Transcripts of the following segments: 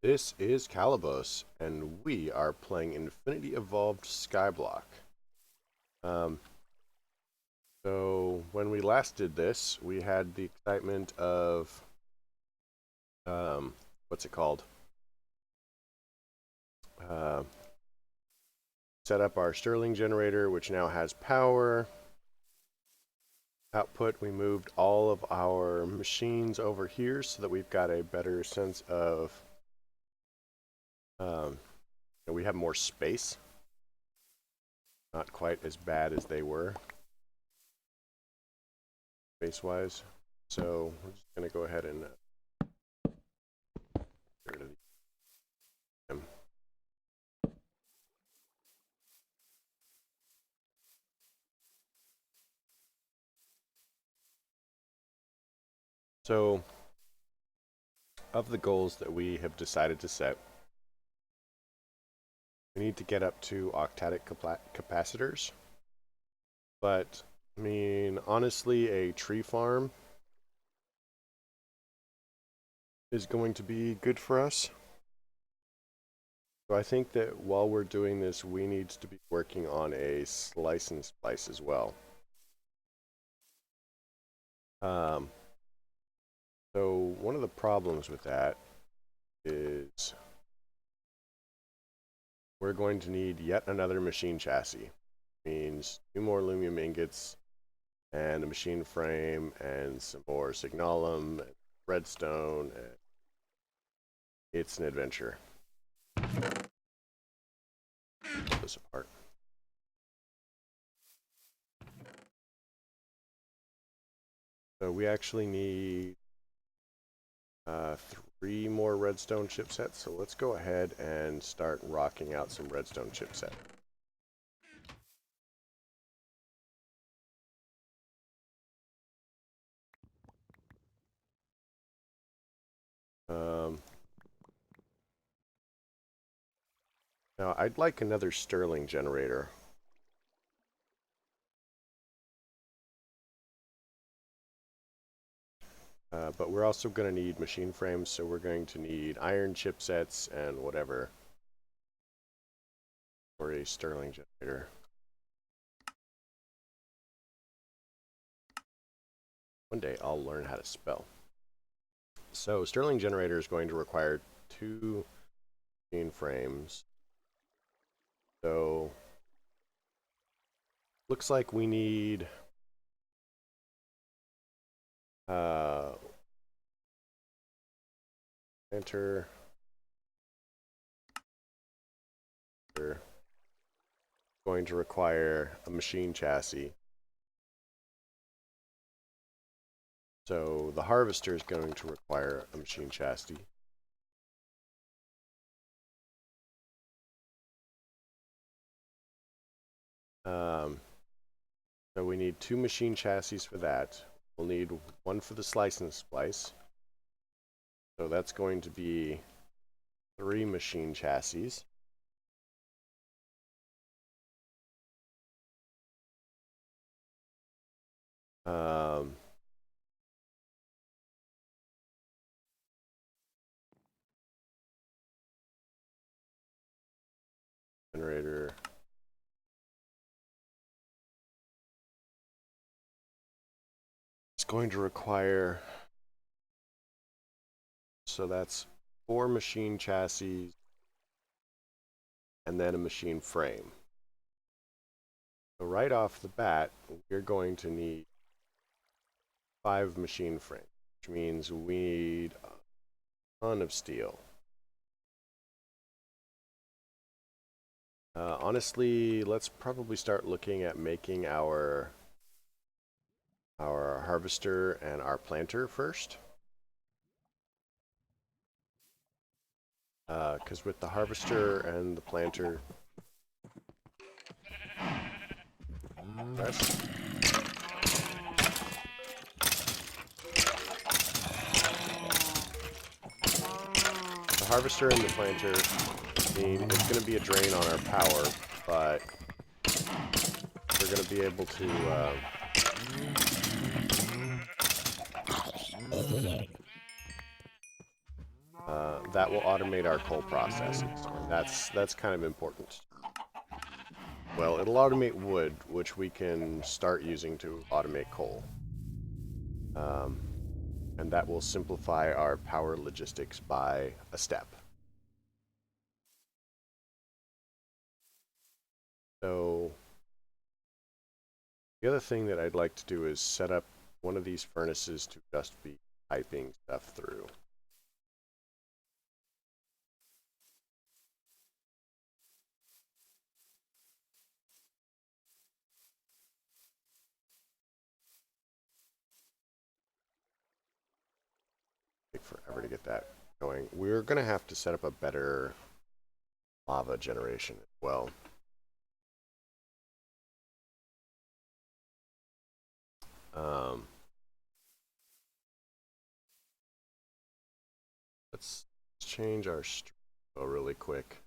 This is Calibos, and we are playing Infinity Evolved Skyblock. Um, so when we last did this, we had the excitement of, what's it called? Set up our Stirling generator, which now has power. Output, we moved all of our machines over here so that we've got a better sense of, we have more space. Not quite as bad as they were, space-wise. So we're just going to go ahead and get rid of them. So, of the goals that we have decided to set, we need to get up to octadic capacitors. But, I mean, honestly, a tree farm is going to be good for us. So I think that while we're doing this, we need to be working on a slice and splice as well. So one of the problems with that is we're going to need yet another machine chassis. Means 2 more aluminum ingots and a machine frame and some more signalum and redstone. And it's an adventure. Pull this apart. So we actually need 3 more redstone chipsets. So let's go ahead and start rocking out some redstone chipset. Now I'd like another Stirling generator. But we're also going to need machine frames, so we're going to need iron chipsets and whatever for a Stirling generator. One day I'll learn how to spell. So Stirling generator is going to require 2 machine frames. So looks like we need enter. We're going to require a machine chassis. So the harvester is going to require a machine chassis. So we need 2 machine chassis for that. We'll need 1 for the slice and splice. So that's going to be 3 machine chassis. Generator. It's going to require, so that's 4 machine chassis and then a machine frame. So right off the bat, we're going to need 5 machine frames, which means we need a ton of steel. Honestly, let's probably start looking at making our harvester and our planter first. Because with the harvester and the planter, the harvester and the planter, it's going to be a drain on our power, but we're going to be able to that will automate our coal processes, and that's kind of important. Well, it'll automate wood, which we can start using to automate coal. And that will simplify our power logistics by a step. So the other thing that I'd like to do is set up one of these furnaces to just be piping stuff through. Take forever to get that going. We're going to have to set up a better lava generation as well. Let's change our stream really quick.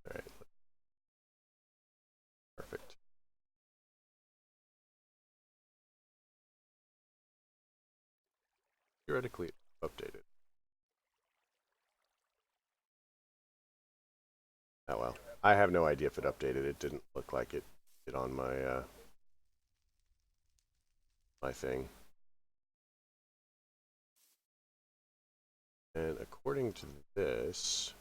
All right, perfect. Theoretically, updated. Oh well. I have no idea if it updated. It didn't look like it did on my my thing. And according to this,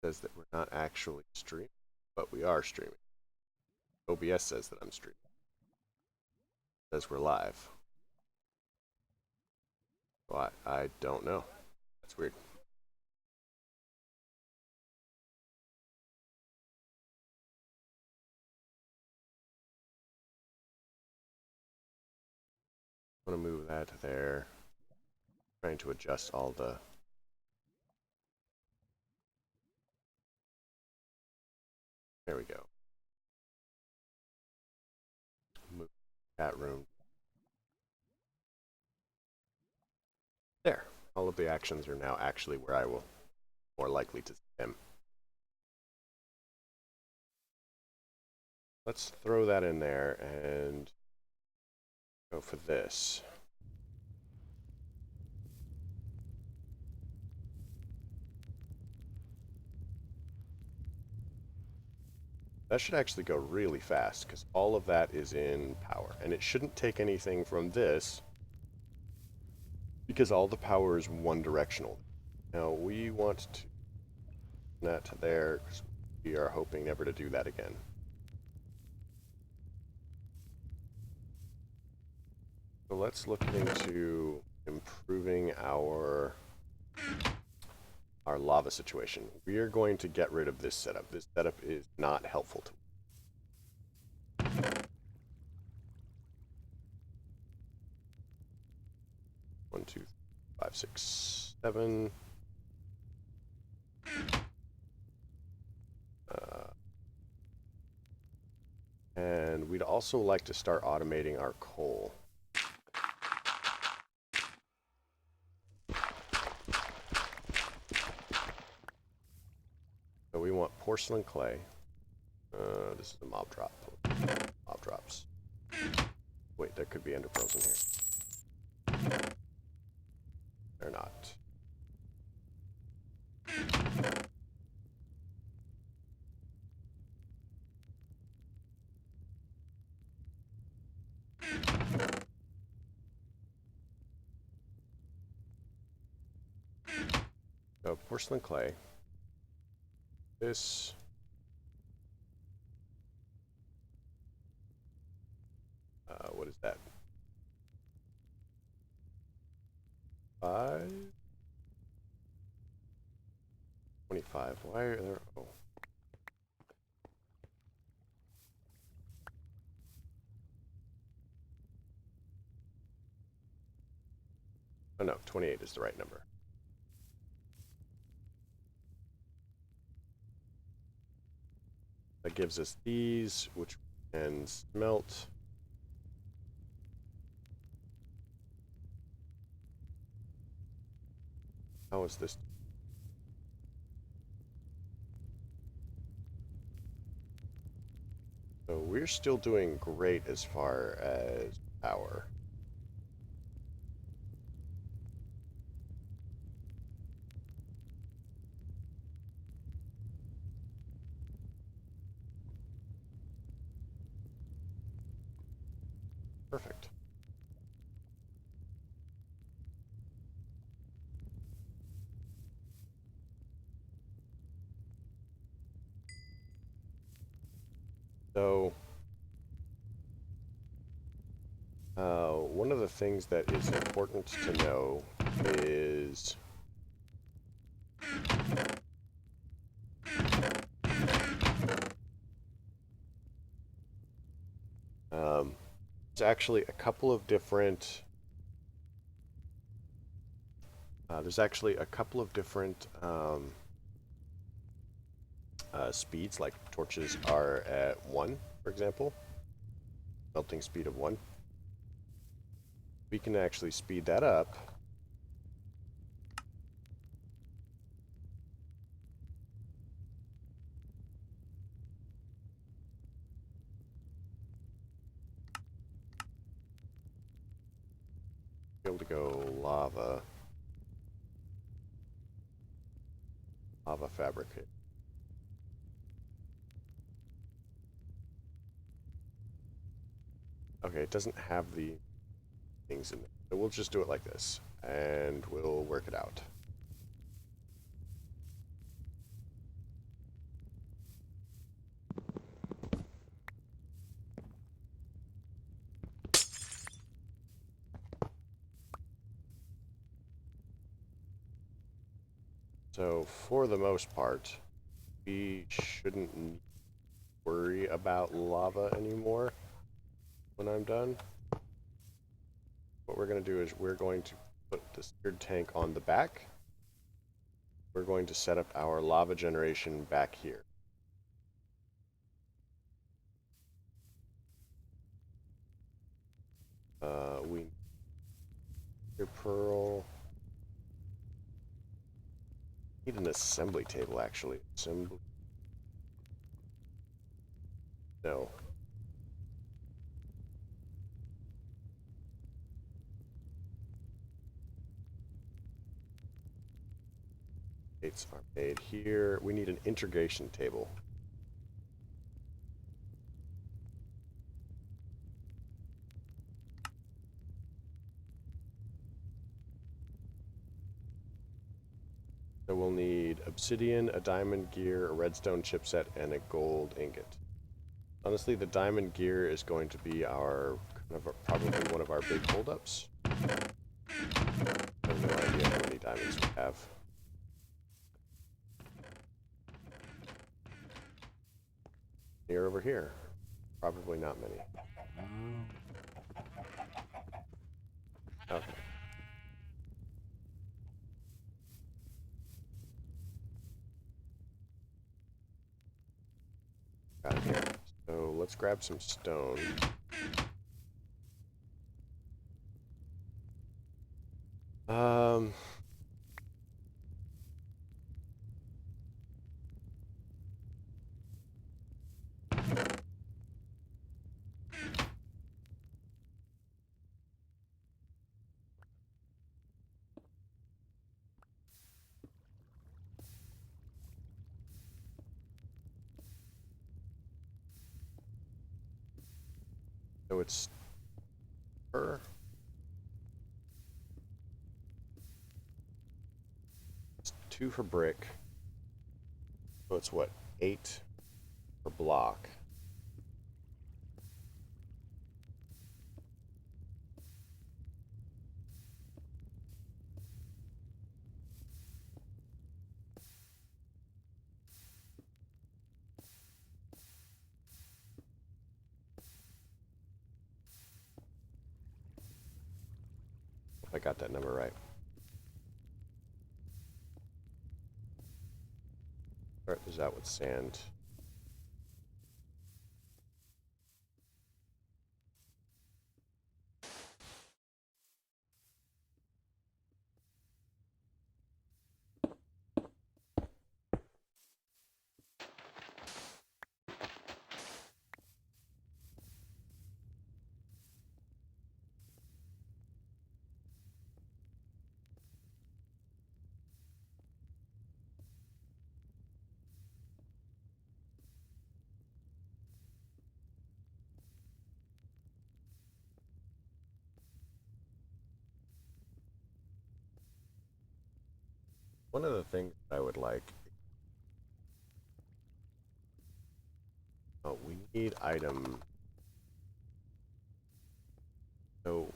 it says that we're not actually streaming, but we are streaming. OBS says that I'm streaming. It says we're live. Well, I don't know. That's weird. I'm going to move that there. Trying to adjust all the... There we go. Move that room. There. All of the actions are now actually where I will more likely to see them. Let's throw that in there and go for this. That should actually go really fast because all of that is in power. And it shouldn't take anything from this because all the power is one directional. Now we want to that to there because we are hoping never to do that again. So let's look into improving our lava situation. We are going to get rid of this setup. This setup is not helpful to us. 1, 2, 5, 6, 7. And we'd also like to start automating our coal. So we want porcelain clay. This is a mob drop. Mob drops. Wait, there could be ender pearls in here. They're not. So porcelain clay. This. What is that? 5? 25. Why are there... Oh. Oh no, 28 is the right number. That gives us these, which and smelt. How is this? So we're still doing great as far as power. Perfect. So, one of the things that is important to know is there's actually a couple of different speeds, like torches are at 1, for example, melting speed of 1. We can actually speed that up. Be able to go lava fabricate. Okay, it doesn't have the things in it. So we'll just do it like this, and we'll work it out. So for the most part, we shouldn't worry about lava anymore when I'm done. What we're going to do is we're going to put the seared tank on the back. We're going to set up our lava generation back here. We need your pearl. Need an assembly table, actually. Assembly. No. Gates are made here. We need an integration table. So we'll need obsidian, a diamond gear, a redstone chipset, and a gold ingot. Honestly, the diamond gear is going to be our probably one of our big holdups. I have no idea how many diamonds we have. Near over here. Probably not many. Okay. Got it here. So let's grab some stone. So it's per. It's 2 for brick. So it's what? 8 per block. If I got that number right. Start this out with sand. one of the things I would like. Oh, we need item. So,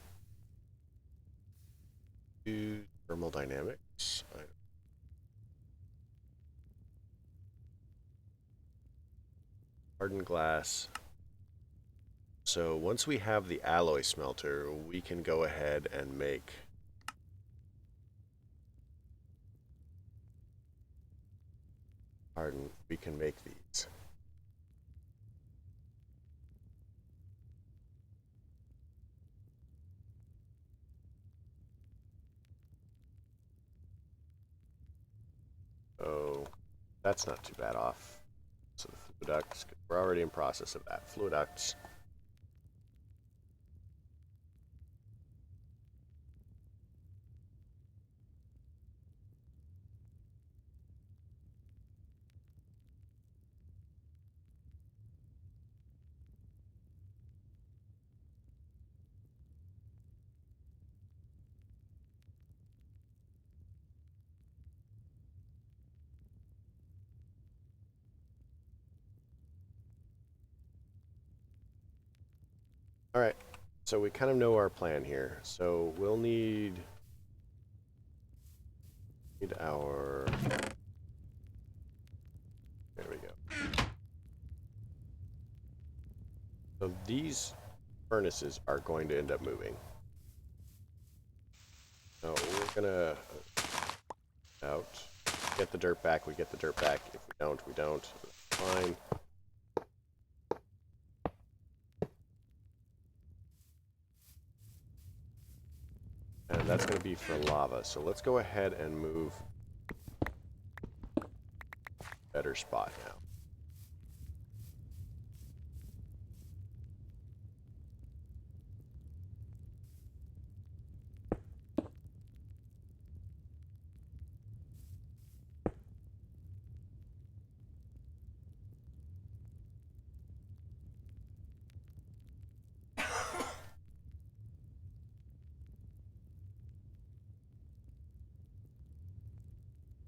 use thermodynamics. Hardened glass. So once we have the alloy smelter, we can go ahead and make hardened. We can make these. So that's not too bad off. So the fluid ducts, we're already in process of that. Fluid ducts. All right. So we kind of know our plan here. So we'll need our. There we go. So these furnaces are going to end up moving. So we're gonna out. Get the dirt back, we get the dirt back. If we don't, we don't. Fine. And that's going to be for lava. So let's go ahead and move better spot now.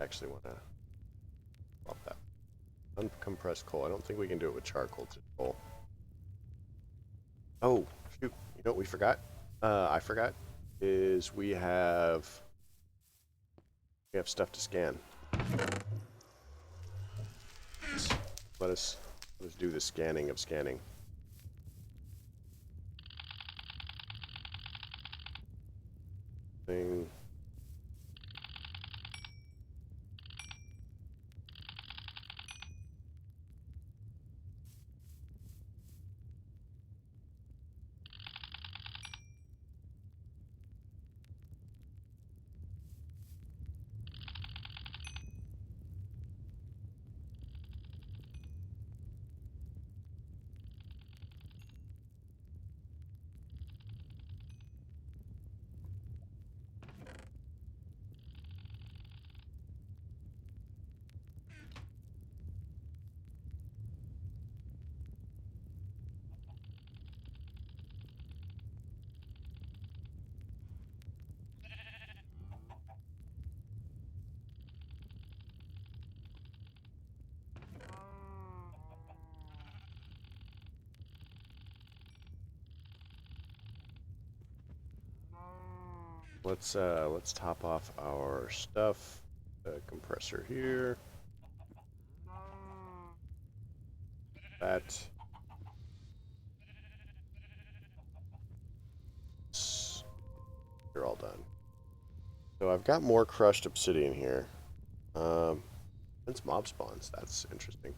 Actually want to swap that. Uncompressed coal. I don't think we can do it with charcoal to coal. Oh, shoot. You know what we forgot? I forgot is we have stuff to scan. Let us do the scanning of scanning. Thing. Let's top off our stuff. Compressor here. That. You're all done. So I've got more crushed obsidian here. Since mob spawns, that's interesting.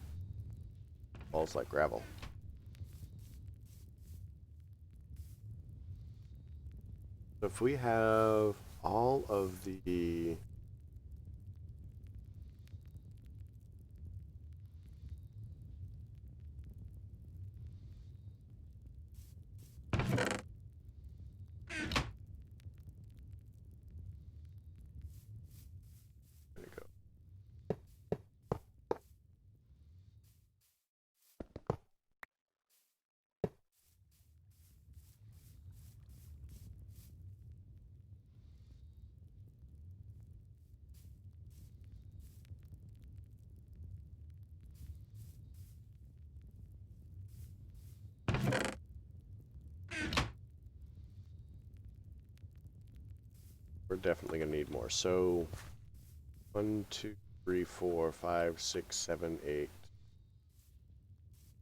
Falls like gravel. So if we have all of the we're definitely gonna need more. So 1, 2, 3, 4, 5, 6, 7, 8,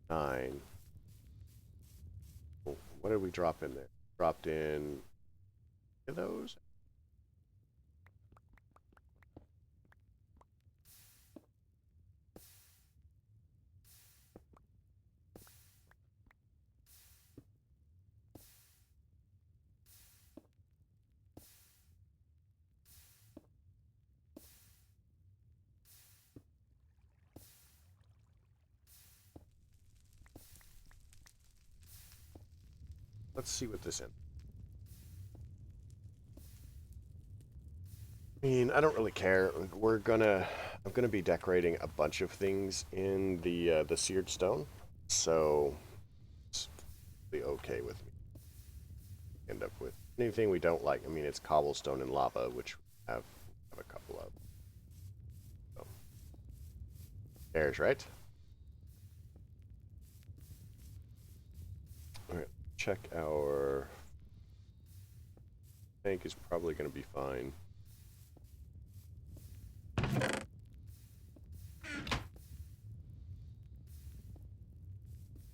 9. Oh, what did we drop in there? Dropped in those. Let's see what this is. I mean, I don't really care. I'm gonna be decorating a bunch of things in the seared stone, so it's really okay with me. End up with anything we don't like. I mean, it's cobblestone and lava, which we have a couple of. So, there's right. All right, check our tank is probably going to be fine.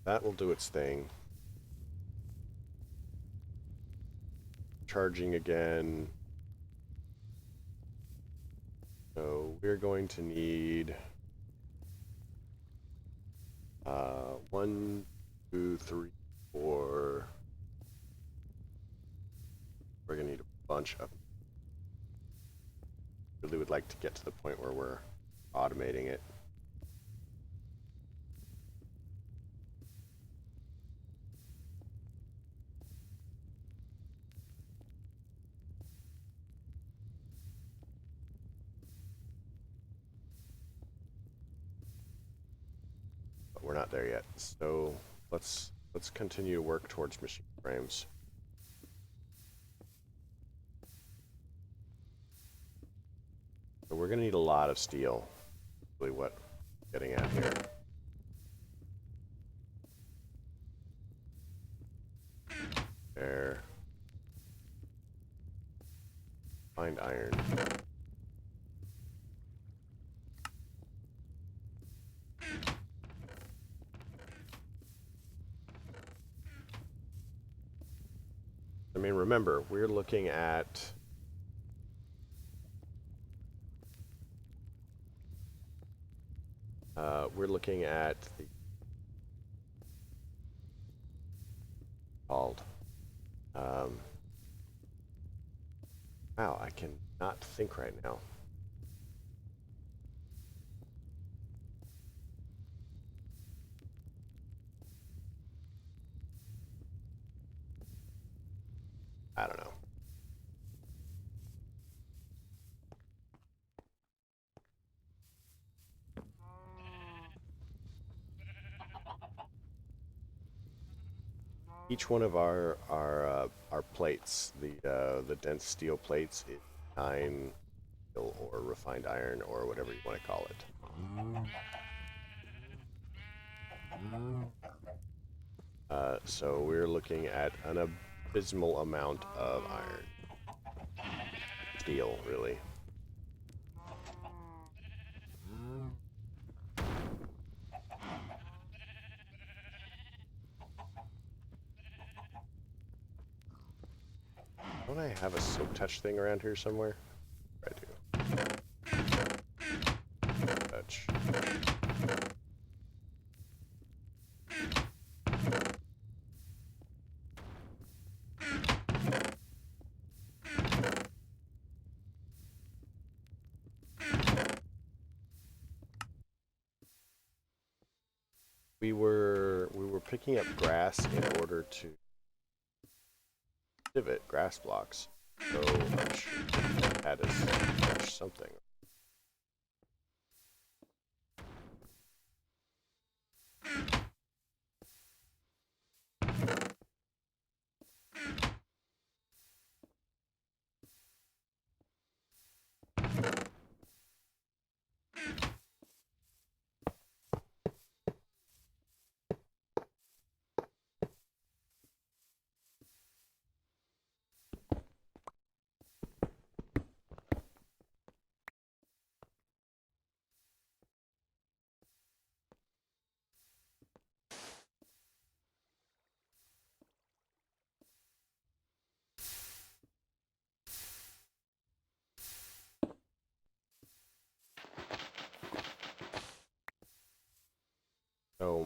That will do its thing. Charging again. So we're going to need 1, 2, 3, 4. We're gonna need a bunch of. Really would like to get to the point where we're automating it. But we're not there yet. So let's continue to work towards machine frames. So we're gonna need a lot of steel. Really what I'm getting at here. There. Find iron. I mean, remember, we're looking at the called. Wow, I cannot think right now. I don't know. Each one of our plates, the dense steel plates, is 9 or refined iron or whatever you want to call it. So we're looking at an abysmal amount of iron, steel, really. Don't I have a silk touch thing around here somewhere? I do. Touch. We were picking up grass in order to pivot grass blocks. So I'm sure that had us touch something.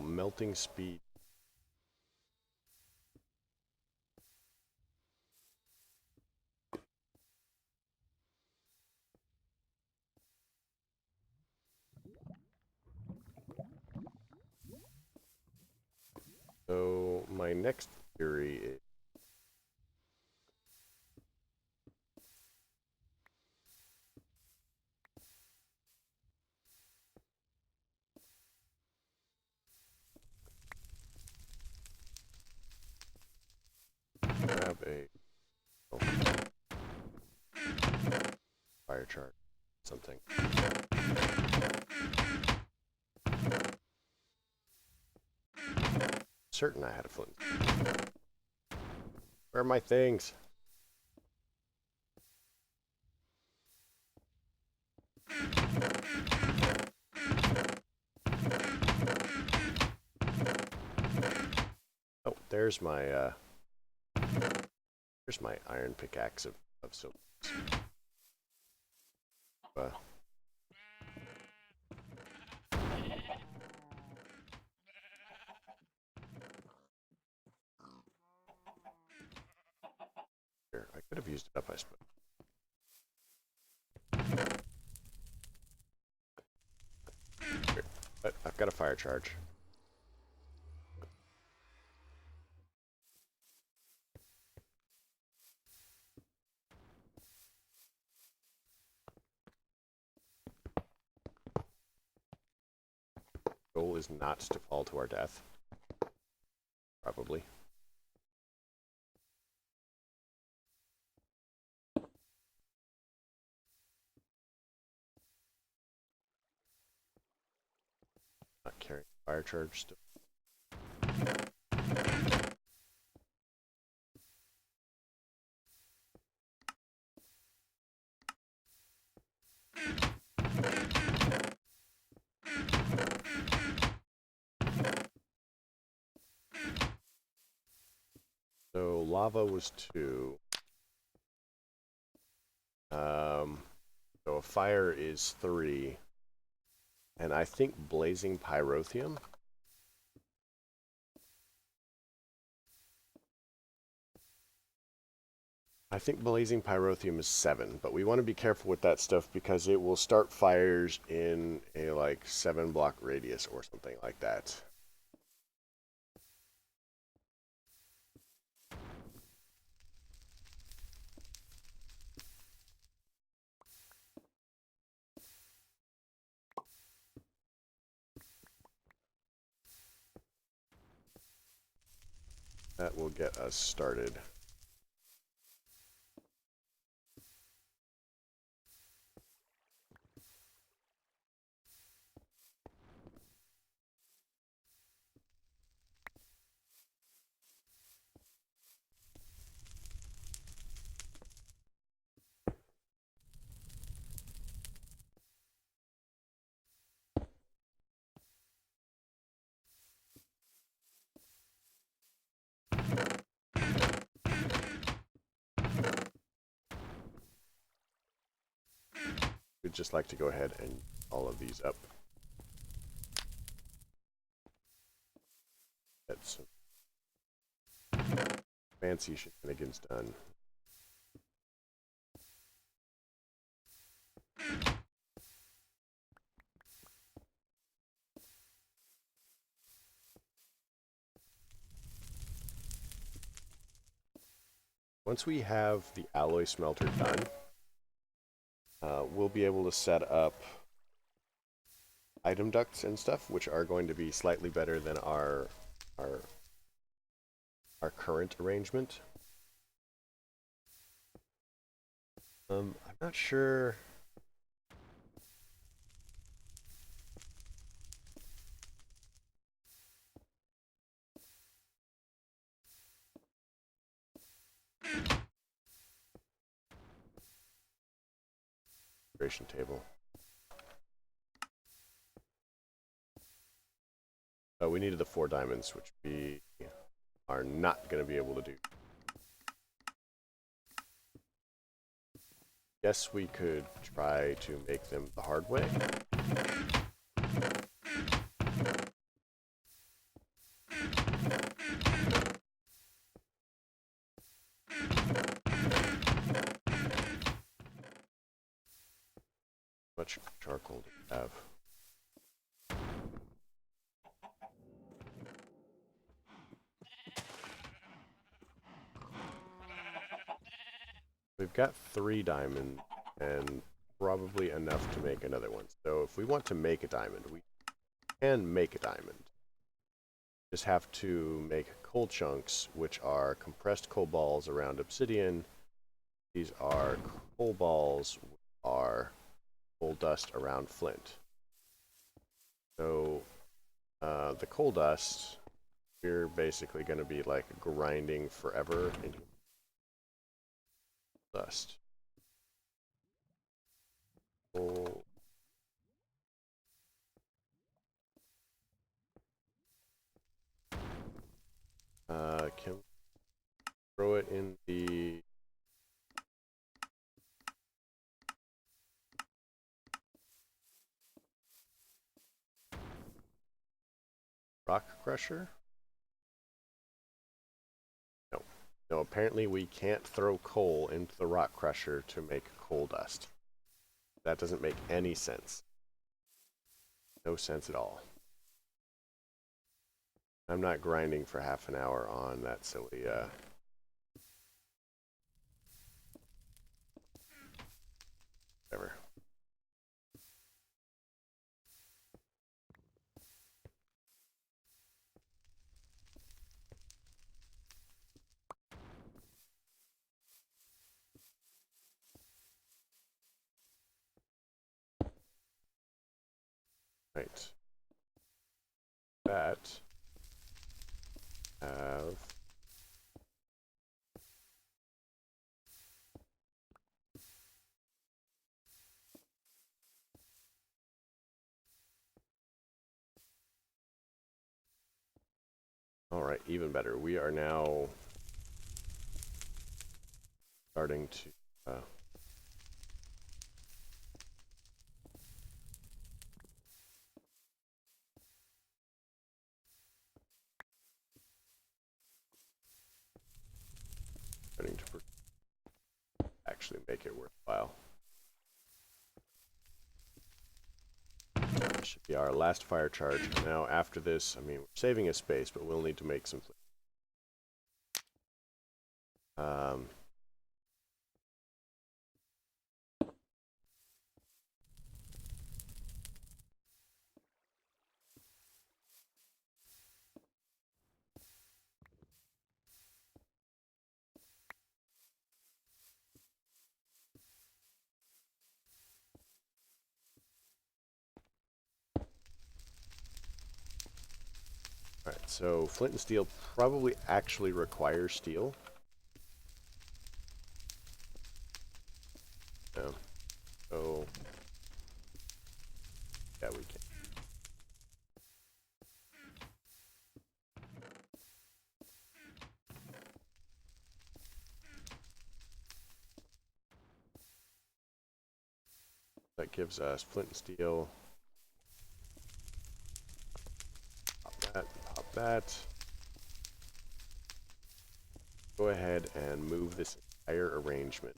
melting speed. So my next theory is grab a fire chart, something. Certain I had a flint. Where are my things? Oh, there's my iron pickaxe of silver. Here, I could have used it up, I suppose. Here, but I've got a fire charge. Goal is not to fall to our death. Probably. Not carrying fire charge still. So lava was 2. So a fire is 3. And I think blazing pyrotheum. I think blazing pyrotheum is 7, but we want to be careful with that stuff because it will start fires in a like 7-block radius or something like that. That will get us started. We'd just like to go ahead and all of these up. That's some fancy shenanigans done. Once we have the alloy smelter done, we'll be able to set up item ducts and stuff, which are going to be slightly better than our current arrangement. I'm not sure. Table. We needed the 4 diamonds, which we are not going to be able to do. Guess we could try to make them the hard way. much charcoal do we have? We've got 3 diamonds and probably enough to make another one. So if we want to make a diamond, we can make a diamond. Just have to make coal chunks, which are compressed coal balls around obsidian. These are coal balls, which are coal dust around flint. So the coal dust, we're basically going to be like grinding forever in dust. Coal. Can we throw it in the rock crusher? No. No, apparently we can't throw coal into the rock crusher to make coal dust. That doesn't make any sense. No sense at all. I'm not grinding for half an hour on that silly, whatever. Right. That have all right, even better. We are now starting to actually make it worthwhile. That should be our last fire charge. Now, after this, I mean, we're saving a space, but we'll need to make some. Alright, so flint and steel probably actually require steel. No. So, yeah, we can. That gives us flint and steel. Pop that, pop that. Go ahead and move this entire arrangement.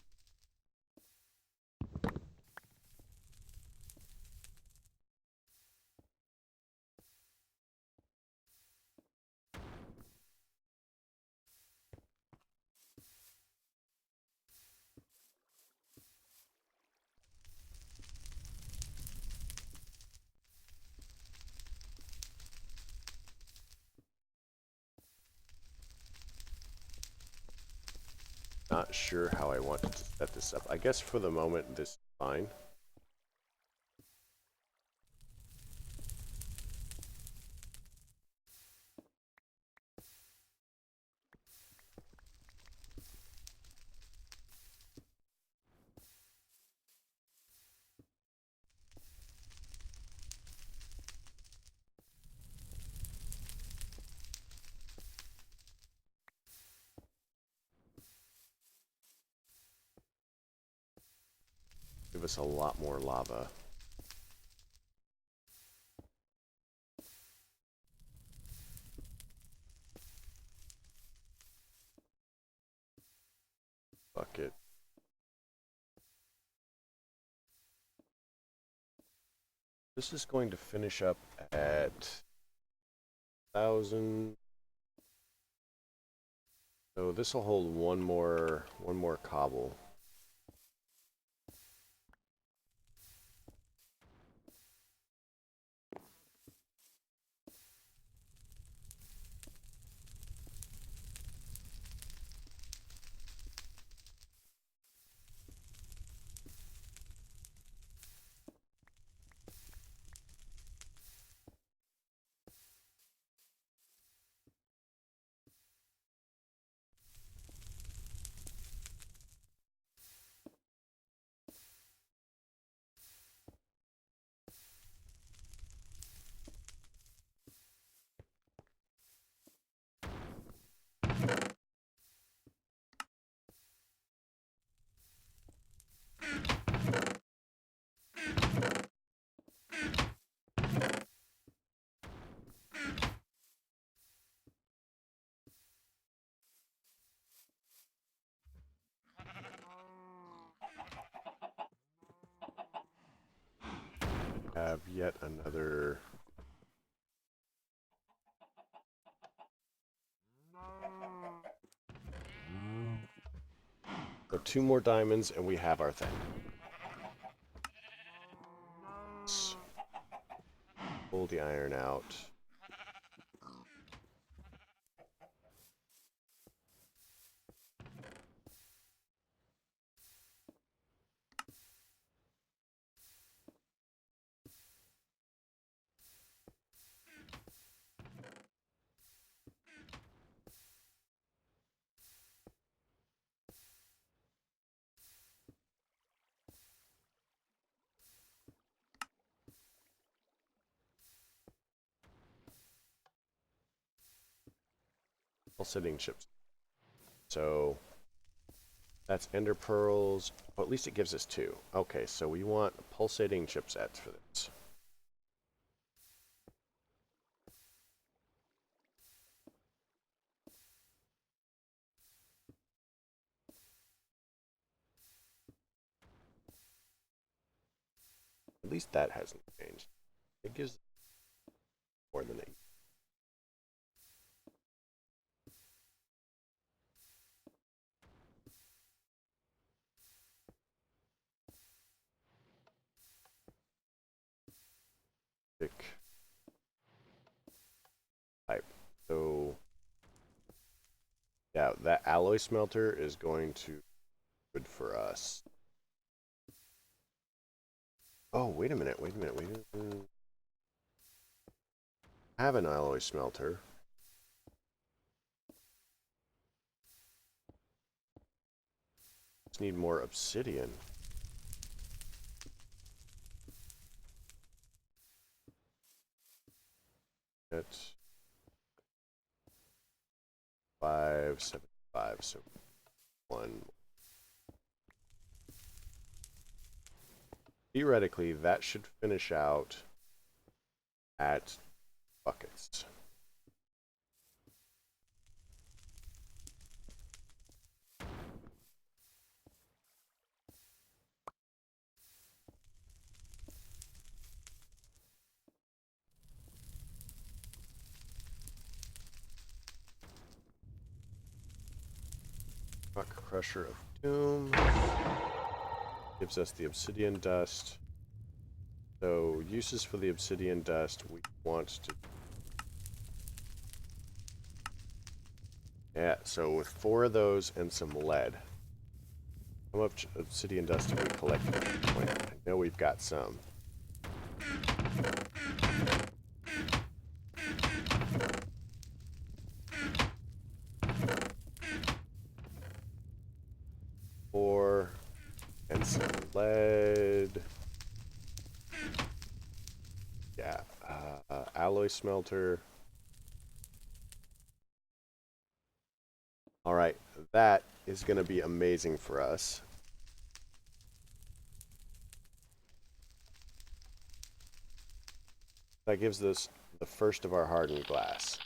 Not sure how I want to set this up. I guess for the moment this is fine. Give us a lot more lava. Bucket. This is going to finish up at 1,000. So this will hold one more cobble. Have yet another. So 2 more diamonds and we have our thing. Let's pull the iron out. Pulsating chips. So that's ender pearls. Well, at least it gives us 2. Okay, so we want pulsating chipsets for this. At least that hasn't changed. It gives more than 8. Type. So yeah, that alloy smelter is going to be good for us. Oh, wait a minute. I have an alloy smelter. Just need more obsidian. That's 575, so 1. Theoretically, that should finish out at buckets. Rock Crusher of Doom gives us the obsidian dust. So uses for the obsidian dust, we want to. Yeah, so with 4 of those and some lead. How much obsidian dust have we collected at this point? I know we've got some. And some lead. Yeah, alloy smelter. All right, that is going to be amazing for us. That gives us the first of our hardened glass.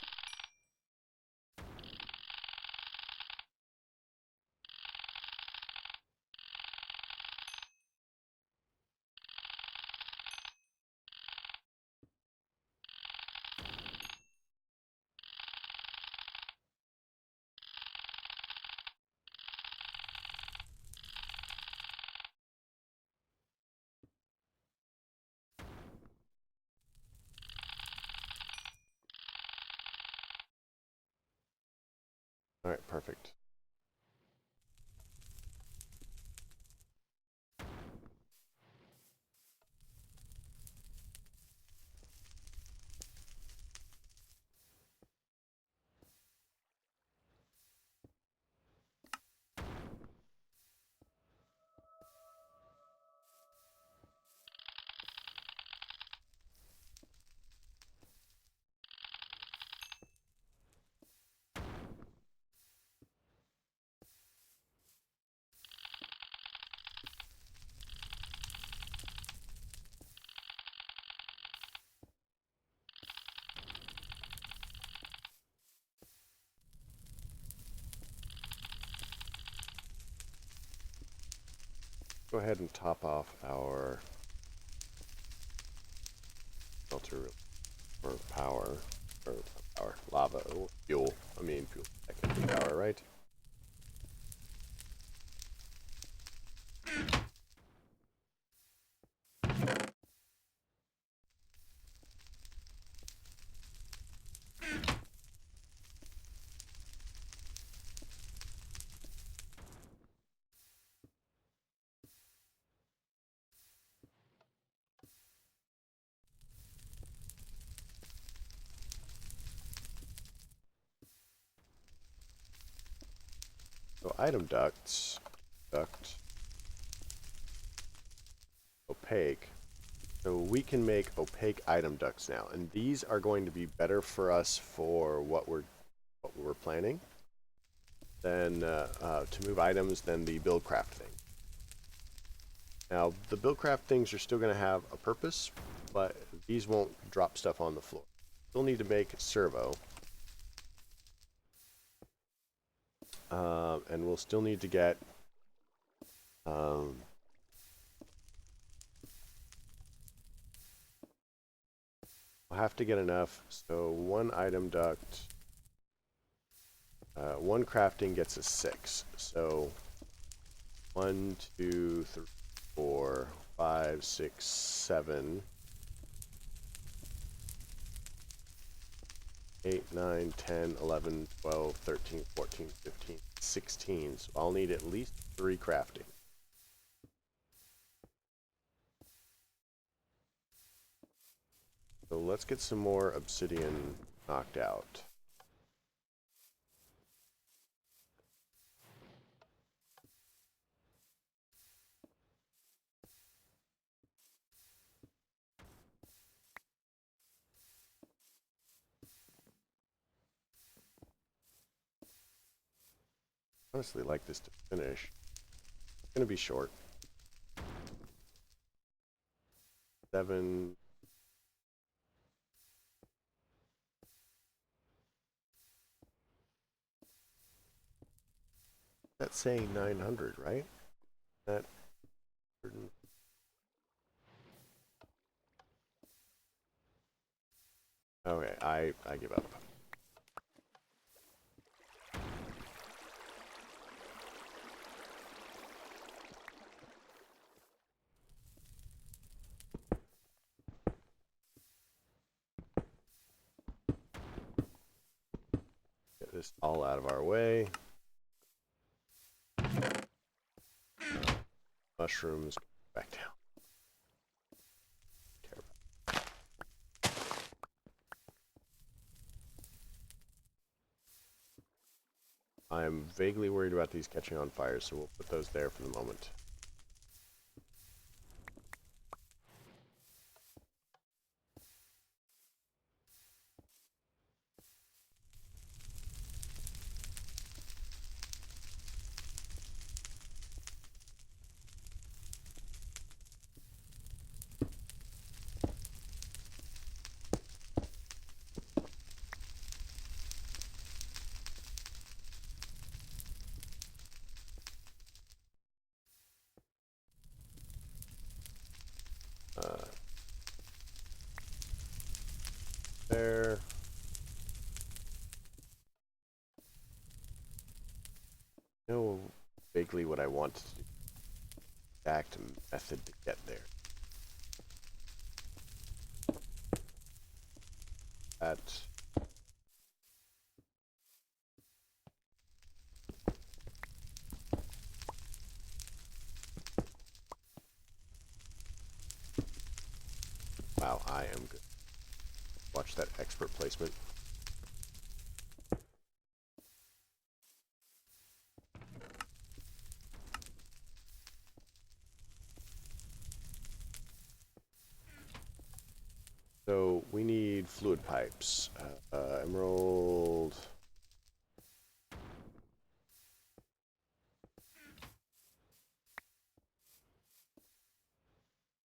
All right, perfect. Go ahead and top off our filter for power, or power, lava, fuel. I mean, fuel, technically power, right? So item ducts, opaque. So we can make opaque item ducts now, and these are going to be better for us for what we're planning than to move items than the buildcraft thing. Now the buildcraft things are still going to have a purpose, but these won't drop stuff on the floor. We'll need to make servo. And we'll still need to get we'll have to get enough. So one item duct, one crafting gets us 6. So 1, 2, 3, 4, 5, 6, 7, 8, 9, 10, 11, 12, 13, 14, 15, 16. So I'll need at least 3 crafting. So let's get some more obsidian knocked out. Honestly, like this to finish. It's gonna be short. 7. That's saying 900, right? That. Okay, I give up. Get this all out of our way. Mushrooms back down. I'm vaguely worried about these catching on fire, so we'll put those there for the moment. There. I know vaguely what I want to do. Exact method to get there. That. that expert placement. So we need fluid pipes. Emerald.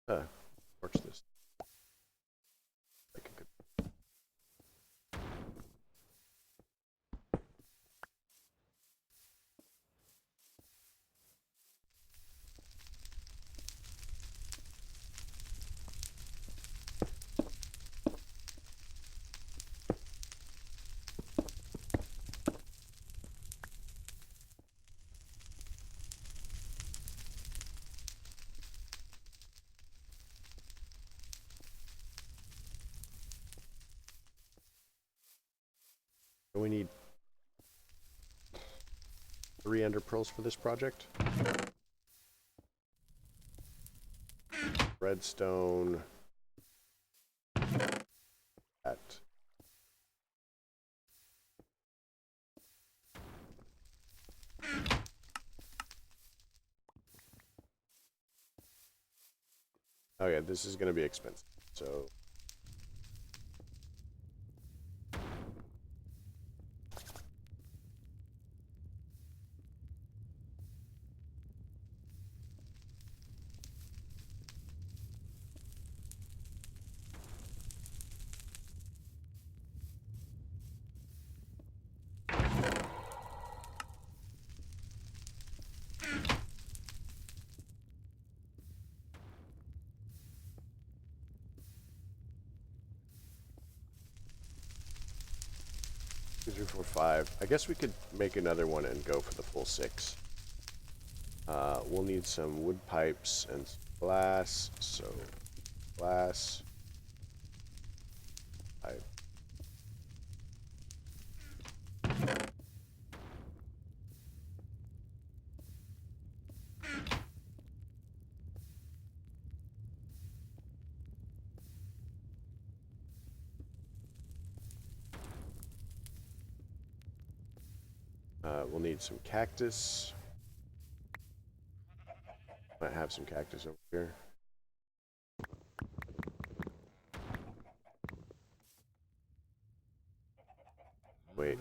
Torch this. Like a good. We need 3 ender pearls for this project. Redstone. At oh yeah, this is going to be expensive. So two, three, four, 5. I guess we could make another one and go for the full 6. We'll need some wood pipes and glass. So glass. Pipe. We'll need some cactus. Might have some cactus over here. Wait.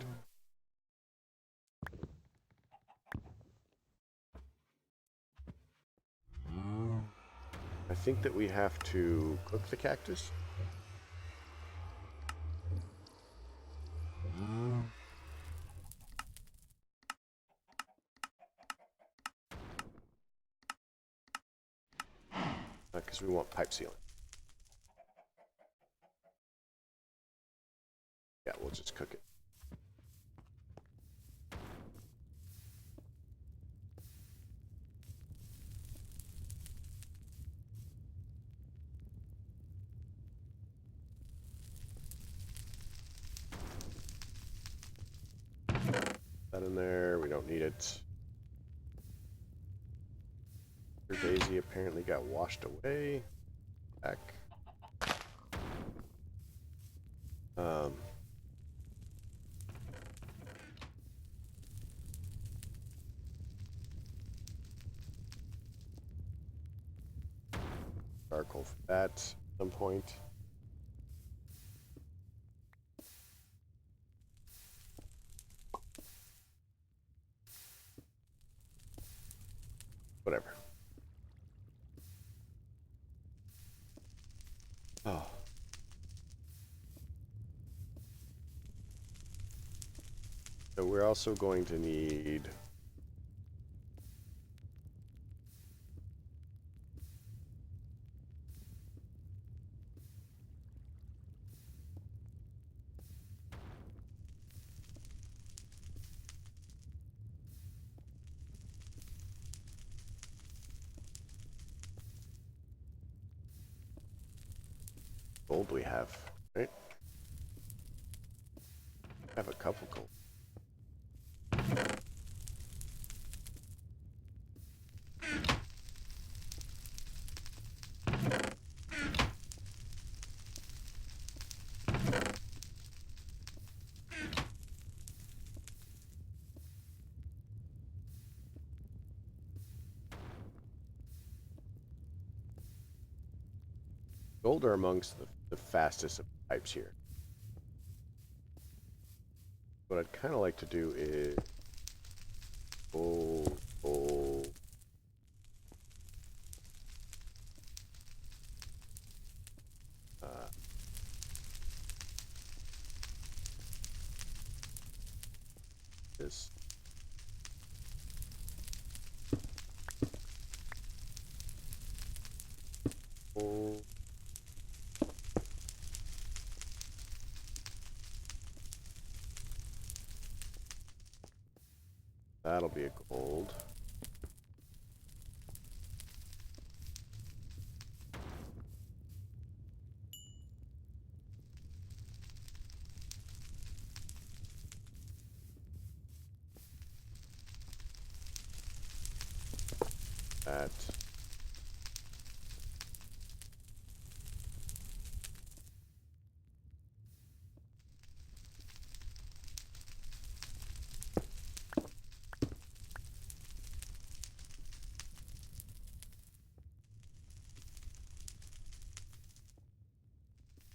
I think that we have to cook the cactus. Because we want pipe sealing. Yeah, we'll just cook it. That in there, we don't need it. Daisy apparently got washed away. Back. Charcoal for that at some point. Whatever. Oh. So we're also going to need gold we have, right? I have a couple gold. Gold are amongst the fastest of types here. What I'd kind of like to do is gold, gold. This. Gold. That'll be a gold. That.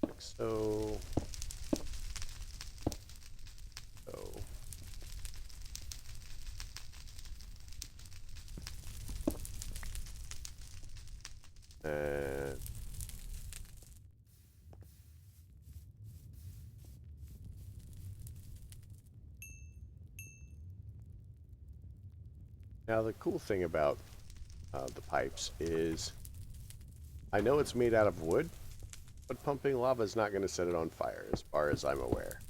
Like so. So. And now the cool thing about the pipes is I know it's made out of wood, but pumping lava is not going to set it on fire as far as I'm aware.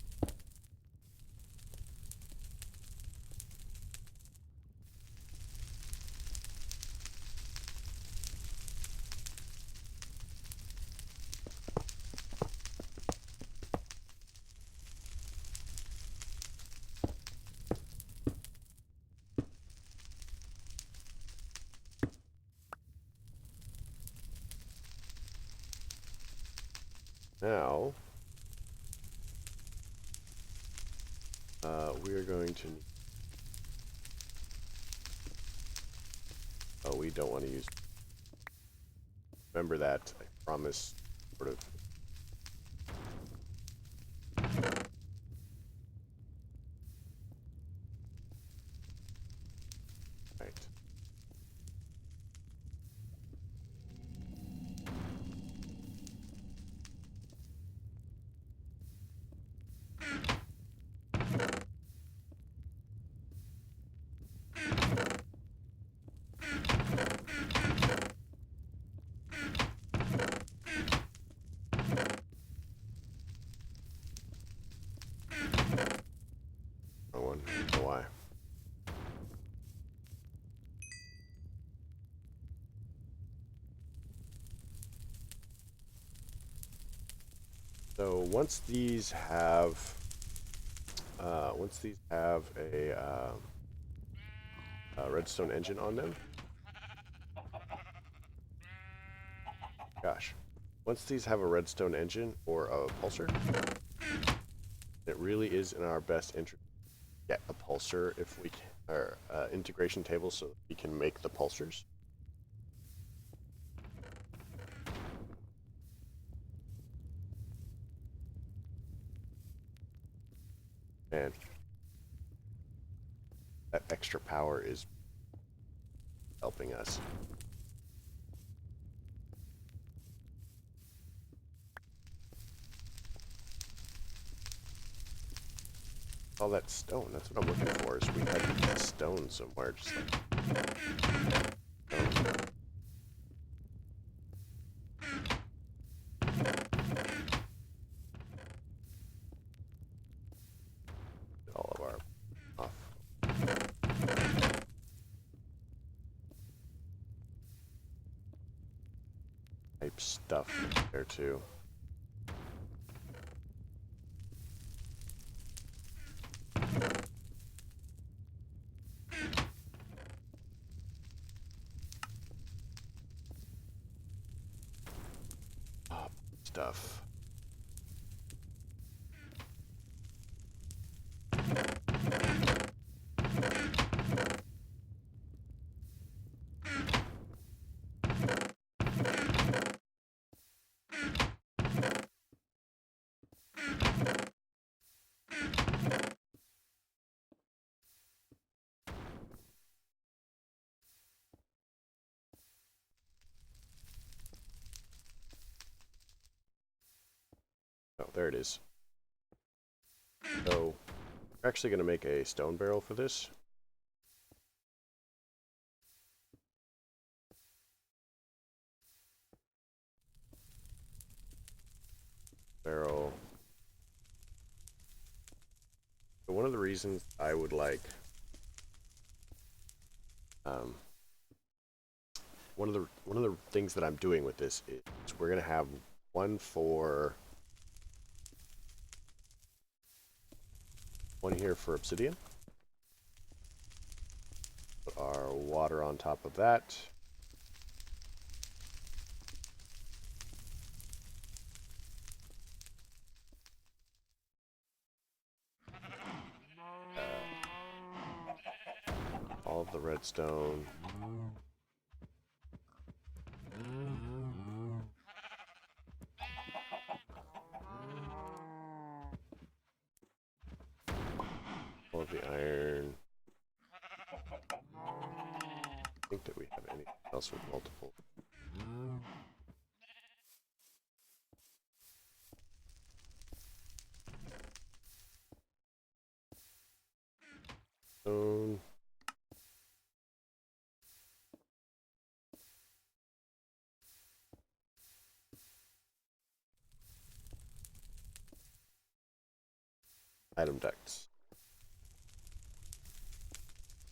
Now, we are going to... Oh, we don't want to use... Remember that, I promise, sort of... Right. Wrong one, I don't know why. So once these have a redstone engine on them, once these have a redstone engine or a pulsar, it really is in our best interest to get a pulsar if we can, or integration table so that we can make the pulsars. And that extra power is helping us. All that stone, that's what I'm looking for, is we had stone somewhere, just like... Stone. All of our off. Type stuff there too. Stuff. there it is. So we're actually going to make a stone barrel for this. Barrel. So one of the reasons I would like one of the things that I'm doing with this is we're gonna have one here for obsidian. Put our water on top of that. All of the redstone. All of the iron. I think that we have anything else with multiple. Stone. Item ducts.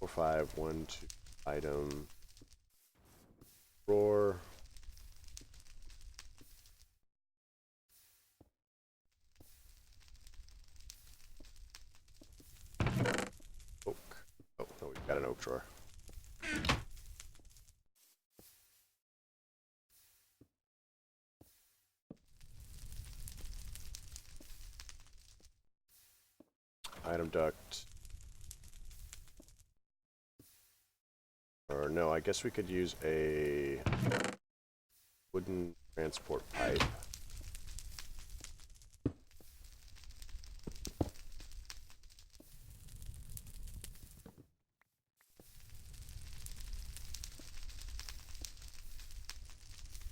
4, 5, 1, 2. Item. Roar. Oak. Oh, no, we've got an oak drawer. Item duct. Or no, I guess we could use a wooden transport pipe.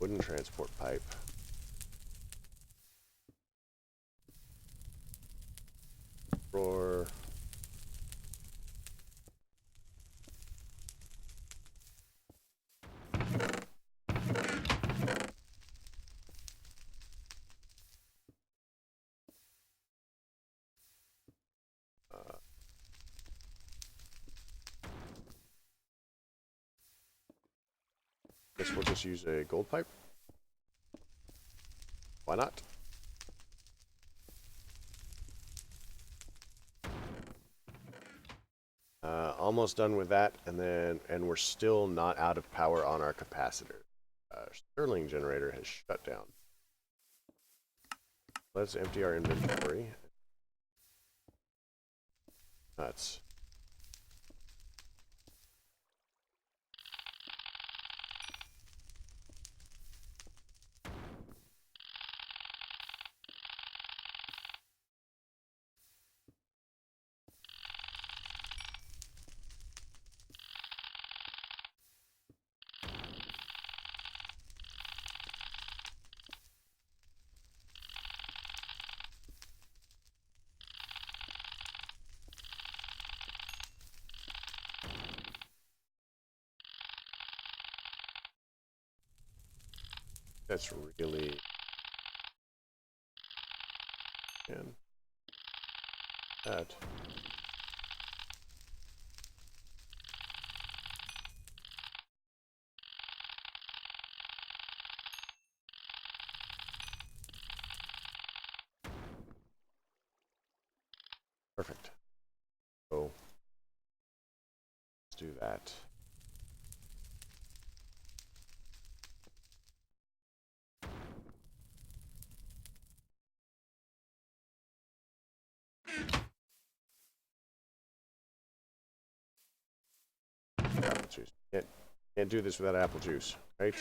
Wooden transport pipe. Roar. Guess we'll just use a gold pipe. Why not? Almost done with that, and we're still not out of power on our capacitor. Stirling generator has shut down. Let's empty our inventory. Nuts. That's really... Man. That. Perfect. So, let's do that. Apple juice. Can't do this without apple juice, right?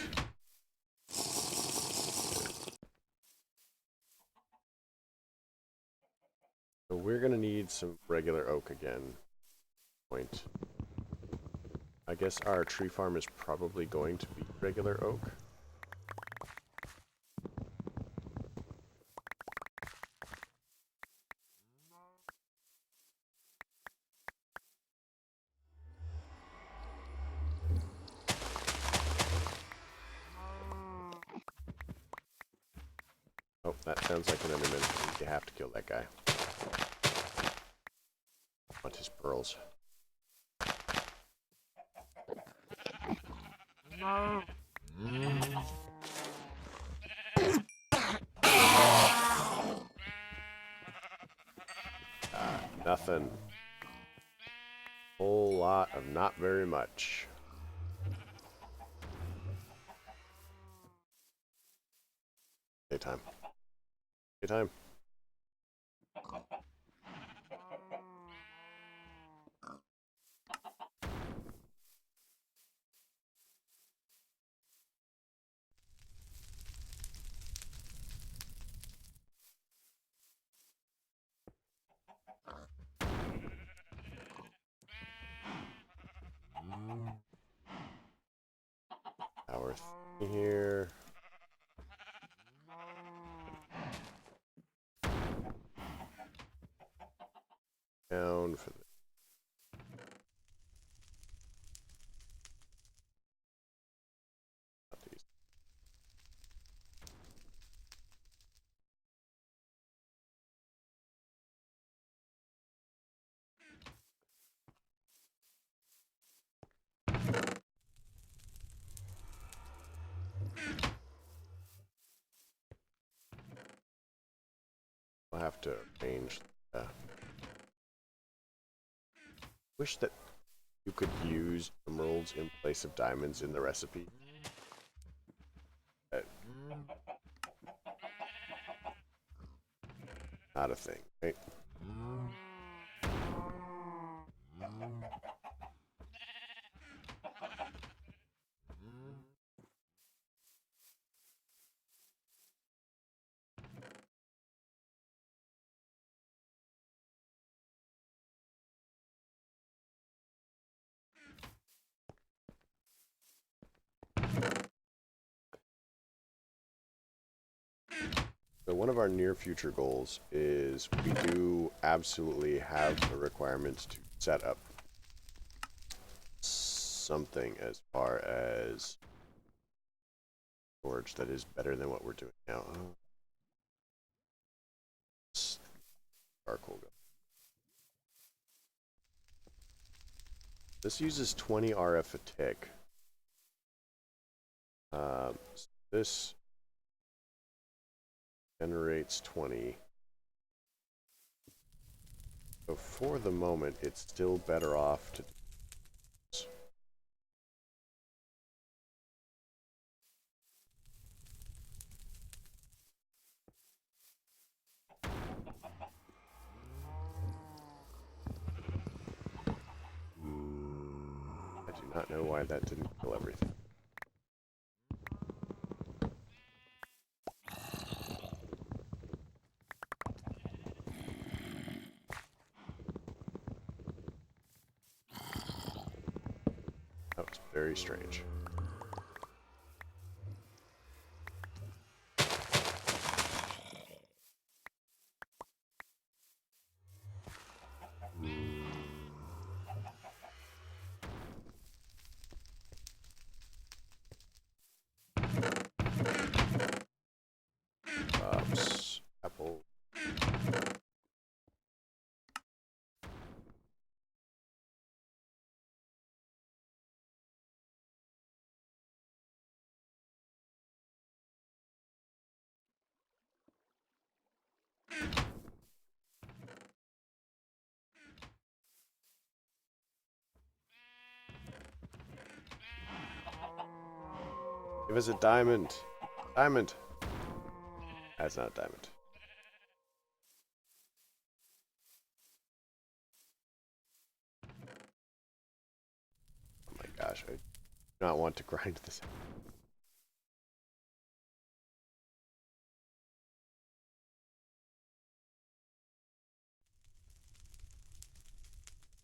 So we're gonna need some regular oak again. Point. I guess our tree farm is probably going to be regular oak. That sounds like an enemy. You have to kill that guy. I want his pearls. Nothing. Whole lot of not very much. Daytime. Daytime. Power here. Down for the these. I'll have to arrange. Wish that you could use emeralds in place of diamonds in the recipe. Not a thing, right? So one of our near future goals is we do absolutely have a requirement to set up something as far as storage that is better than what we're doing now. Charcoal. This uses 20 RF a tick. This generates 20. So for the moment, it's still better off to do this. I do not know why that didn't kill everything. That was very strange. Apple. Give us a diamond. Diamond. That's not a diamond. Oh my gosh, I do not want to grind this.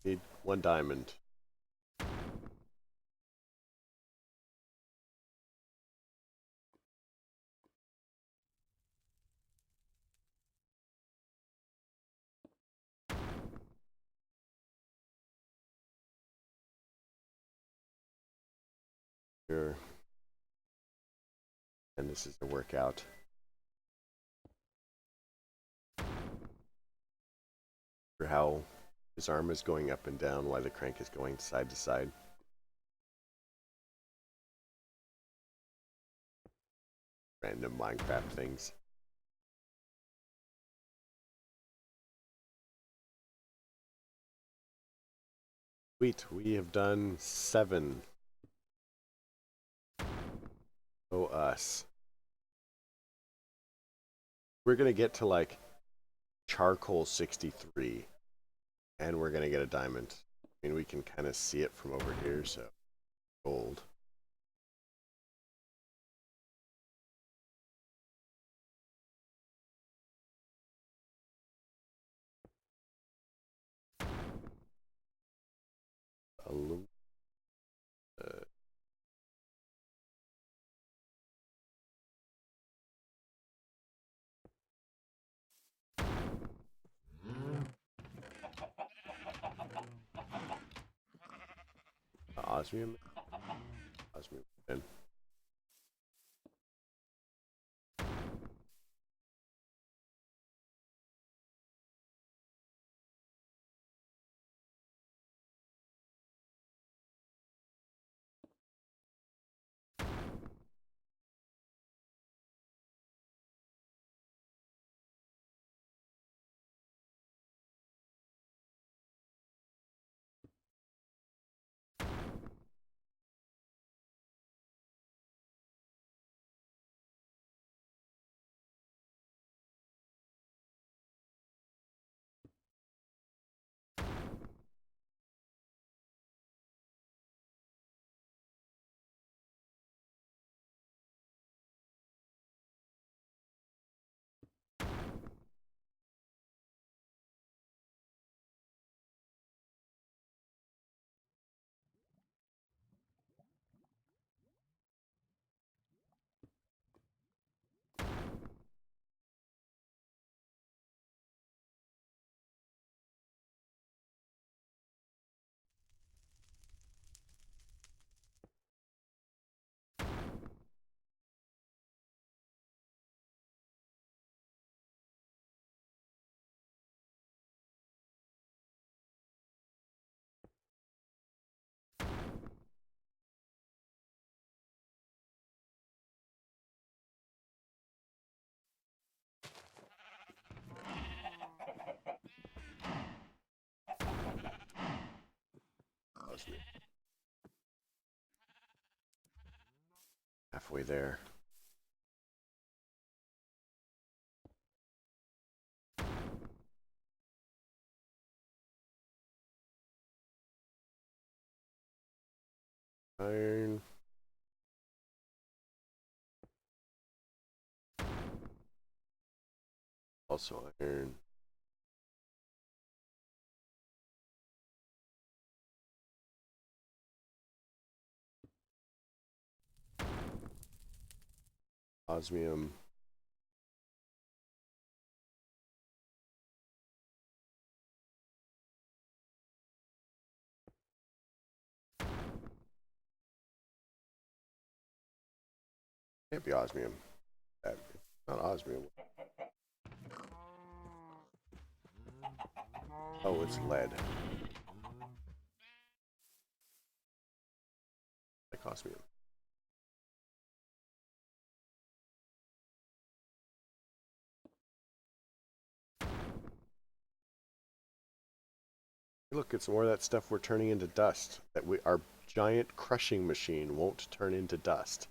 Need one diamond. Here. And this is the workout. For how his arm is going up and down while the crank is going side to side. Random Minecraft things. Sweet, we have done 7. Oh, us. We're gonna get to like charcoal 63, and we're gonna get a diamond. I mean, we can kind of see it from over here, so gold. Aluminum. Osmium. Osmium. And osmium. Halfway there. Iron. Also iron. Osmium. Can't be osmium. It's not osmium. Oh, it's lead. Like osmium. Look, it's more of that stuff we're turning into dust. Our giant crushing machine won't turn into dust.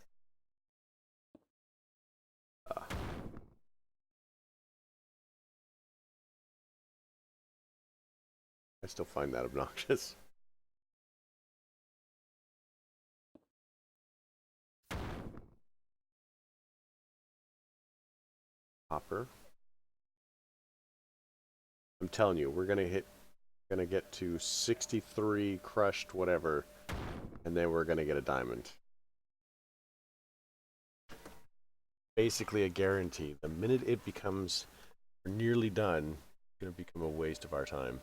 I still find that obnoxious. Copper. I'm telling you, we're gonna get to 63 crushed whatever, and then we're gonna get a diamond. Basically a guarantee. The minute it becomes nearly done, it's gonna become a waste of our time.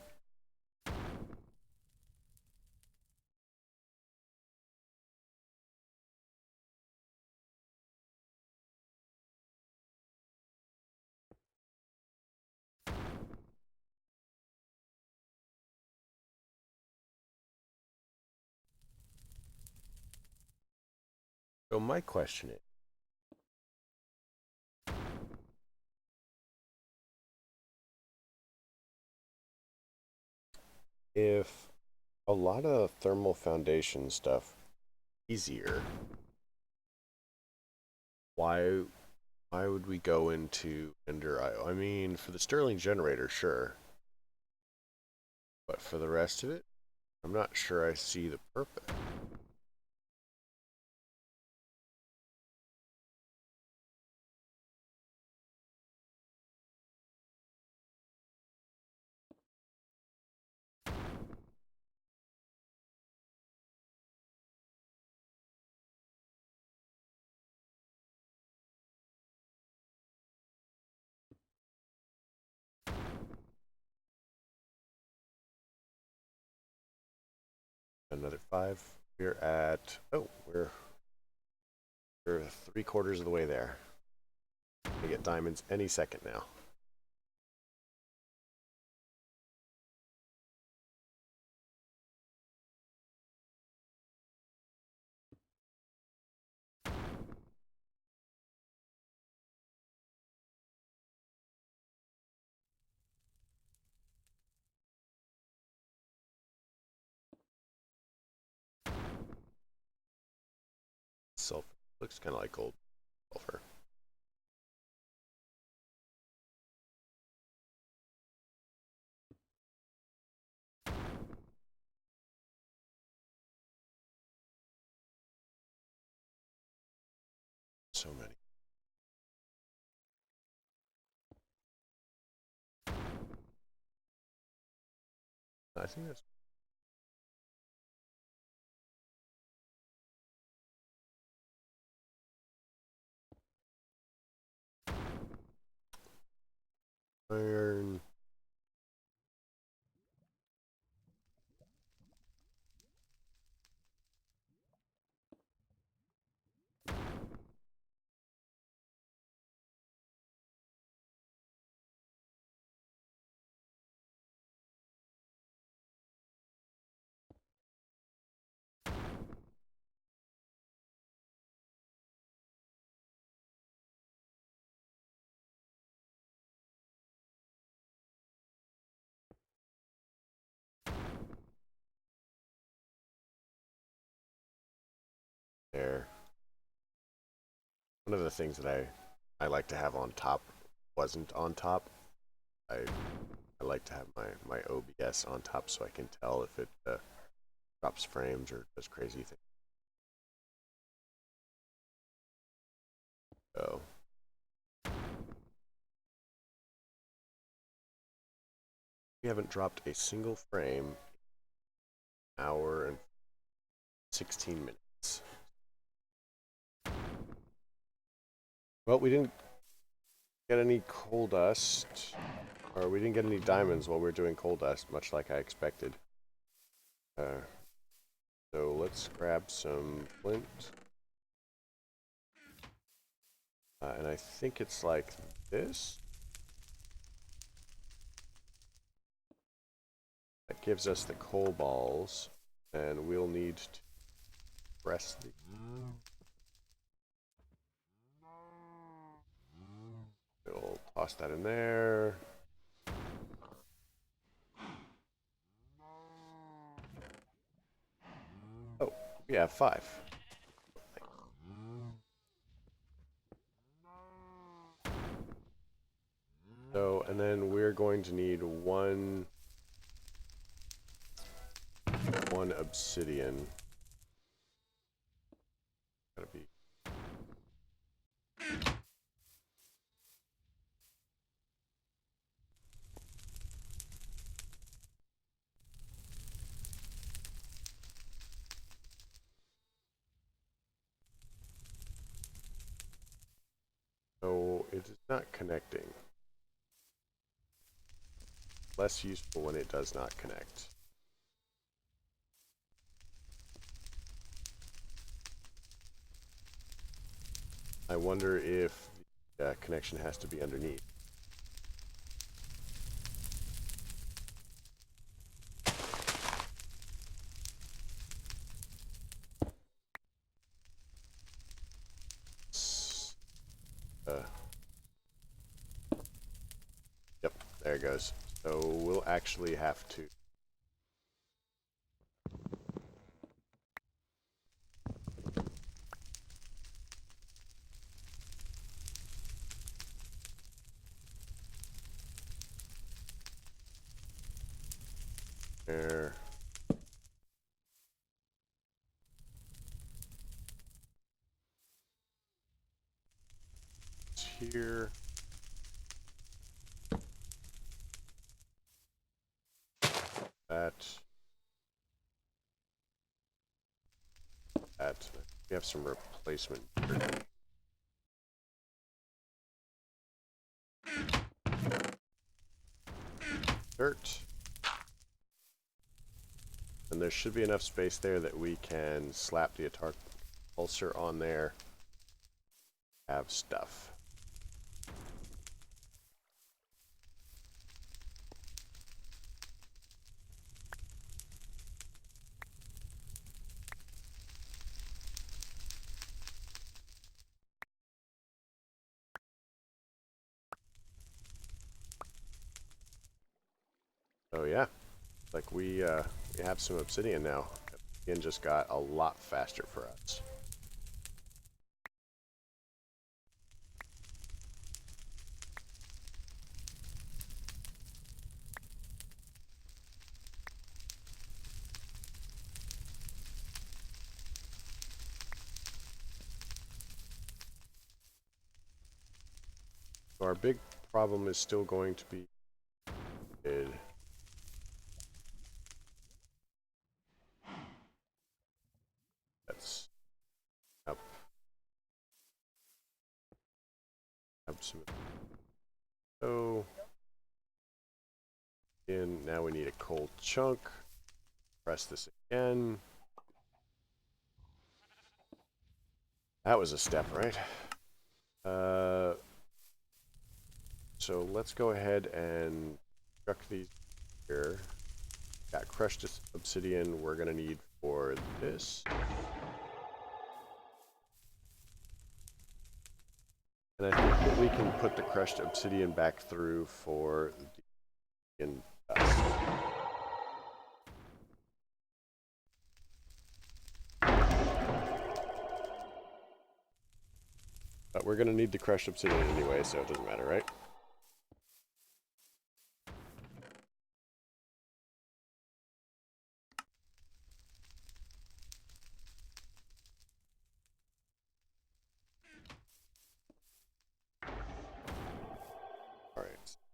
So my question is, if a lot of thermal foundation stuff easier, why would we go into Ender IO? I mean, for the Stirling generator, sure. But for the rest of it, I'm not sure I see the purpose. Another 5. We're at, oh, we're 3/4 of the way there. We get diamonds any second now. Sulfur looks kind of like gold sulfur. So many. I think that's iron. There. One of the things that I like to have on top wasn't on top. I like to have my OBS on top so I can tell if it drops frames or does crazy things. So we haven't dropped a single frame in an hour and 16 minutes. Well, we didn't get any coal dust, or we didn't get any diamonds while we were doing coal dust, much like I expected. So let's grab some flint. And I think it's like this. That gives us the coal balls, and we'll need to press the... We'll toss that in there. Oh, we have 5. So, and then we're going to need one obsidian. Gotta be. So it is not connecting. Less useful when it does not connect. I wonder if the connection has to be underneath. it goes. So we'll actually have to... There. It's here. That. We have some replacement dirt. And there should be enough space there that we can slap the Atar pulsar on there. Have stuff. So yeah, like we have some obsidian now. Obsidian just got a lot faster for us. So our big problem is still going to be that's up some. So and now we need a cold chunk. Press this again. That was a step, right? So let's go ahead and chuck these here. Got crushed obsidian we're gonna need for this. And I think that we can put the crushed obsidian back through for the dust. But we're gonna need the crushed obsidian anyway, so it doesn't matter, right?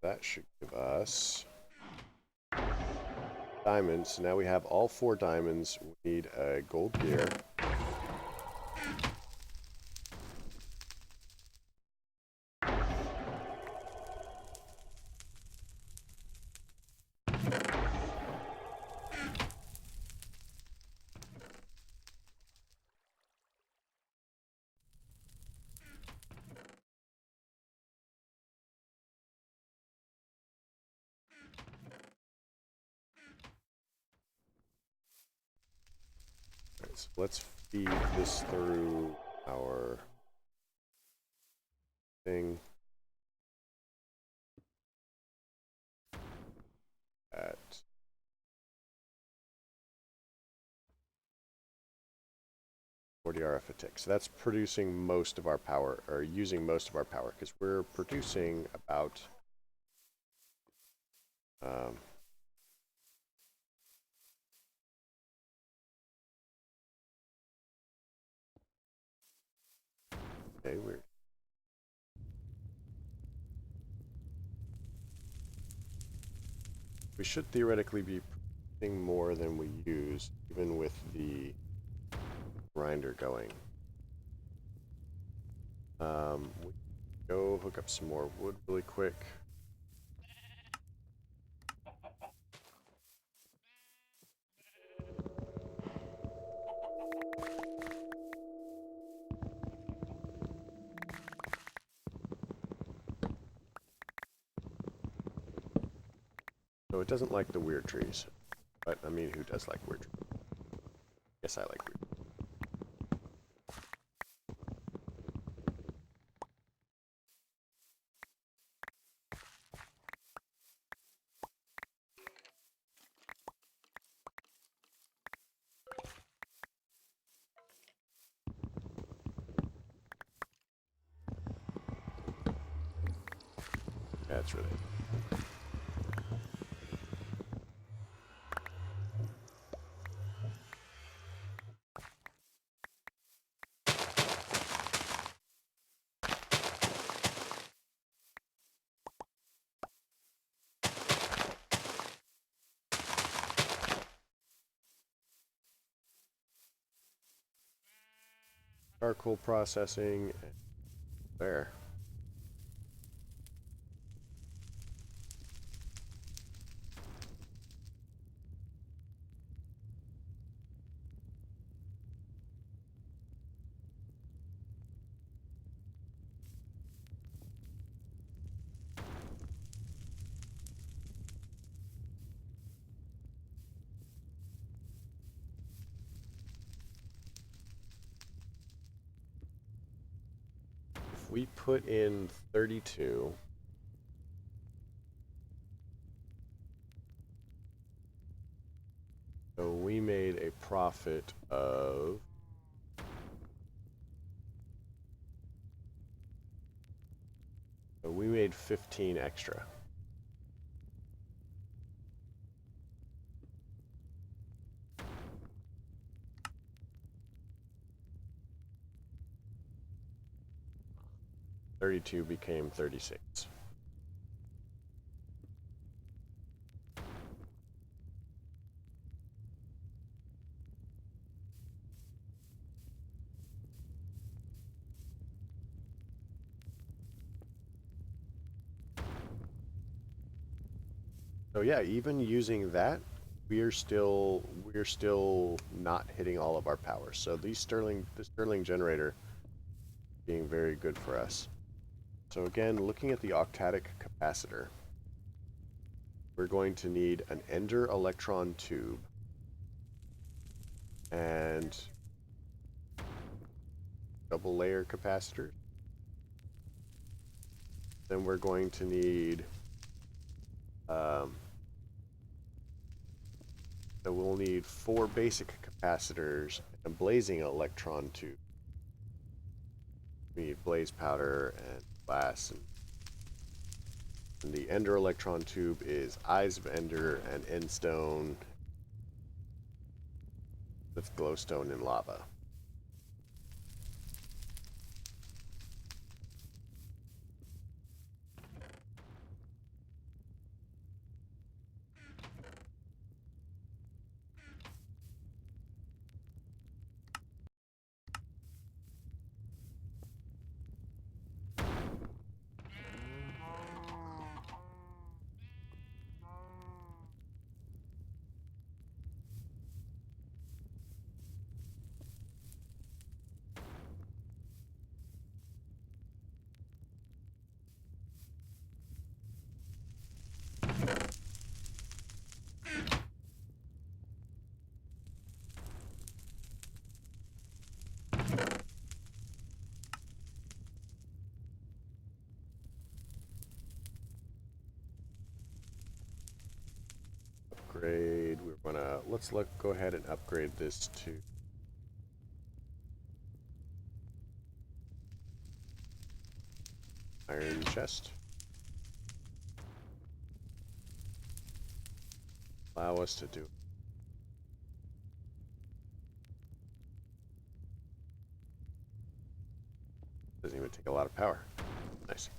That should give us diamonds. So now we have all 4 diamonds. We need a gold gear. So let's feed this through our thing. At 40 RF a tick. So that's producing most of our power, or using most of our power, because we're producing about okay, weird. We should theoretically be producing more than we use, even with the grinder going. We go hook up some more wood really quick. So it doesn't like the weird trees. But, I mean, who does like weird trees? Yes, I like weird trees. That's really. Charcoal processing. There. If we put in 32. So we made a profit of we made 15 extra. $32 became $36. So yeah, even using that, we're still not hitting all of our power. So the Stirling generator being very good for us. So again, looking at the octadic capacitor, we're going to need an ender electron tube and double layer capacitor. Then we're going to need so we'll need 4 basic capacitors and blazing electron tube. We need blaze powder and glass, and the ender electron tube is eyes of ender and end stone with glowstone and lava. Upgrade. We're gonna go ahead and upgrade this to iron chest. Allow us to do. Doesn't even take a lot of power. Nice.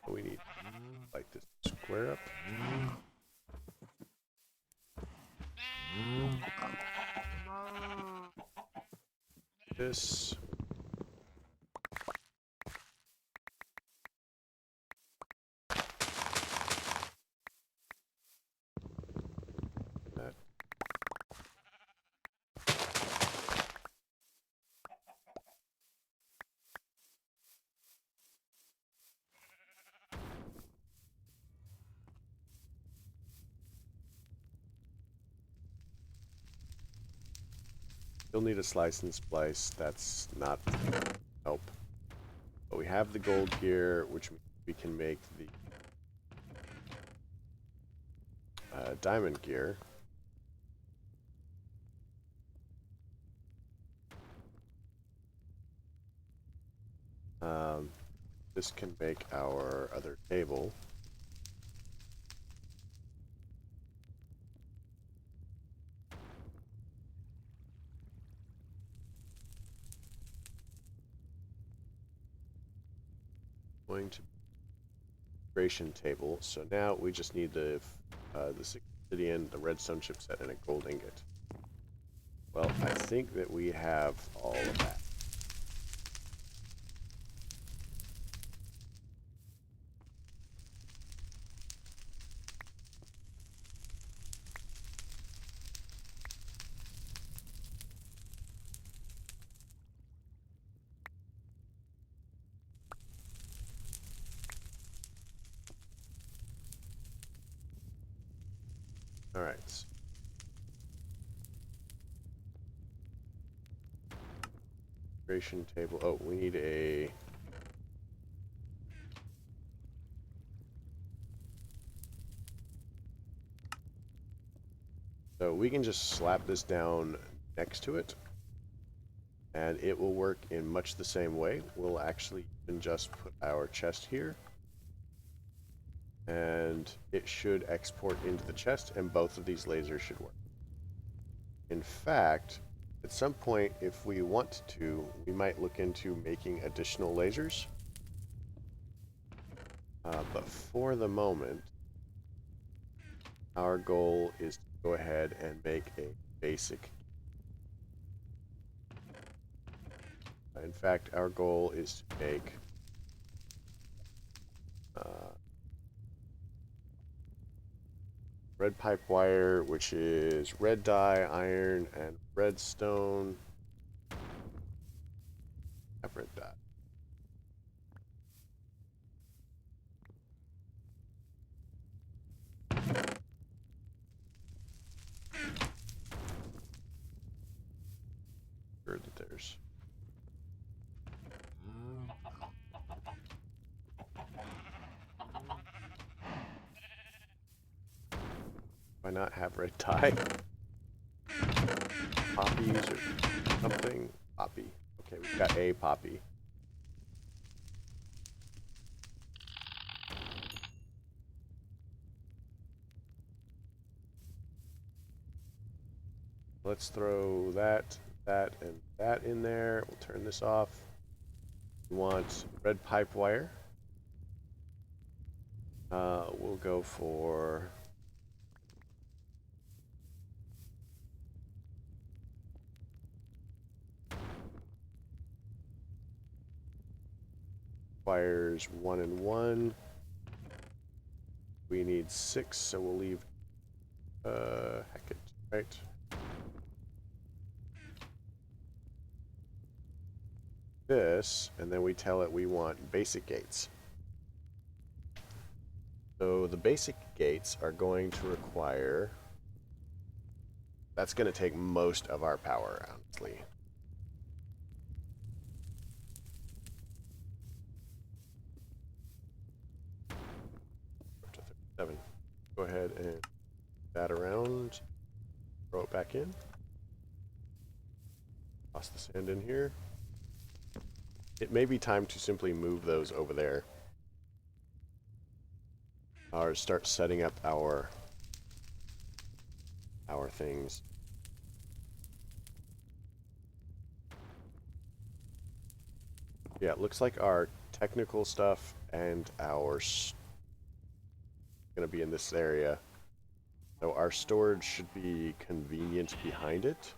We need like this square up. This. That. Still need a slice and splice. That's not help. But we have the gold gear, which we can make the diamond gear. This can make our other table. Going to integration table. So now we just need the obsidian, the redstone chipset, and a gold ingot. Well, I think that we have all of that. All right. Integration table. Oh, we need a so we can just slap this down next to it and it will work in much the same way. We'll actually even just put our chest here and it should export into the chest and both of these lasers should work. In fact, at some point, if we want to, we might look into making additional lasers. But for the moment, our goal is to go ahead and make a basic. In fact, our goal is to make red pipe wire, which is red dye, iron, and redstone. I have red dye. Sure that there's. Why not have red dye? Poppies or something? Poppy. Okay, we've got a poppy. Let's throw that, and that in there. We'll turn this off. We want red pipe wire. We'll go for wires 1 and 1. We need 6, so we'll leave heck it, right? This, and then we tell it we want basic gates. So the basic gates are going to require, that's going to take most of our power, honestly. Up to 37. Go ahead and that around, throw it back in. Toss the sand in here. It may be time to simply move those over there. Or start setting up our things. Yeah, it looks like our technical stuff and our gonna be in this area. So our storage should be convenient behind it.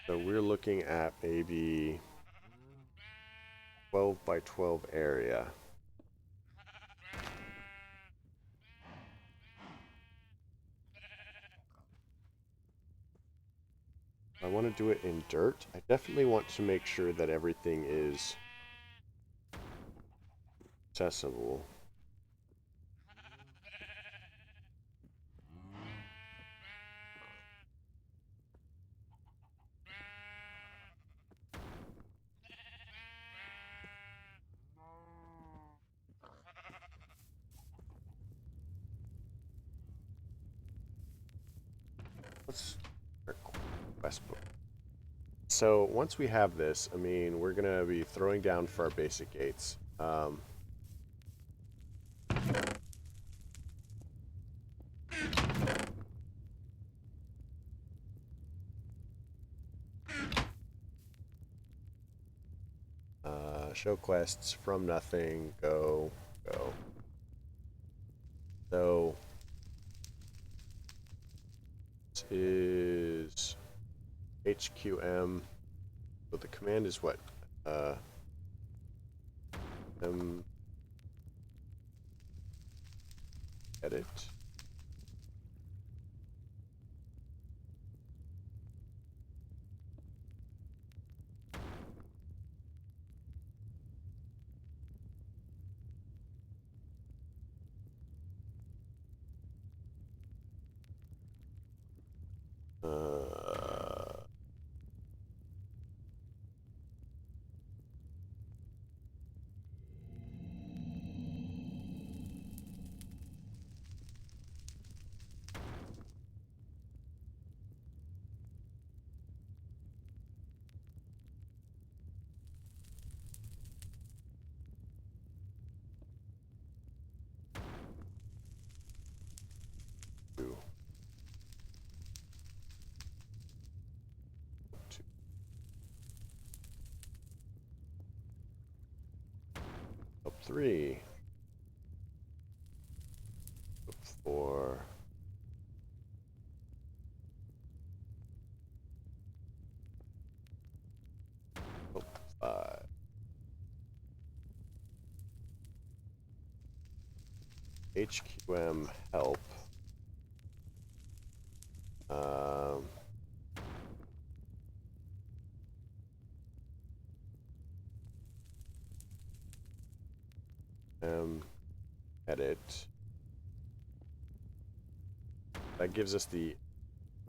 So we're looking at maybe 12 by 12 area. I want to do it in dirt. I definitely want to make sure that everything is accessible. quest book. So once we have this, I mean, we're going to be throwing down for our basic gates. Show quests from nothing, go. So this is HQM. So the command is what? Edit. Up 3. Up 4. Up 5. HQM help. Edit. That gives us the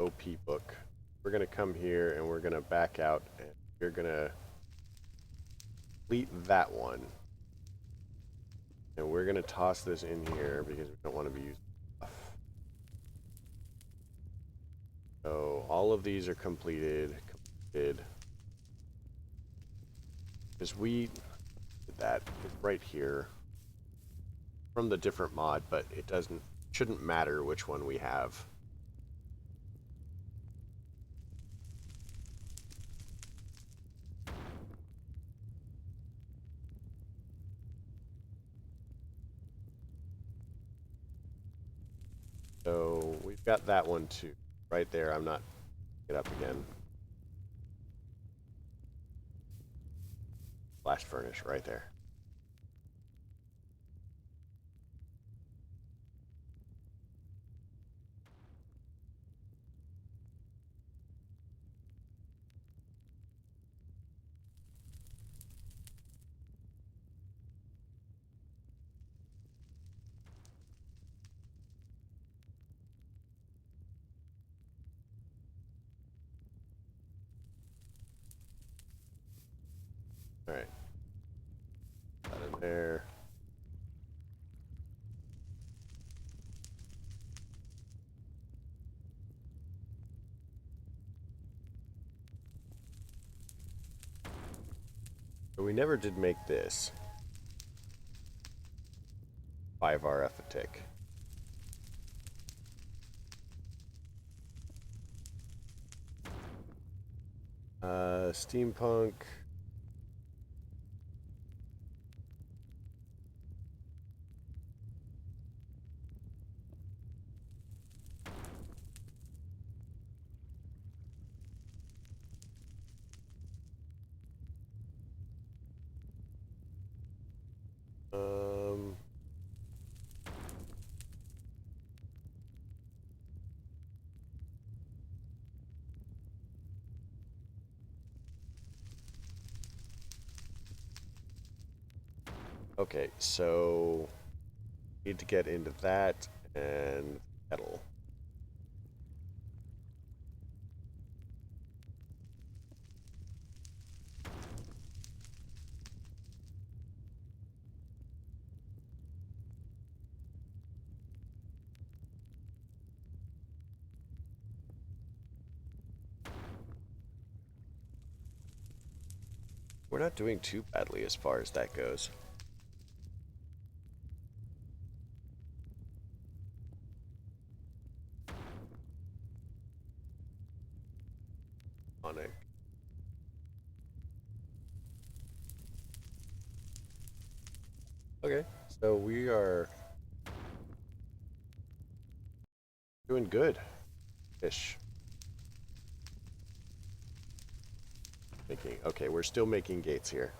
OP book. We're going to come here and we're going to back out and you're going to delete that one. And we're going to toss this in here because we don't want to be using stuff. So all of these are completed. Because we did that right here from the different mod, but it shouldn't matter which one we have. So we've got that one too, right there. I'm not get up again. Blast furnace right there. All right. That in there. So we never did make this 5 RF a tick. Steampunk. Okay, so need to get into that and kettle. We're not doing too badly as far as that goes. On it. Okay, so we are doing good-ish. Okay, we're still making gates here.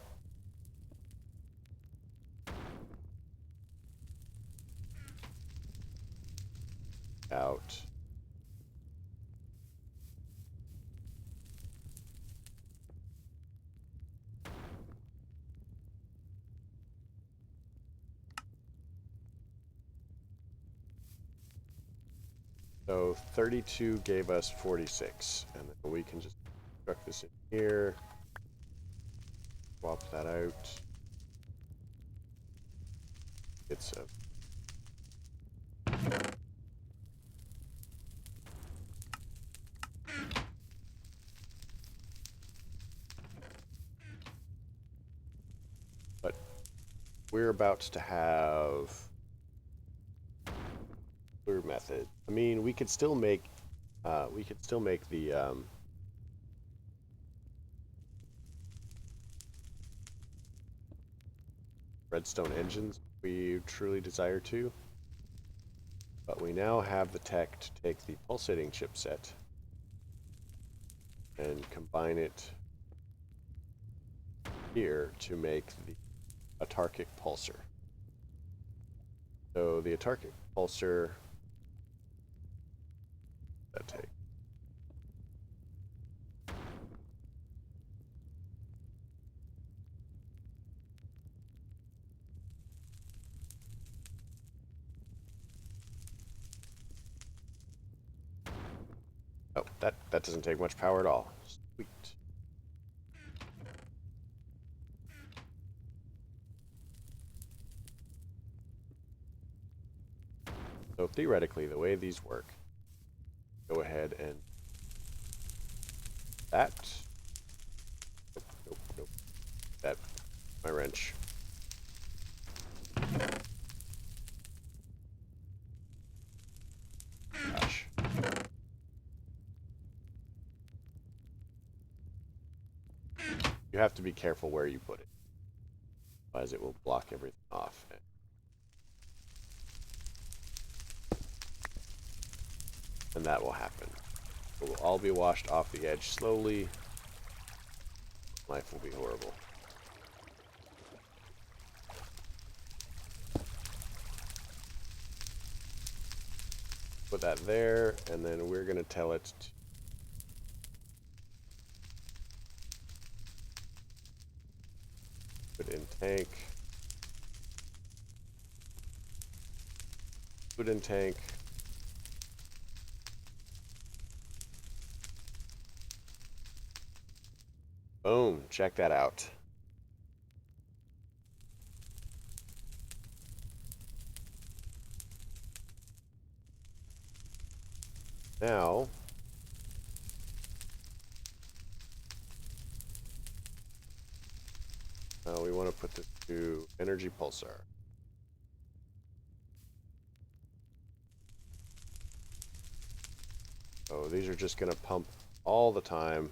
Out. So 32 gave us 46, and then we can just construct this in here, swap that out. It's a but we're about to have clear method. I mean, we could still make the redstone engines if we truly desire to. But we now have the tech to take the pulsating chipset and combine it here to make the autarkic pulsar. So the autarkic pulsar, that take. Oh, that doesn't take much power at all. Sweet. So theoretically, the way these work, go ahead and that. Nope. That, my wrench. Gosh. You have to be careful where you put it, otherwise it will block everything off. And that will happen. It will all be washed off the edge slowly. Life will be horrible. Put that there, and then we're going to tell it to put in tank. Put in tank. Boom, check that out. Now, we want to put this to energy pulsar. So these are just going to pump all the time.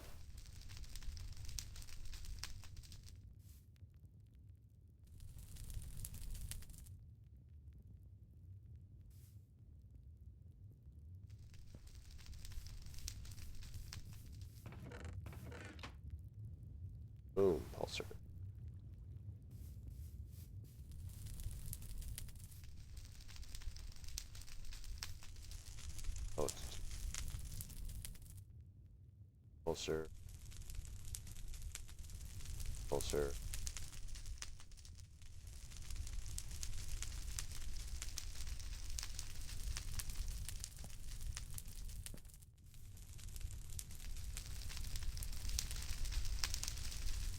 Boom, pulsar. Oh, it's pulsar. Pulsar.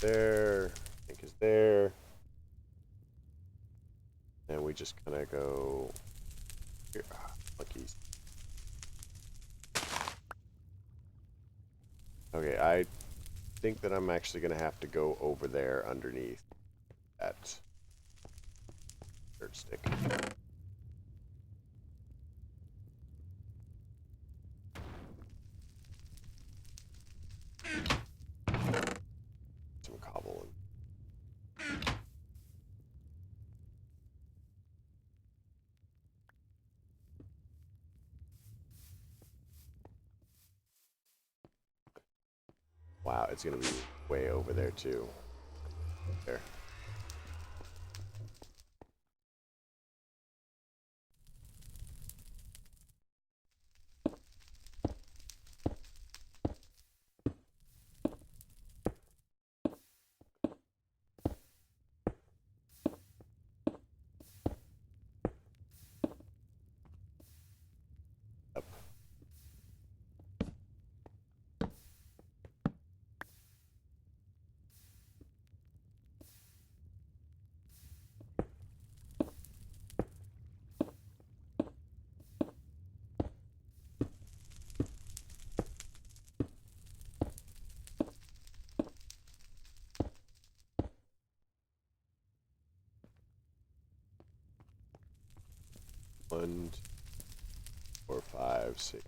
There, tank is there. And we just kind of go here. Monkeys. Okay, I think that I'm actually going to have to go over there underneath that dirt stick. Some cobble. Wow, it's going to be way over there too. There. Up. One, 2, 4, 5, 6.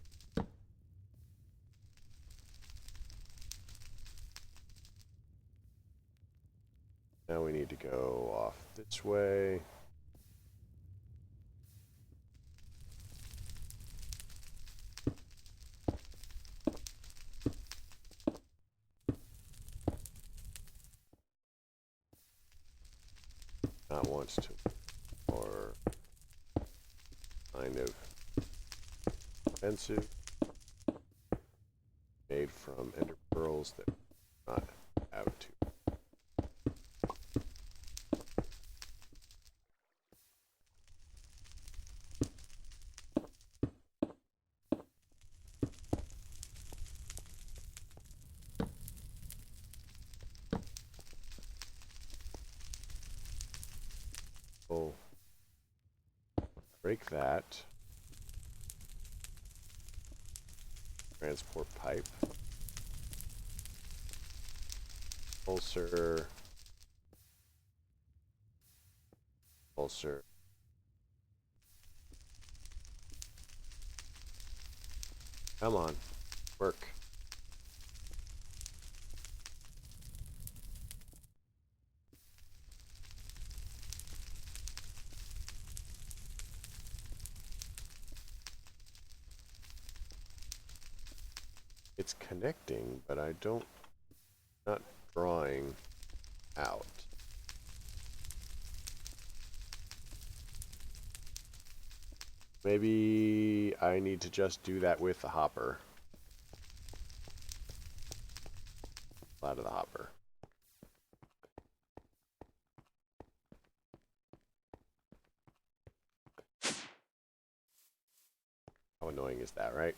Now we need to go off this way. Not once to, or kind of expensive, made from ender pearls that not have to. We'll break that. Transport pipe. Ulcer. Ulcer. Come on. Work. It's connecting, but I don't, not drawing out. Maybe I need to just do that with the hopper. Out of the hopper. How annoying is that, right?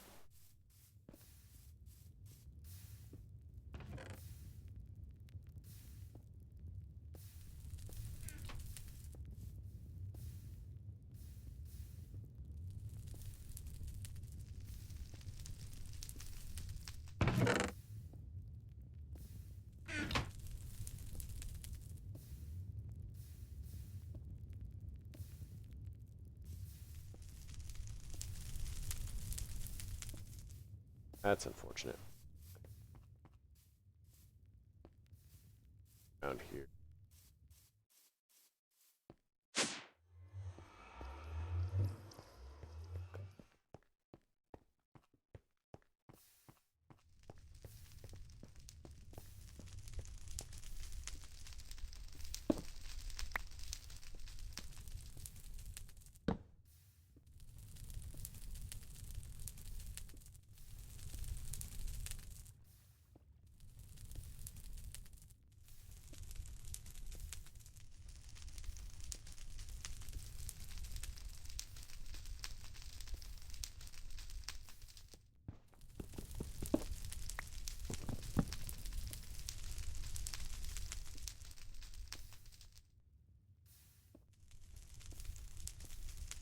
That's unfortunate. Down here.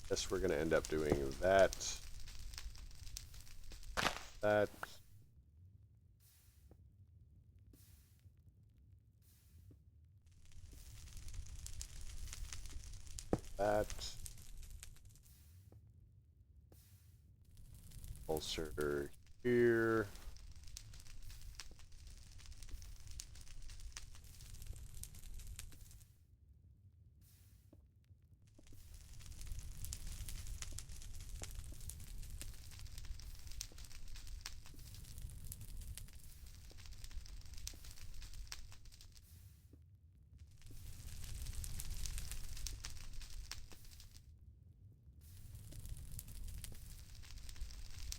Guess we're going to end up doing that. That. that. Pulsar here.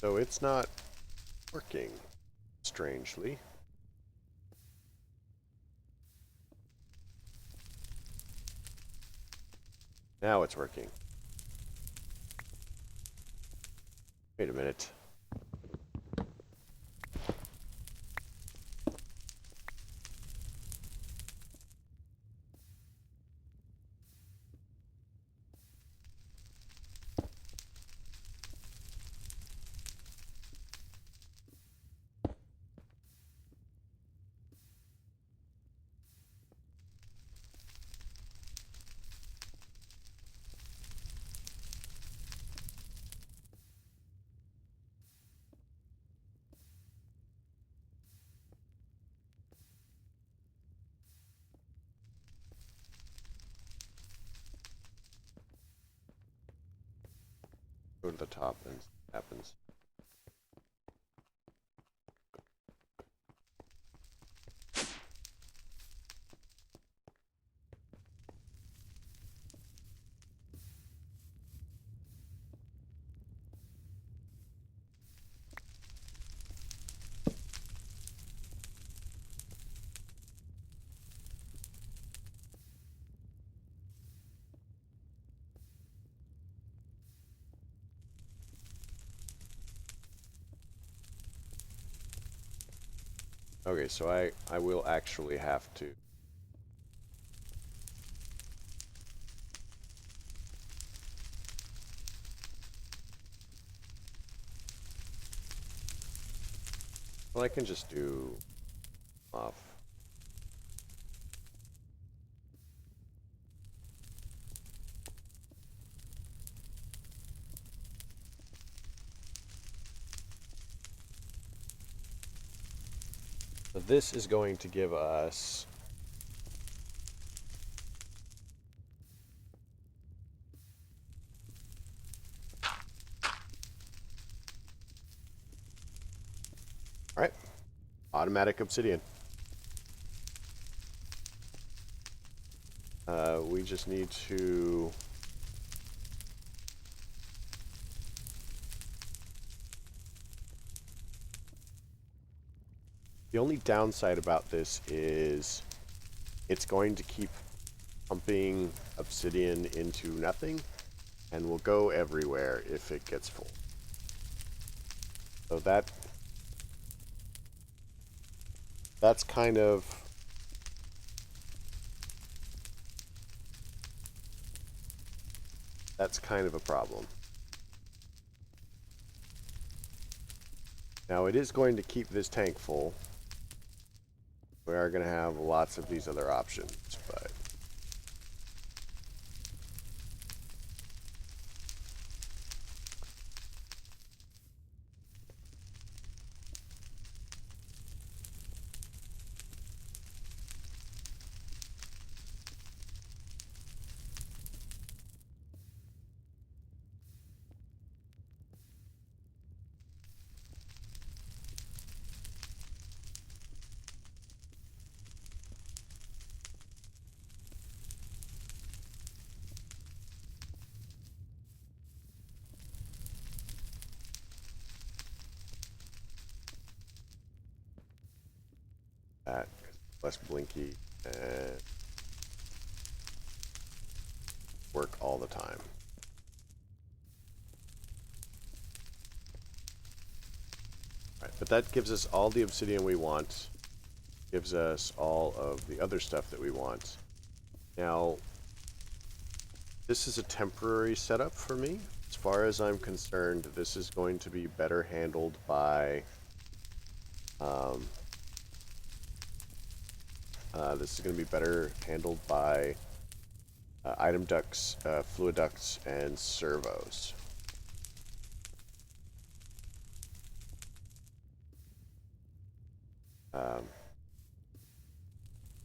So it's not working, strangely. Now it's working. Wait a minute. Go to the top and see what happens. Okay, so I will actually have to. Well, I can just do off. So this is going to give us all right, automatic obsidian. We just need to the only downside about this is it's going to keep pumping obsidian into nothing and will go everywhere if it gets full. So that's kind of a problem. Now it is going to keep this tank full. We are going to have lots of these other options, but that less blinky and work all the time. Right, but that gives us all the obsidian we want, gives us all of the other stuff that we want. Now, this is a temporary setup for me. As far as I'm concerned, this is going to be better handled by item ducts, fluid ducts, and servos.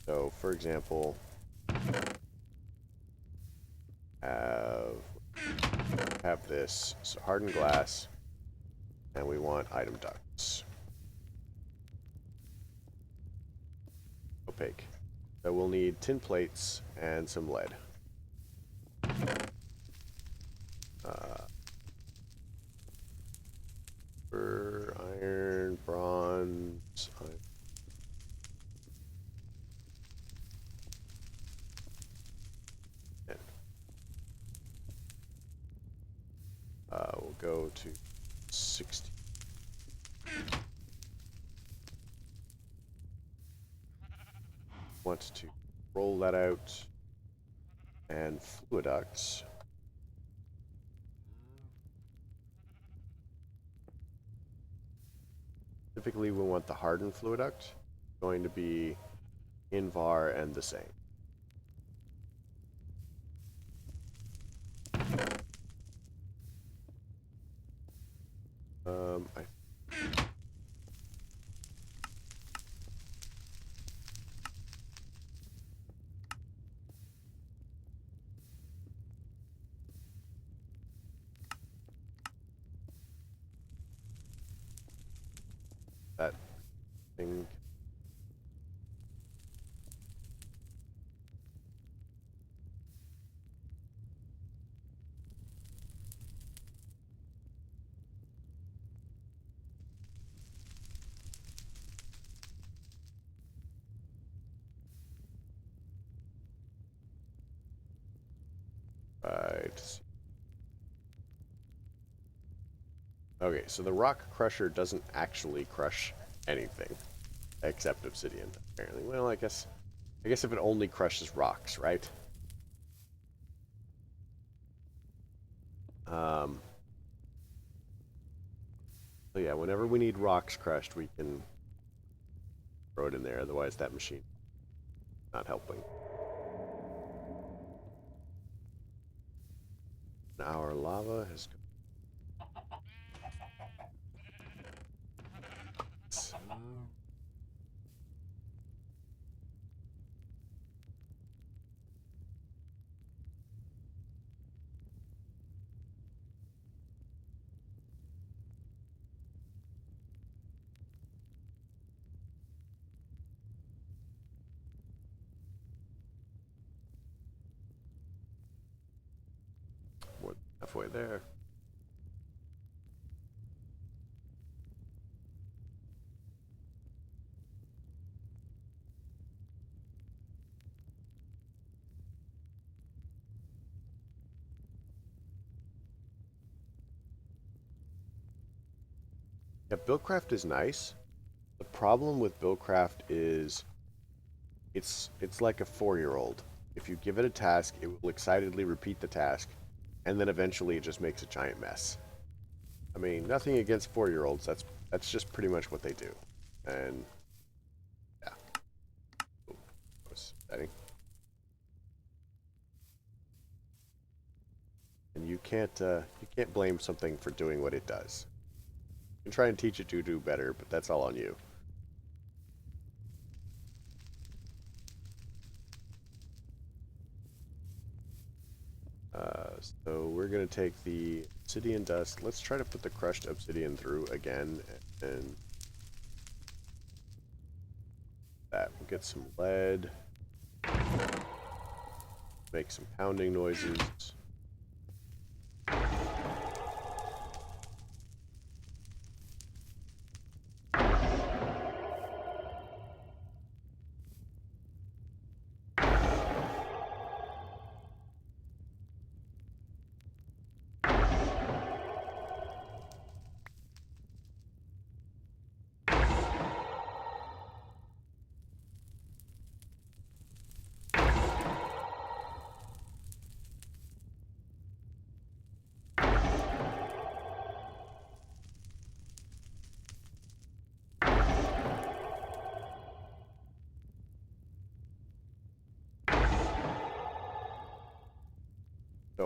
So, for example, have this so hardened glass, and we want item ducts. Opaque. So we'll need tin plates and some lead. For iron, bronze, iron. We'll go to 60. Want to roll that out, and fluid ducts. Typically, we want the hardened fluid duct going to be in var and the same. That thing. Right. Okay, so the rock crusher doesn't actually crush anything except obsidian, apparently. Well, I guess if it only crushes rocks, right? So yeah, whenever we need rocks crushed, we can throw it in there. Otherwise, that machine not helping. Our lava has gone. More than halfway there. Yeah, Buildcraft is nice. The problem with Buildcraft is it's like a 4-year-old. If you give it a task, it will excitedly repeat the task, and then eventually it just makes a giant mess. I mean, nothing against 4-year-olds. That's just pretty much what they do. And yeah. Ooh, that was exciting. And you can't blame something for doing what it does. You can try and teach it to do better, but that's all on you. So we're going to take the obsidian dust. Let's try to put the crushed obsidian through again, and that. We'll get some lead. Make some pounding noises.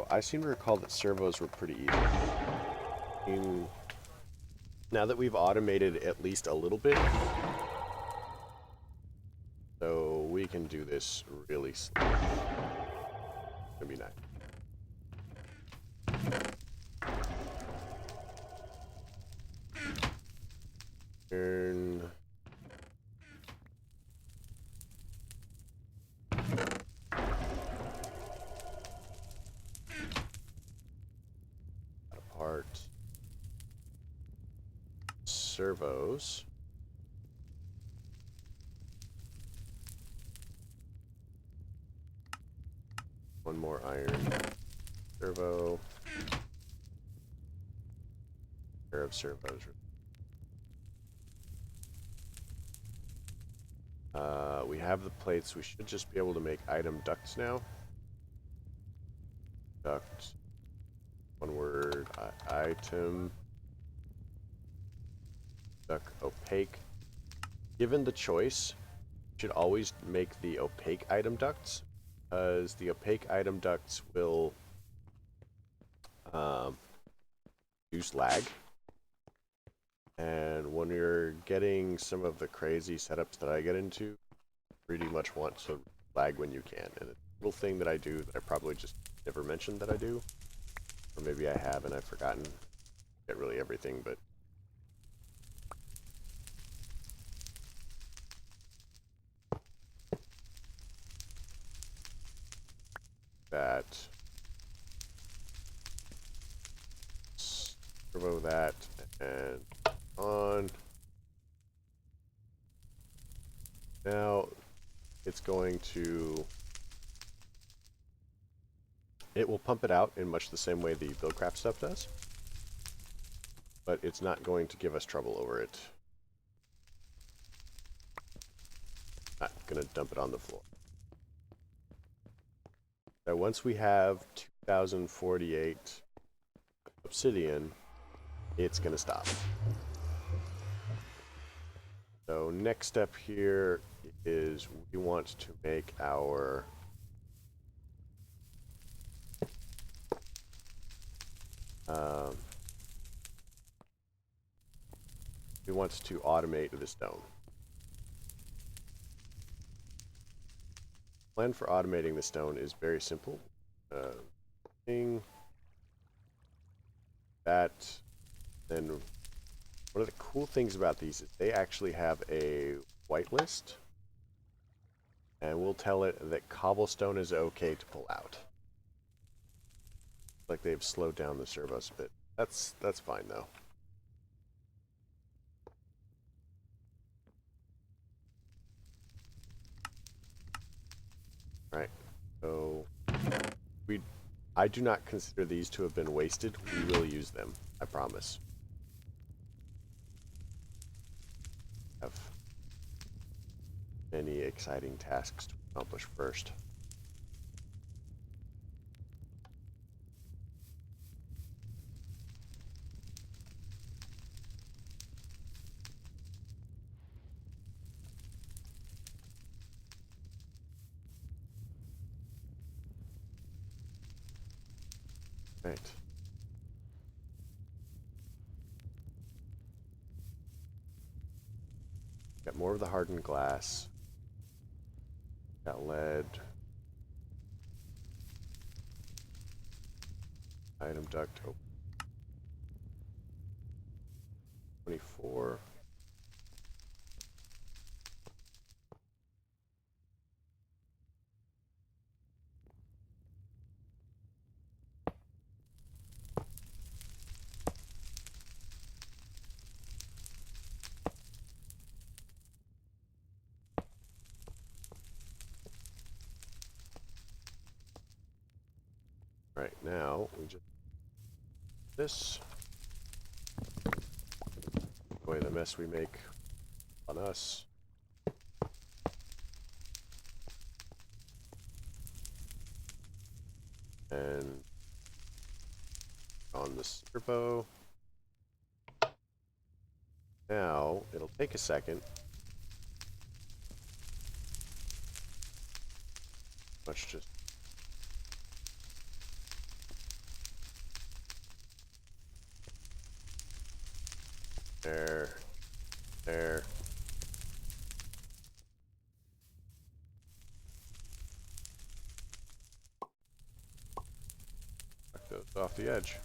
I seem to recall that servos were pretty easy. I mean, now that we've automated at least a little bit, so we can do this really slow. It's gonna be nice. Turn. Apart. Servos. One more iron. Servo. Pair of servos. We have the plates. We should just be able to make item ducts now. Duct. One word. Item. Duct opaque. Given the choice, you should always make the opaque item ducts, because the opaque item ducts will reduce lag. And when you're getting some of the crazy setups that I get into, pretty much want to lag when you can. And it's a little thing that I do that I probably just never mentioned that I do. Or maybe I have and I've forgotten. Get really everything, but that. Servo that and on. Now it's going to, it will pump it out in much the same way the Buildcraft stuff does, but it's not going to give us trouble over it. Not going to dump it on the floor. So once we have 2048 obsidian, it's going to stop. So next step here is we want to make our we want to automate the stone. Plan for automating the stone is very simple. Then one of the cool things about these is they actually have a whitelist, and we'll tell it that cobblestone is okay to pull out. Like they've slowed down the servos a bit. That's fine though. Right. So I do not consider these to have been wasted. We will use them, I promise. Have many exciting tasks to accomplish first. Right. Got more of the hardened glass. Got lead. Item duct open. 24. Right now, we just this. Boy, the mess we make on us. And on the servo. Now, it'll take a second. Let's just there, there. Knock those off the edge.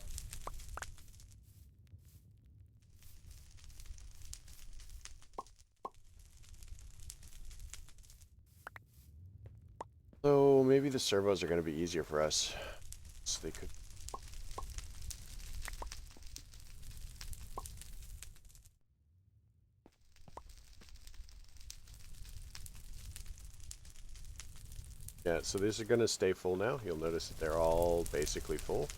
So maybe the servos are going to be easier for us. So they could. Yeah, so these are going to stay full now. You'll notice that they're all basically full.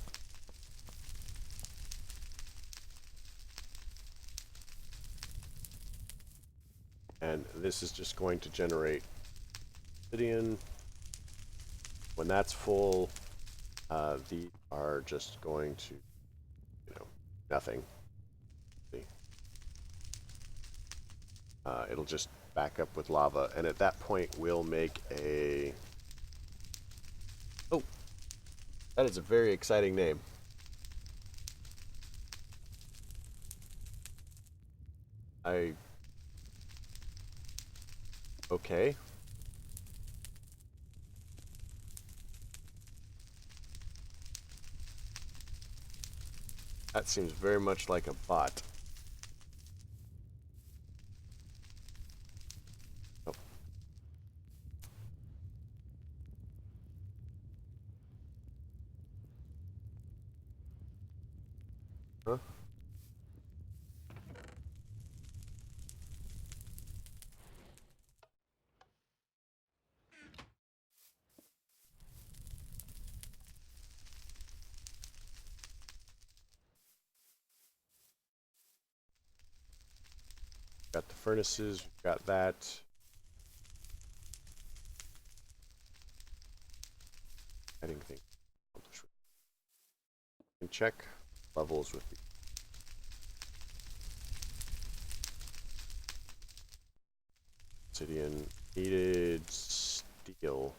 And this is just going to generate obsidian. When that's full, these are just going to, nothing. It'll just back up with lava, and at that point we'll make a... Oh, that is a very exciting name. Okay. That seems very much like a bot. Oh. Huh? Got the furnaces, we've got that. Adding things. And check levels with the obsidian. Needed steel.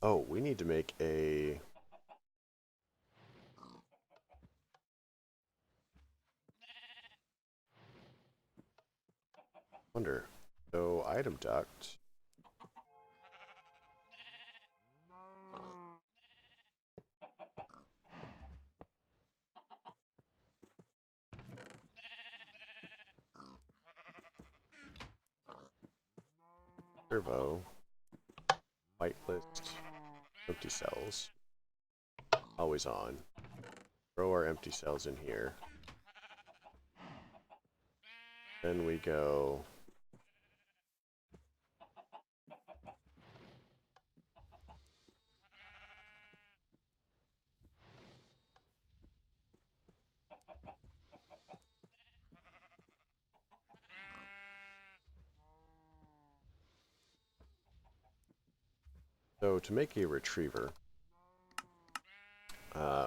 Oh, we need to make a... Wonder. So, item duct. Servo. Whitelist. Empty cells. Always on. Throw our empty cells in here. Then we go... So to make a retriever,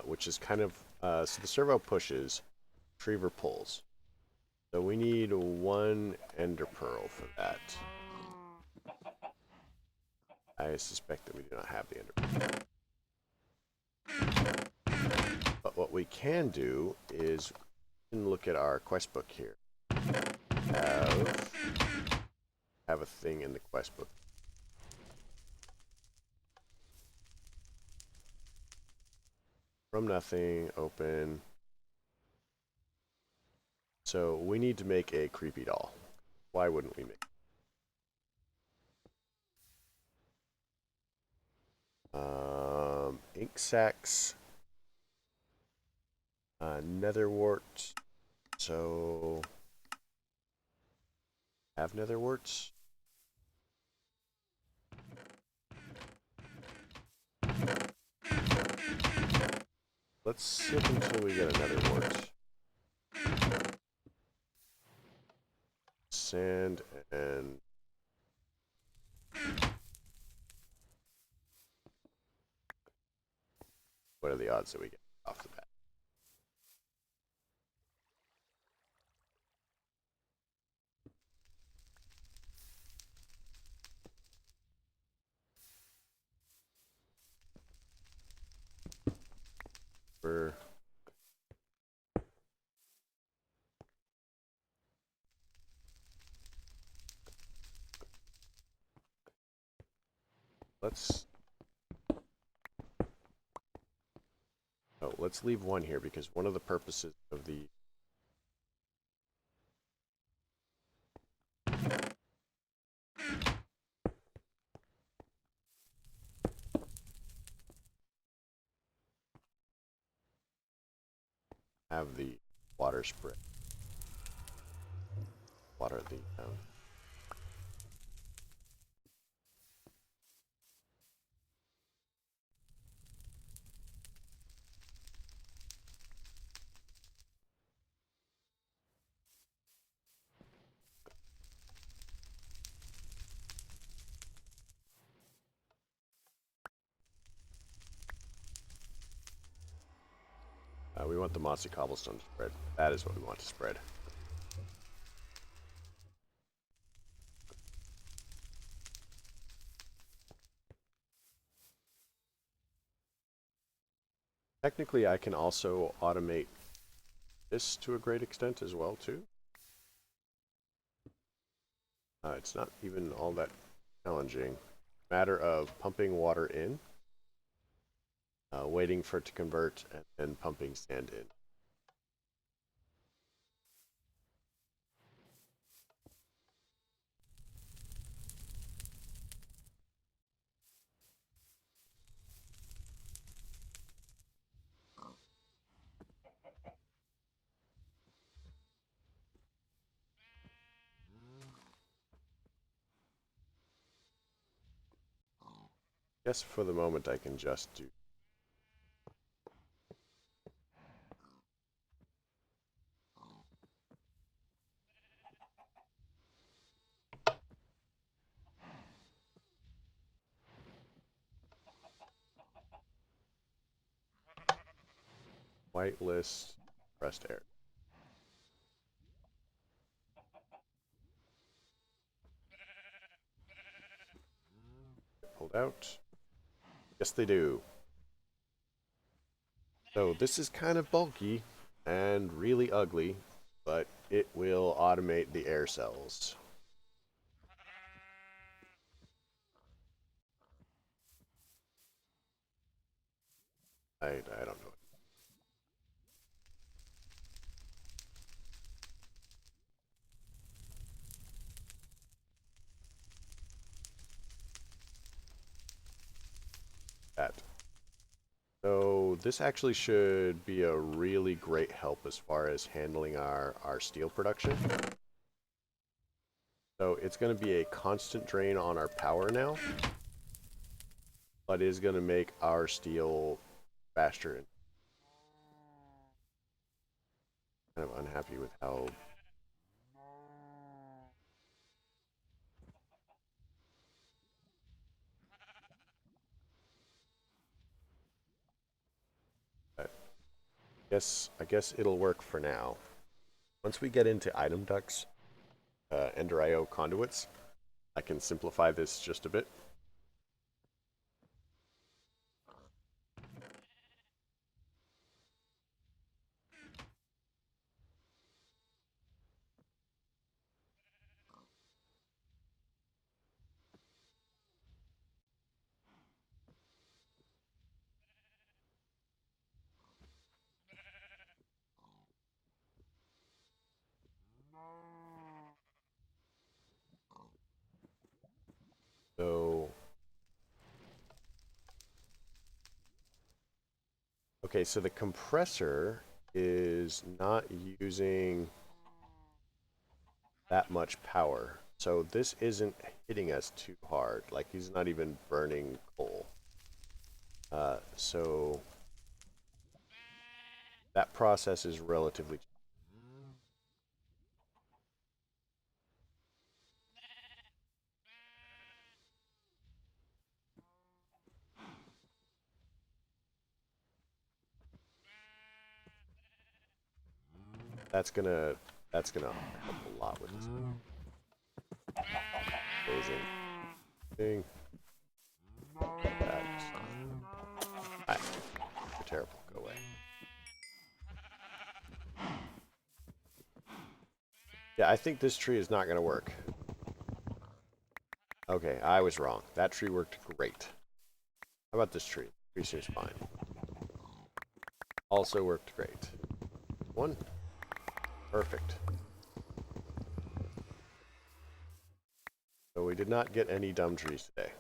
which is kind of, so the servo pushes, retriever pulls. So we need one ender pearl for that. I suspect that we do not have the ender pearl. But what we can do is we can look at our quest book here. Have a thing in the quest book. From nothing, open. So we need to make a creepy doll. Why wouldn't we make? Ink sacs. Nether wart. So have nether warts. Let's sip until we get another wart. Sand and what are the odds that we get off the bat? let's leave one here because one of the purposes of the have the water spray. Water the we want the mossy cobblestone to spread. That is what we want to spread. Technically, I can also automate this to a great extent as well, too. It's not even all that challenging. Matter of pumping water in, waiting for it to convert, and then pumping sand in. Guess for the moment I can just do whitelist, pressed air. Pulled out. Yes, they do. So this is kind of bulky and really ugly, but it will automate the air cells. I don't know. That. So this actually should be a really great help as far as handling our steel production. So it's going to be a constant drain on our power now, but is going to make our steel faster. Kind of unhappy with how I guess it'll work for now. Once we get into item ducts, Ender IO conduits, I can simplify this just a bit. So, okay, so the compressor is not using that much power. So this isn't hitting us too hard. Like he's not even burning coal. So that process is relatively. That's gonna help a lot with this. Amazing thing. That. You're terrible. Go away. Yeah, I think this tree is not gonna work. Okay, I was wrong. That tree worked great. How about this tree? Tree seems fine. Also worked great. One. Perfect. So we did not get any dumb trees today.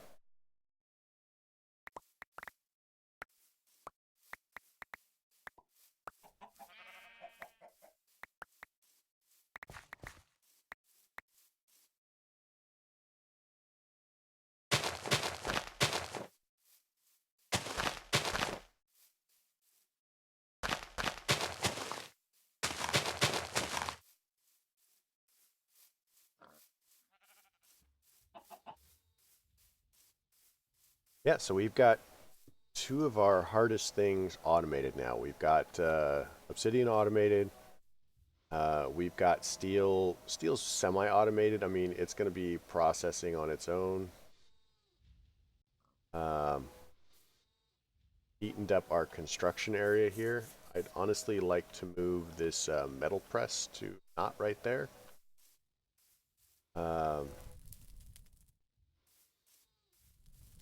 Yeah, so we've got two of our hardest things automated now. We've got obsidian automated. We've got steel. Steel's semi-automated. I mean, it's going to be processing on its own. Um, Neatened up our construction area here. I'd honestly like to move this metal press to not right there. Um,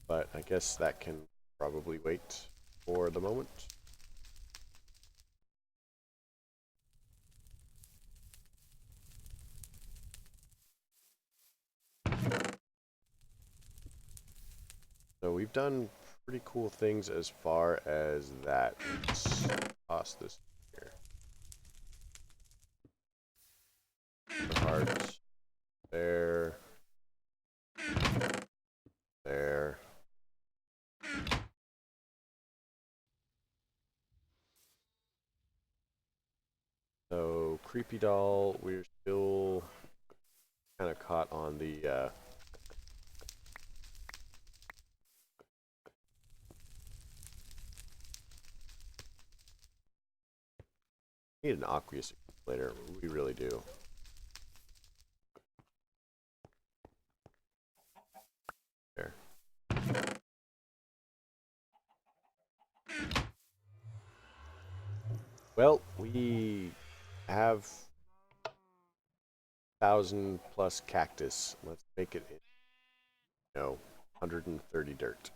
but I guess that can probably wait for the moment. So we've done pretty cool things as far as that. Let's toss this here. Hearts. There. There. So creepy doll, we're still kind of caught on the need an aqueous later. We really do. There. Well, we have 1,000+ cactus. Let's make it, 130 dirt.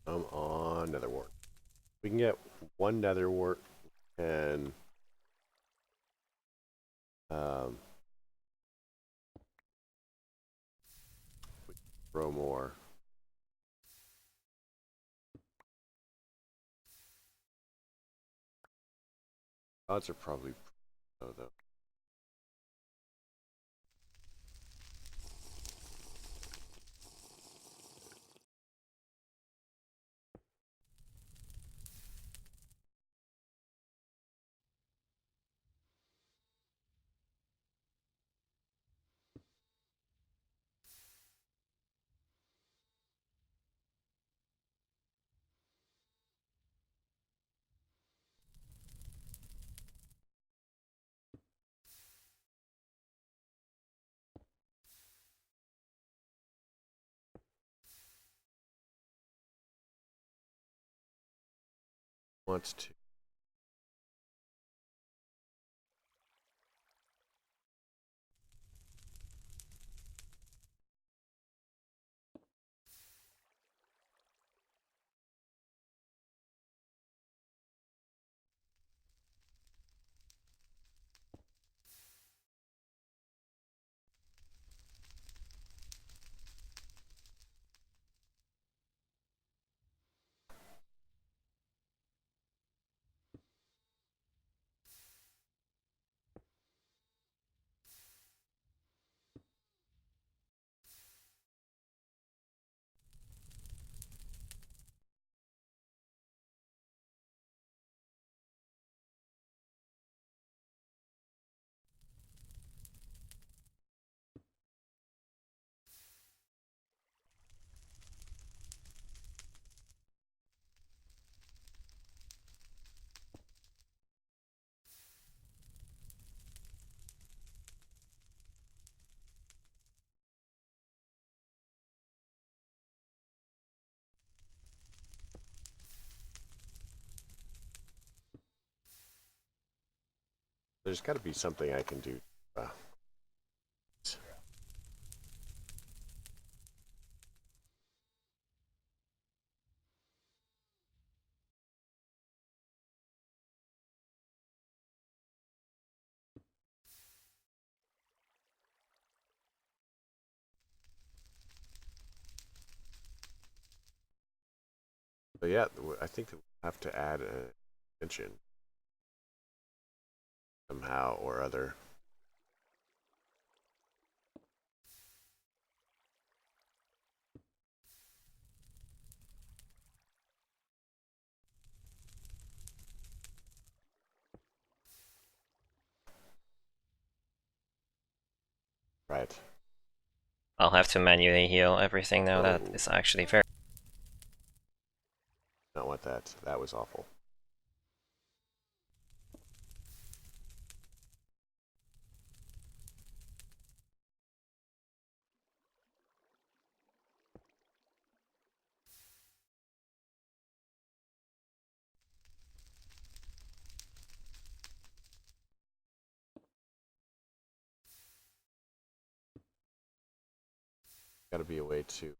Come on, nether wart. We can get one nether wart and um, we can throw more. Odds are probably low though. Wants to. There's got to be something I can do. So yeah, I think that we have to add an engine somehow or other. Right. I'll have to manually heal everything now. That Oh, is actually very... not want that. That was awful. Got to be a way to.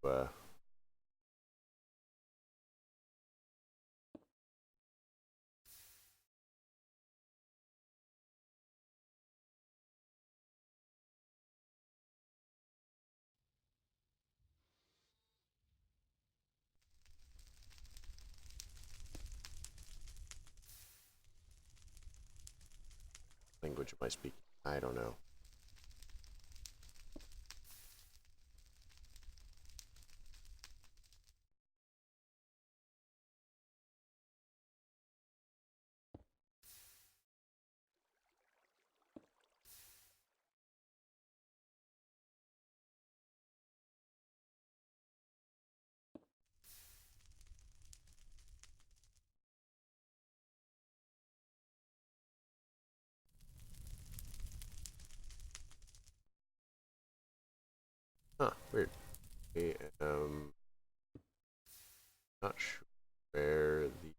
Language am I speaking? I don't know. Huh, weird. I am not sure where the.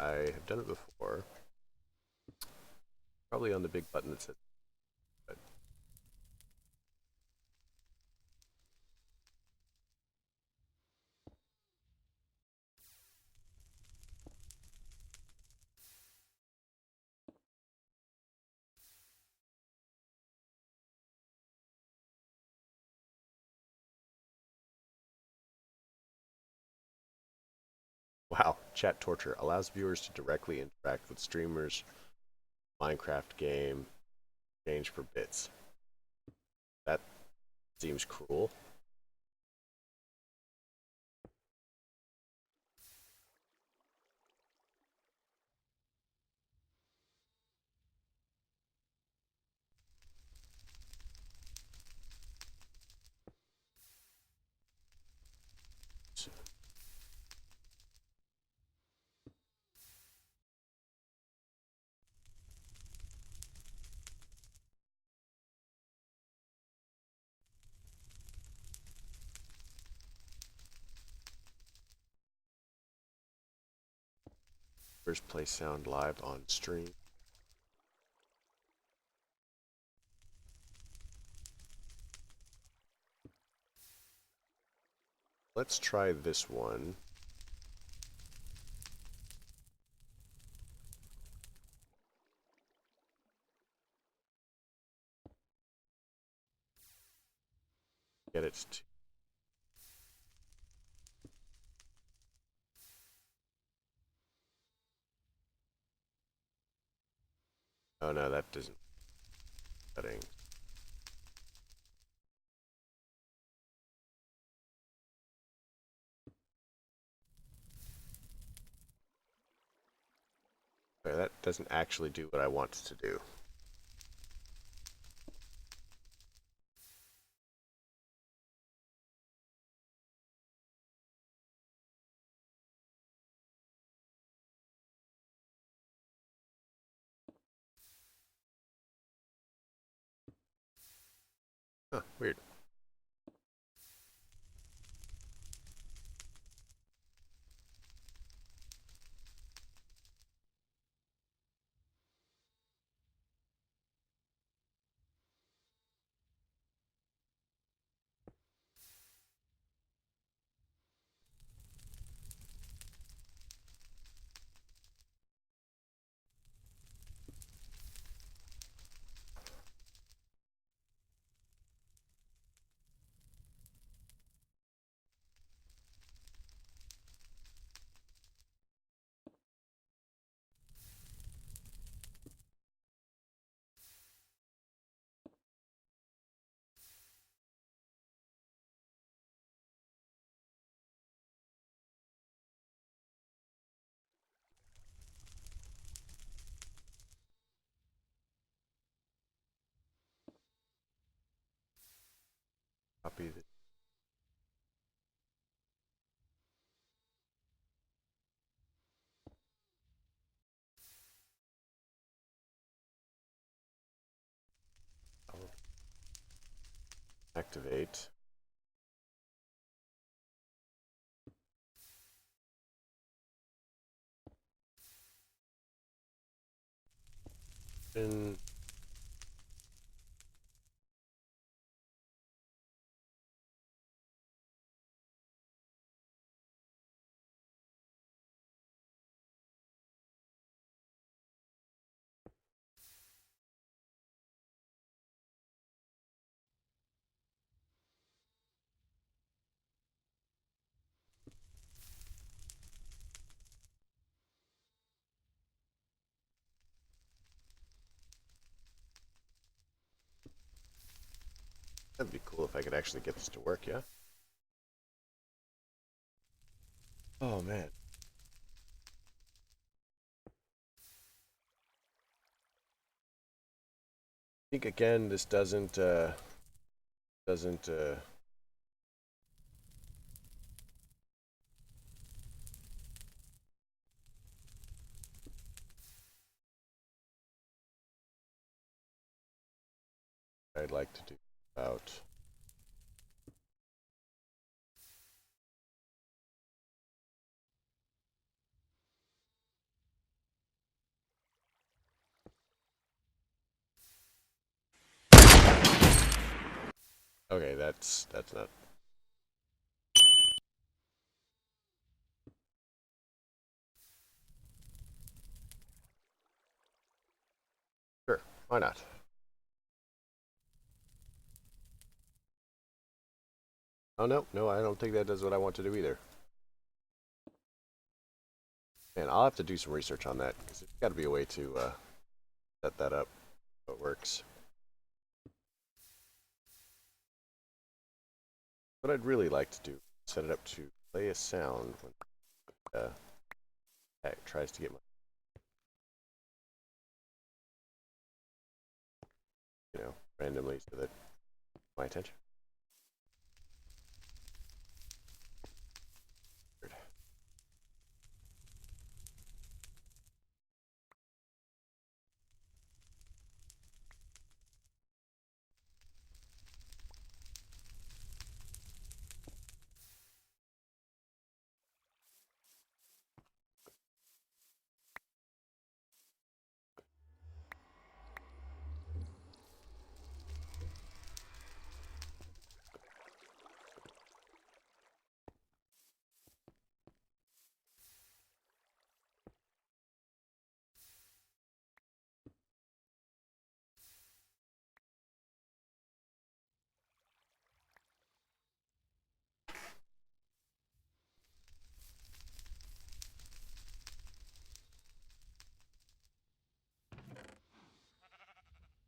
I have done it before. Probably on the big button that says. Wow, chat torture allows viewers to directly interact with streamers. Minecraft game, exchange for bits. That seems cruel. First play sound live on stream. Let's try this one. Get it to. Oh no, that doesn't. Setting. Okay, that doesn't actually do what I want it to do. Huh, weird. activate. And that'd be cool if I could actually get this to work, yeah? Oh man. I think again this doesn't I'd like to do about okay, that's not sure, why not? Oh no, I don't think that does what I want to do either. Man, I'll have to do some research on that because there's got to be a way to set that up so it works. What I'd really like to do is set it up to play a sound when it tries to get randomly so that my attention.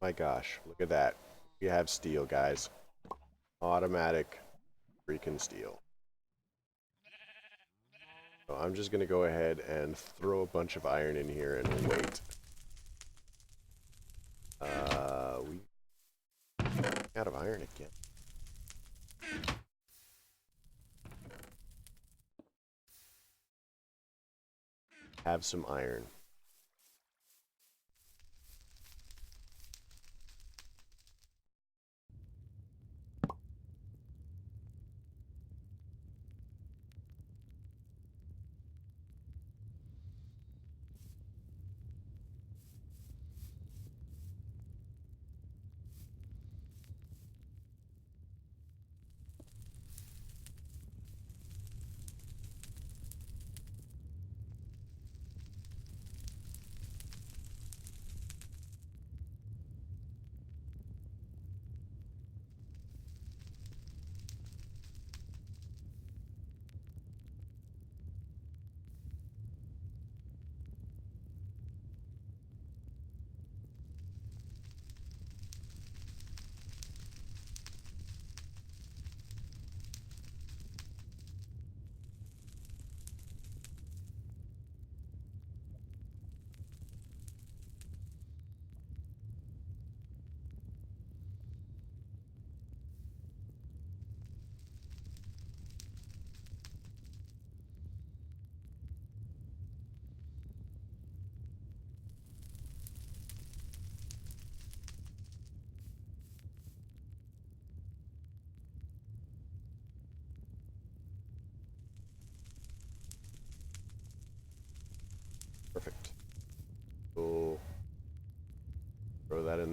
My gosh, look at that. We have steel, guys. Automatic freaking steel. So I'm just going to go ahead and throw a bunch of iron in here and wait. We out of iron again. Have some iron.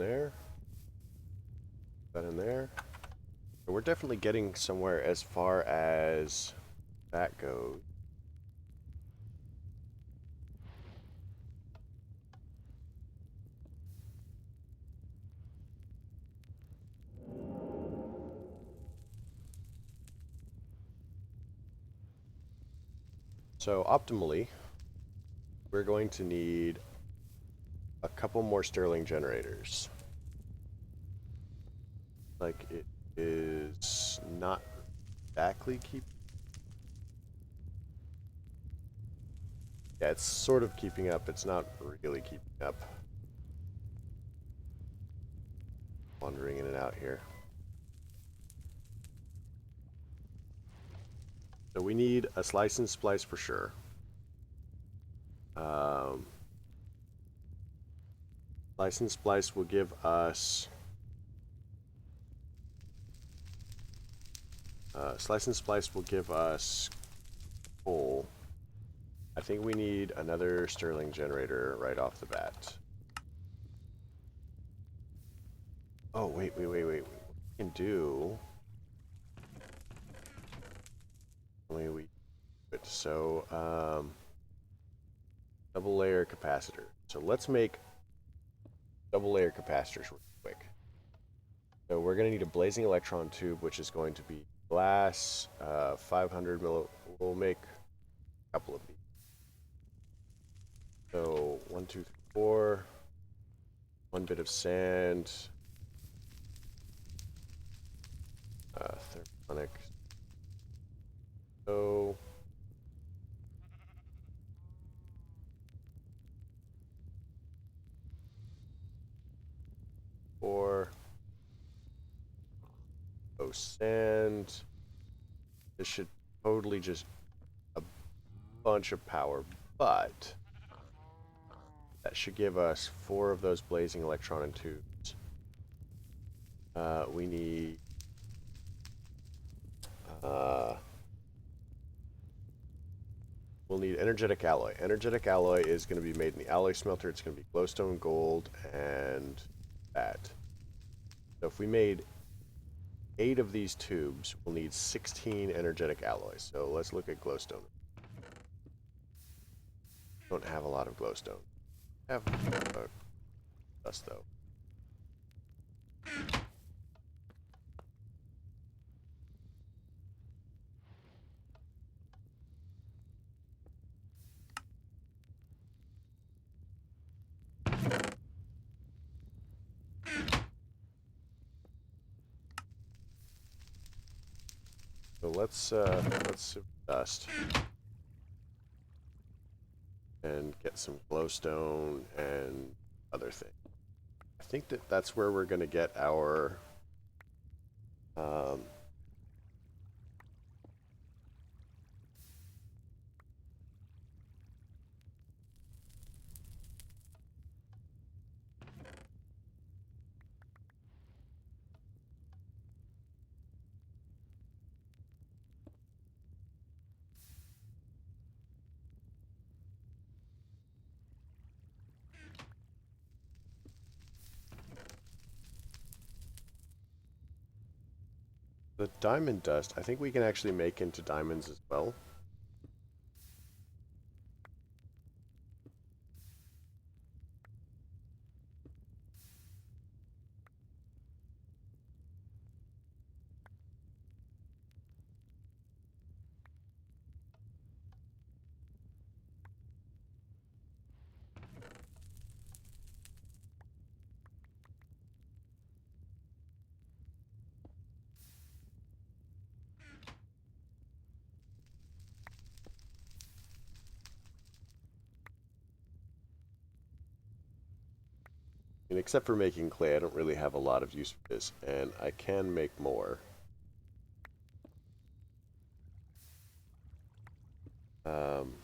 there. That in there. So we're definitely getting somewhere as far as that goes. So optimally, we're going to need a couple more Stirling generators. Like it is not exactly keep. Yeah, it's sort of keeping up. It's not really keeping up. Wandering in and out here. So we need a slice and splice for sure. Slice and splice will give us slice and splice will give us coal. I think we need another Stirling generator right off the bat. Oh wait. What we can do? We so double layer capacitor. So let's make double layer capacitors real quick. So we're going to need a blazing electron tube, which is going to be glass, 500 milli. We'll make a couple of these. So 1, 2, 3, 4. One bit of sand. Thermonic. So 4. Oh, sand. This should totally just a bunch of power, but that should give us 4 of those blazing electron tubes. We need we'll need energetic alloy. Energetic alloy is going to be made in the alloy smelter. It's going to be glowstone gold and that. So if we made 8 of these tubes, we'll need 16 energetic alloys. So let's look at glowstone. Don't have a lot of glowstone. Have dust though. So let's dust and get some glowstone and other things. I think that's where we're going to get our the diamond dust. I think we can actually make into diamonds as well. And except for making clay, I don't really have a lot of use for this, and I can make more. Um,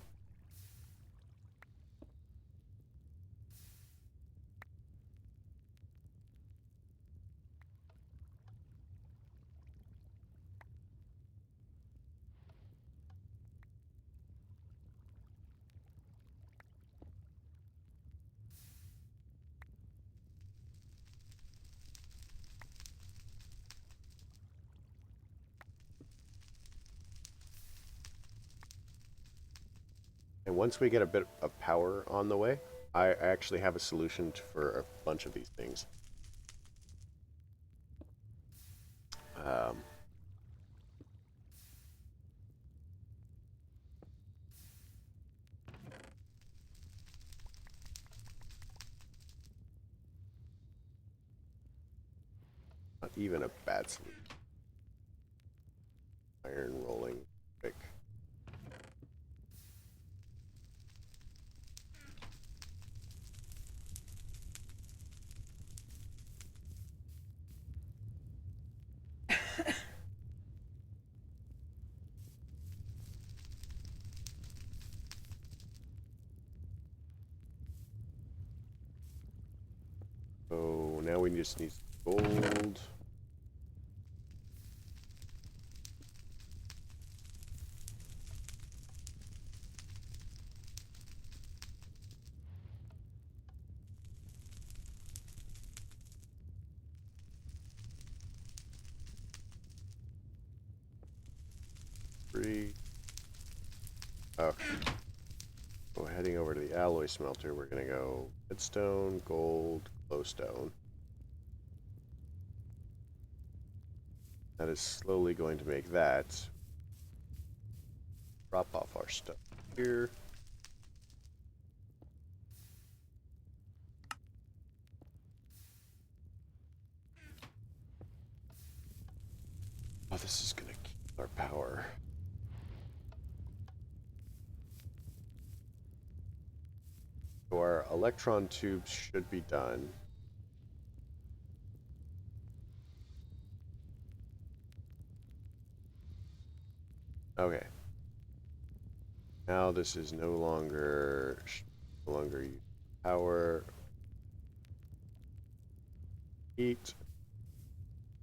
And once we get a bit of power on the way, I actually have a solution for a bunch of these things. Um, Not even a bad solution. Iron rolling quick. So now we just need gold. Three. Okay. So heading over to the alloy smelter, we're gonna go redstone, gold, glowstone. That is slowly going to make that drop off our stuff here. Oh, this is gonna keep our power. So our electron tubes should be done. Okay. Now this is no longer use power. Heat.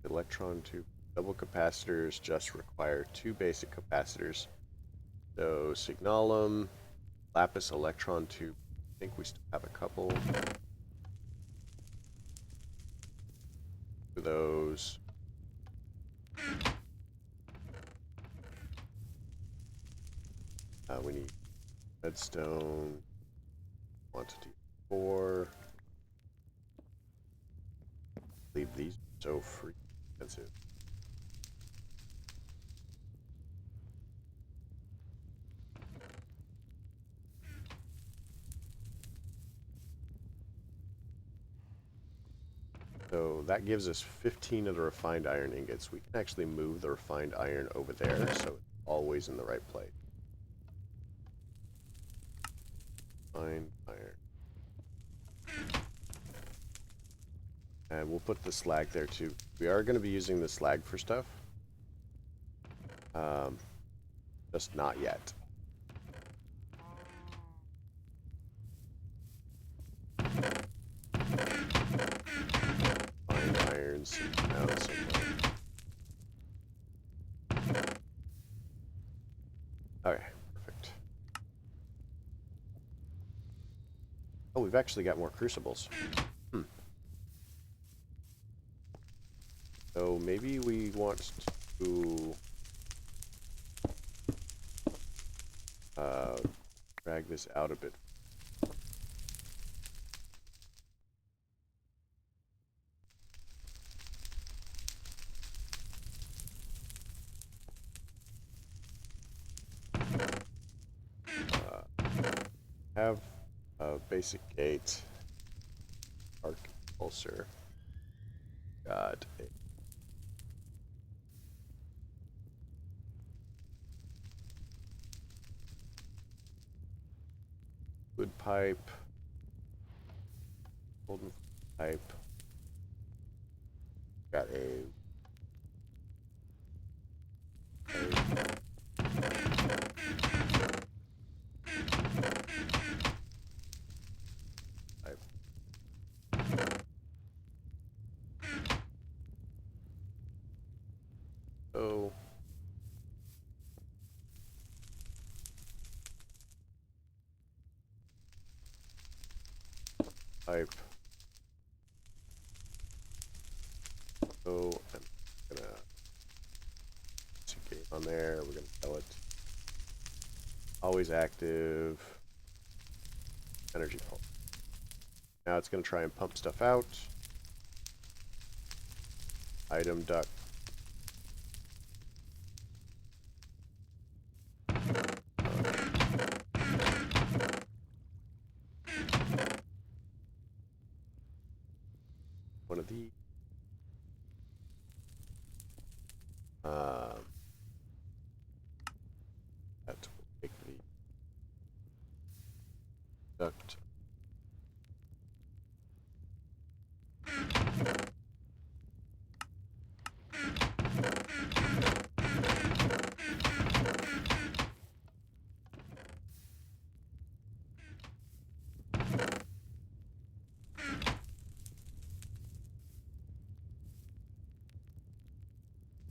Electron tube. Double capacitors just require 2 basic capacitors. So signalum, lapis electron tube. I think we still have a couple. For those. We need redstone, quantity 4. Leave these so free expensive. So that gives us 15 of the refined iron ingots. We can actually move the refined iron over there, so it's always in the right place. Refined iron. And we'll put the slag there too. We are going to be using the slag for stuff. Just not yet. Find irons down somewhere. Okay, perfect. Oh, we've actually got more crucibles. So maybe we want to drag this out a bit. Have a basic gate, arc pulsar. Got it. Wood pipe, golden pipe. Got a pipe. Oh. Pipe. So I'm gonna gate on there. We're gonna tell it Always active. Energy pulse. Now it's going to try and pump stuff out. Item duct. One of these. That will take the duct.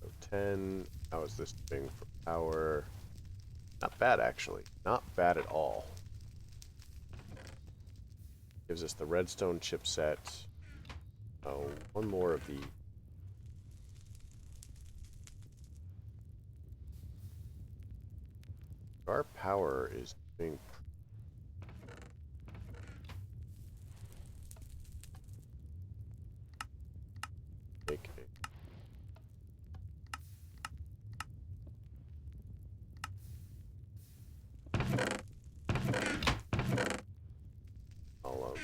So 10. How is this thing for power? Not bad, actually. Not bad at all. Gives us the redstone chipset. Oh, one more of the. Our power is doing. Make a column.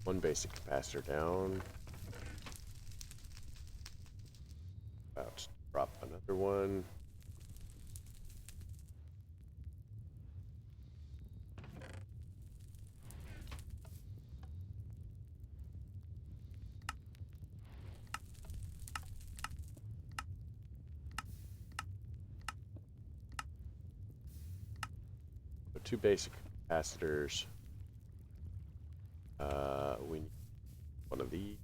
One basic capacitor down. About to drop another one. So 2 basic capacitors. We need one of these.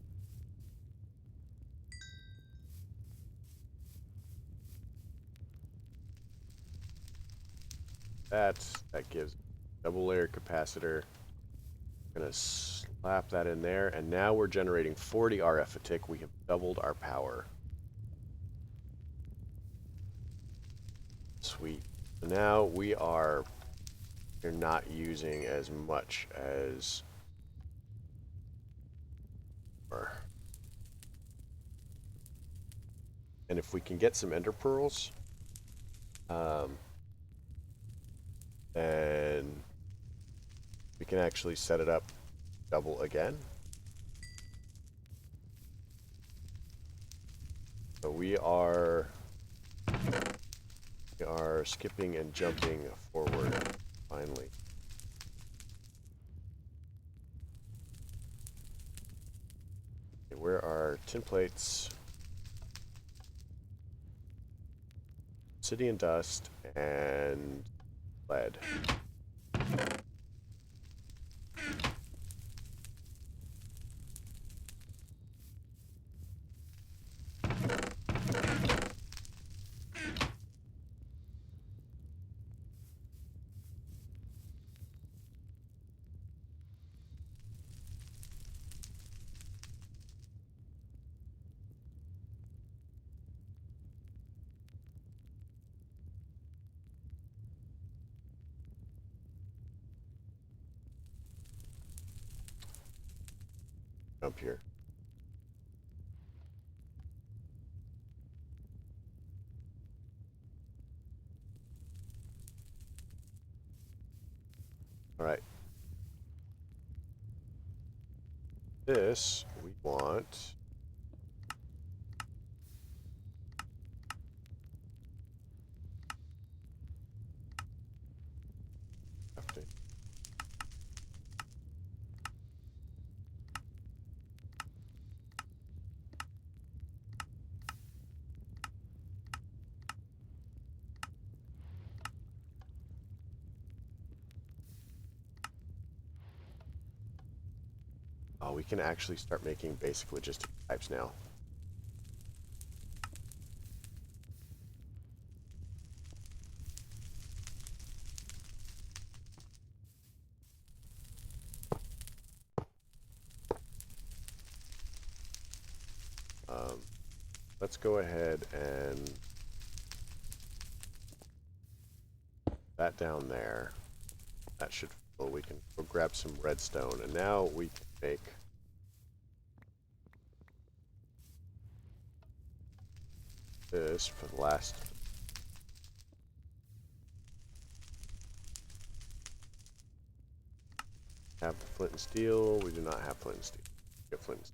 That gives double layer capacitor. Gonna slap that in there, and now we're generating 40 RF a tick. We have doubled our power. Sweet. So now we're not using as much as. And if we can get some ender pearls, then we can actually set it up double again. So we are skipping and jumping forward finally. Okay, where are tin plates? Obsidian dust and lead. Jump here. All right. This we want. Oh, we can actually start making basic logistic types now. let's go ahead and that down there. That should fill. We can go grab some redstone, and now we can make this for the last. Have the flint and steel. We do not have flint and steel. Get flint and steel.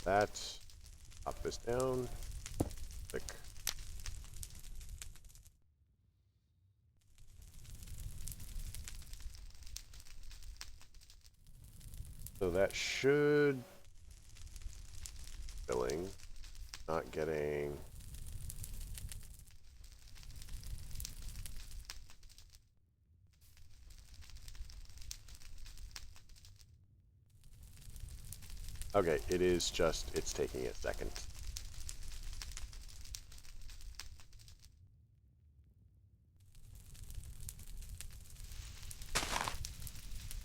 That. Pop this down. Click. So that should filling, not getting. Okay, it is just, it's taking a second.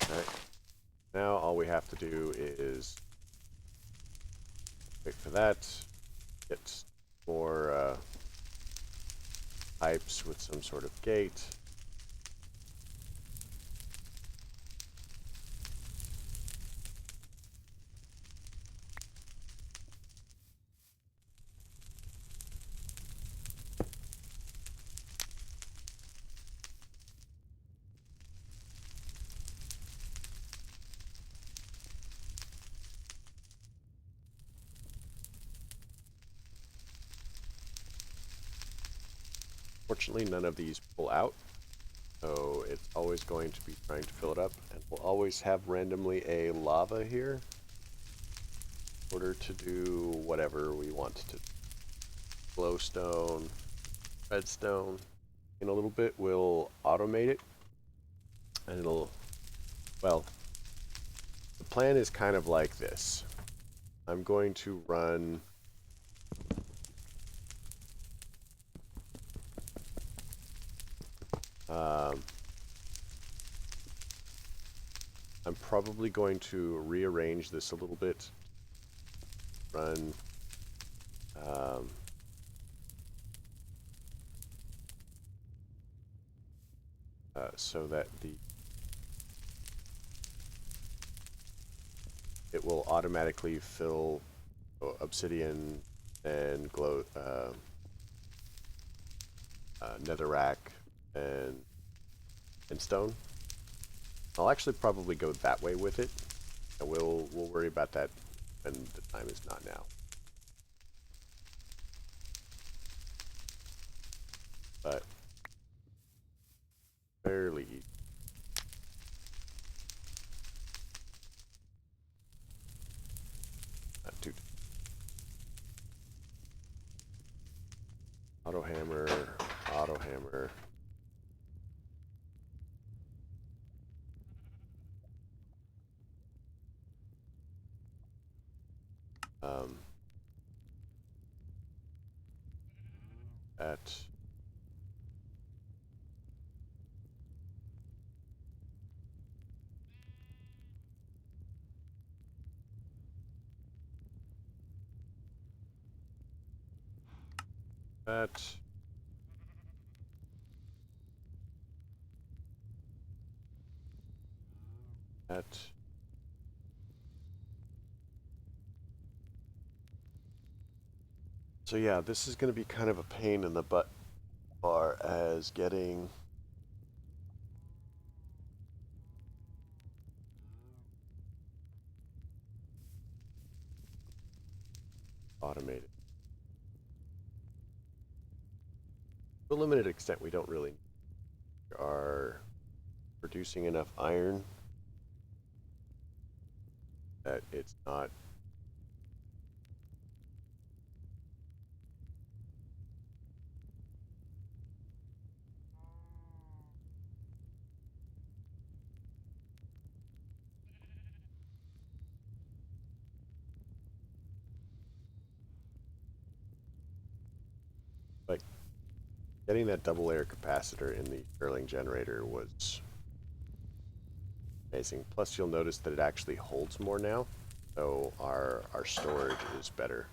Alright, now all we have to do is wait for that, get more pipes with some sort of gate. Fortunately, none of these pull out, so it's always going to be trying to fill it up, and we'll always have randomly a lava here in order to do whatever we want to. Glowstone, redstone. In a little bit, we'll automate it, and it'll, well, the plan is kind of like this. I'm going to run I'm probably going to rearrange this a little bit. Run so that it will automatically fill obsidian and glow netherrack and stone. I'll actually probably go that way with it, and we'll worry about that when the time is not now. But fairly easy. Not too. Auto hammer, auto hammer. At that. That. So yeah, this is going to be kind of a pain in the butt as far as getting automated. To a limited extent, we don't really are producing enough iron that it's not Like, getting that double layer capacitor in the Stirling generator was amazing. Plus, you'll notice that it actually holds more now, so our storage is better.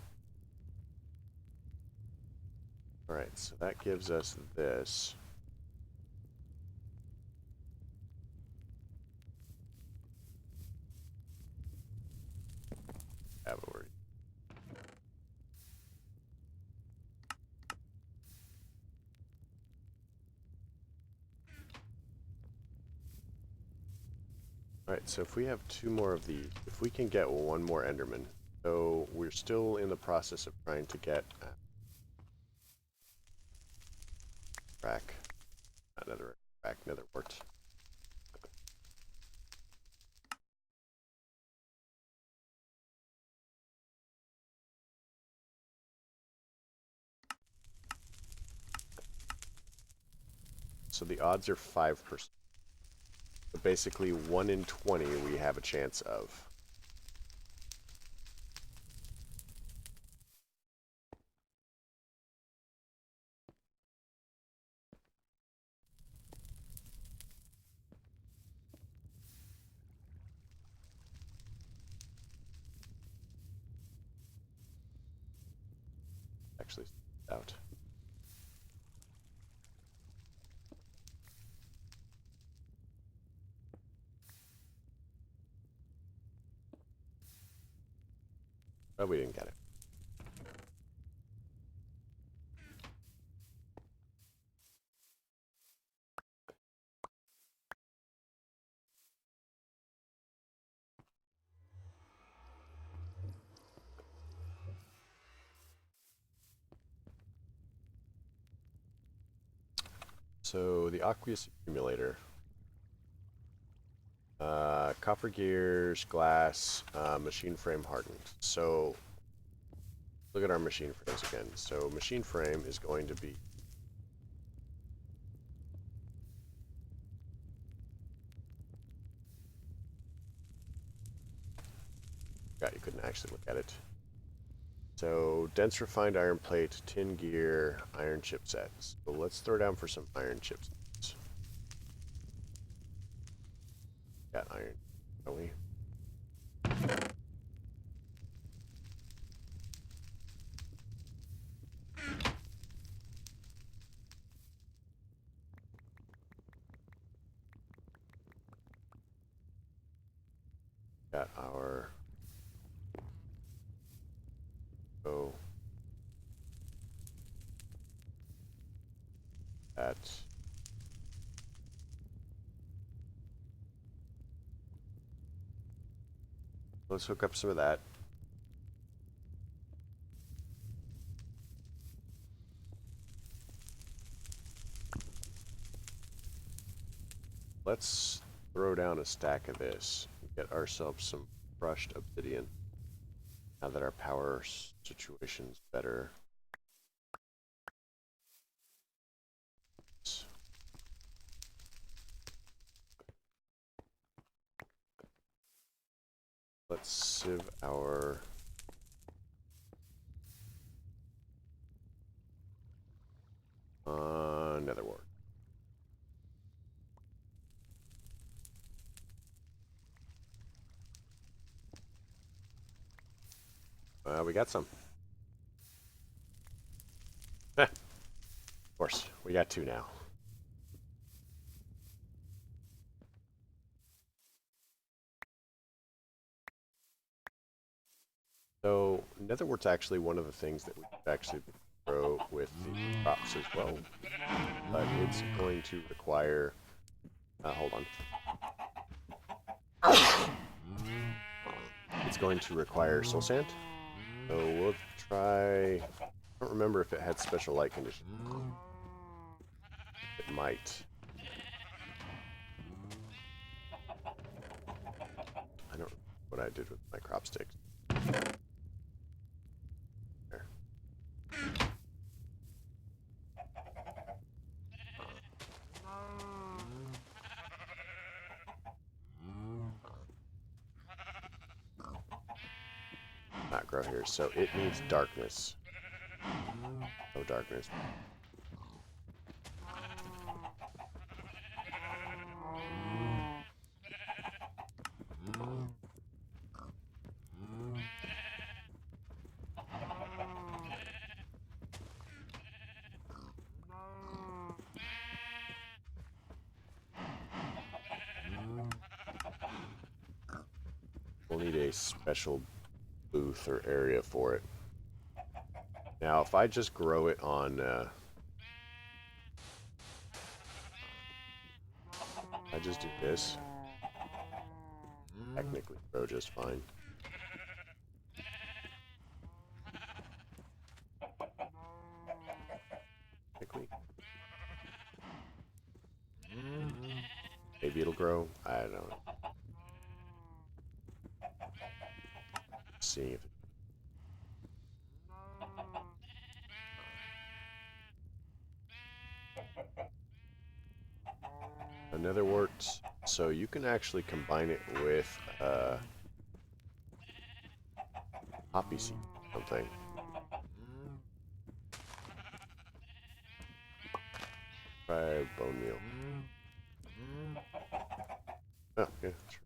Alright, so that gives us this. Cavalry. Alright, so if we have 2 more of these, if we can get 1 more Enderman, so we're still in the process of trying to get nether wart. So the odds are 5%. So basically 1 in 20 we have a chance of. Actually, out. Oh, we didn't get it. So the aqueous accumulator, copper gears, glass, machine frame hardened. So look at our machine frames again. So machine frame is going to be you couldn't actually look at it. So dense refined iron plate, tin gear, iron chipsets. So let's throw down for some iron chipsets. Got iron, don't we? Got our that. Let's hook up some of that. Let's throw down a stack of this and get ourselves some crushed obsidian. Now that our power situation's better. Let's sieve our nether wart. We got some. Of course, we got 2 now. So netherwart's actually one of the things that we could actually grow with the crops as well, but it's going to require. Hold on. It's going to require soul sand. So we'll try. I don't remember if it had special light conditions. It might. I don't know what I did with my crop sticks. There. Not grow here, so it needs darkness. No darkness. We'll need a special booth or area for it. Now, if I just grow it on, I just do this, technically grow just fine. Technically. Maybe it'll grow. I don't know. See if another wart, so you can actually combine it with poppy seed or something. Try bone meal. Oh, yeah, sure.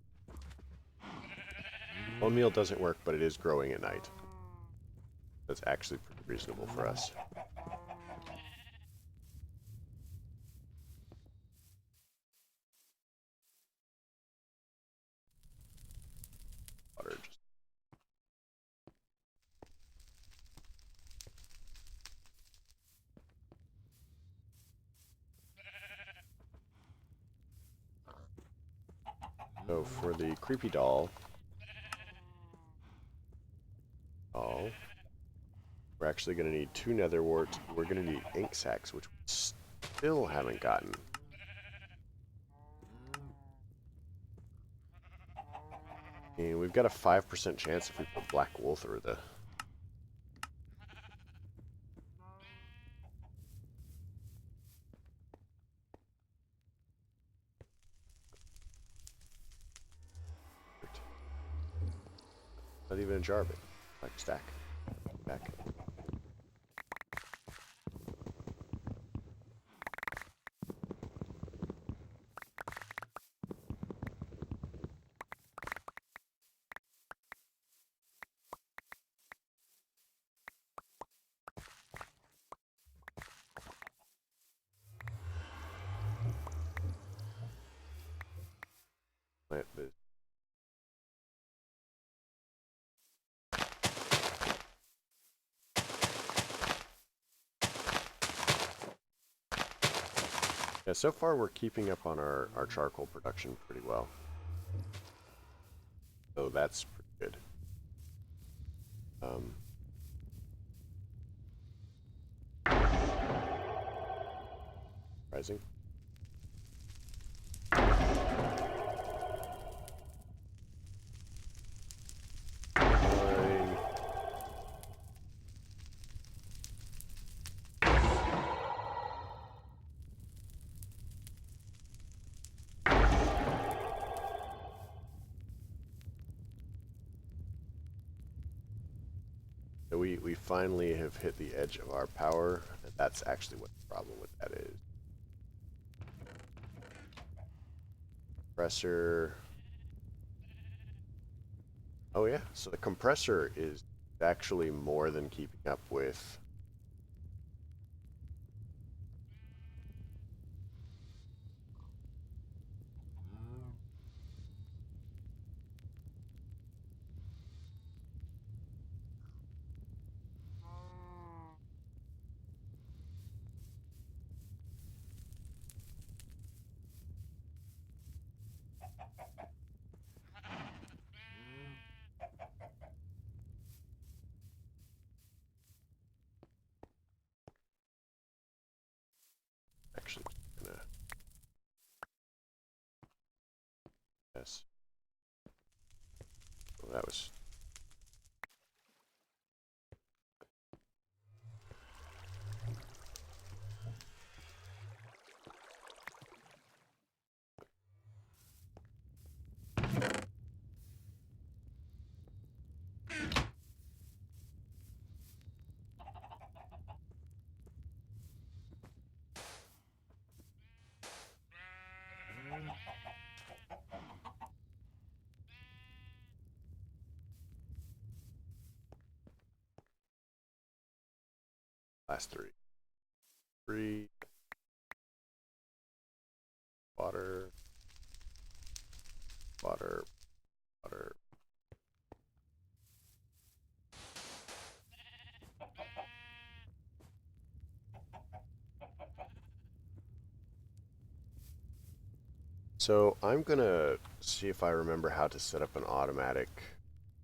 Bone meal doesn't work, but it is growing at night. That's actually pretty reasonable for us. Water just so for the creepy doll, we're actually going to need 2 nether warts. We're going to need ink sacs, which we still haven't gotten. And we've got a 5% chance if we put black wool through the... Not even a jar, but like stack. Back. Plant this. Yeah, so far we're keeping up on our charcoal production pretty well. So that's pretty good. Rising. So we finally have hit the edge of our power, and that's actually what the problem with that is. Compressor. Oh yeah, so the compressor is actually more than keeping up with. Actually, gonna. Yes. Well, that was. last three. Three. Water. Water. Water. So I'm gonna see if I remember how to set up an automatic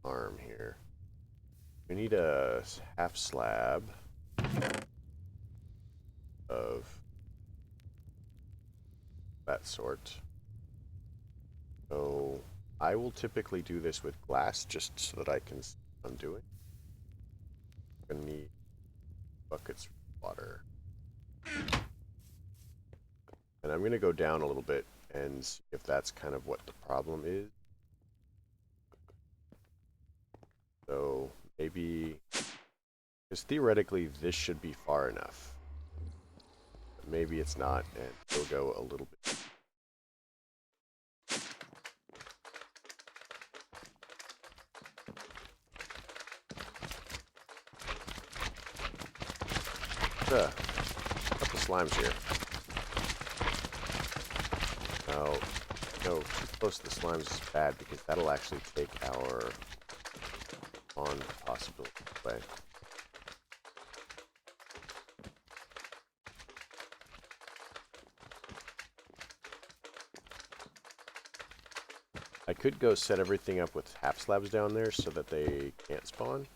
arm here. We need a half slab of that sort. So I will typically do this with glass just so that I can see what I'm doing. I'm gonna need buckets of water. And I'm gonna go down a little bit and see if that's kind of what the problem is. So maybe, because theoretically this should be far enough. But maybe it's not, and we'll go a little bit. A couple slimes here. Now, no, too close to the slimes is bad because that'll actually take our on possibility away. I could go set everything up with half slabs down there so that they can't spawn.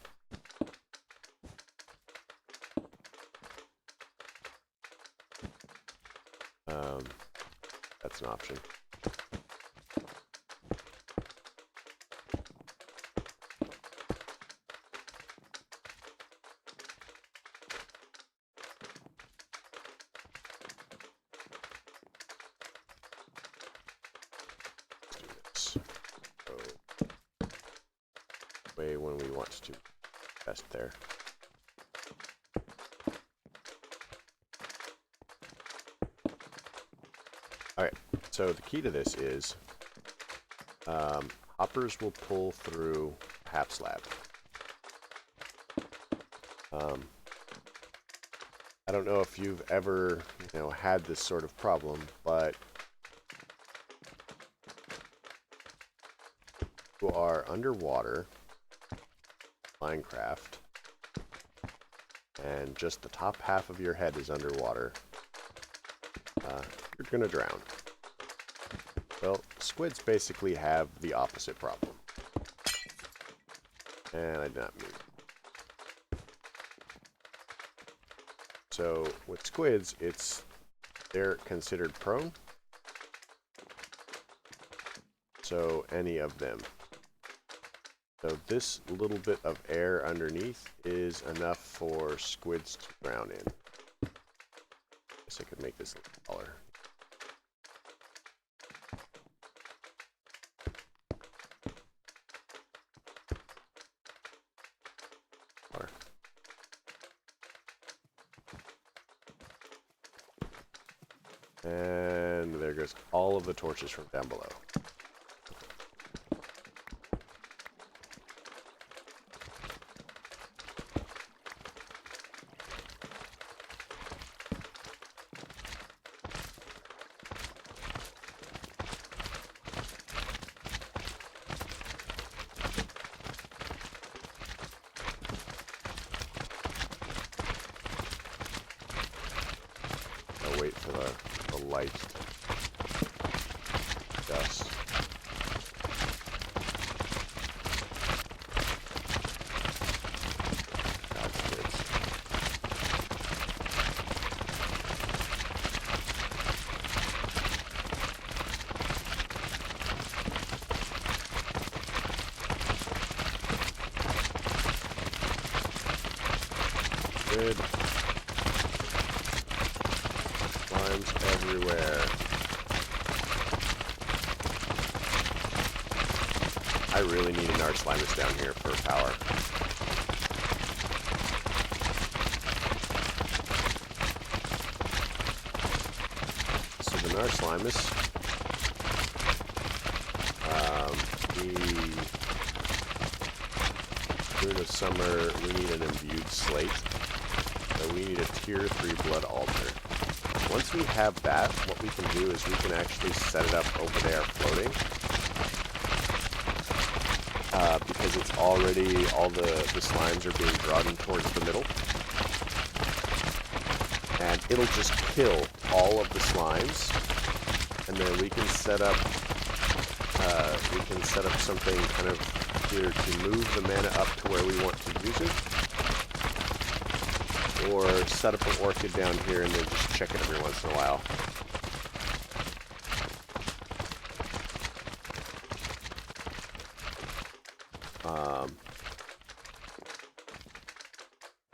That's an option. Let's do this. So, way when we want to test there. Alright, so the key to this is hoppers will pull through half slab. I don't know if you've ever, had this sort of problem, but you are underwater, Minecraft, and just the top half of your head is underwater. You're gonna drown. Well, squids basically have the opposite problem. And I did not move. So with squids, they're considered prone. So any of them. So this little bit of air underneath is enough for squids to drown in. Guess I could make this a little taller. And there goes all of the torches from down below. I'll wait for the light dust. Good. Slimes everywhere. I really need an Archlimus down here for power. So the Archlimus, the Rune of Summer, we need an imbued slate. So we need a tier 3 blood altar. Once we have that, what we can do is we can actually set it up over there floating. Because it's already, all the slimes are being drawn towards the middle. And it'll just kill all of the slimes. And then we can set up something kind of either to move the mana up to where we want to use it, or set up an orchid down here and then just check it every once in a while.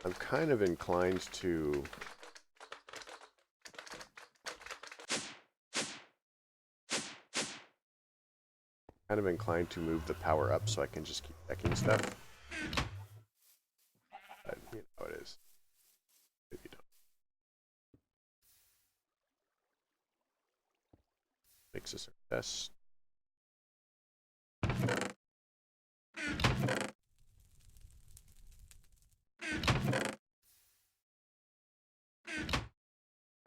I'm kind of inclined to move the power up so I can just keep decking stuff. But you know how it is. Maybe don't. Makes us our best.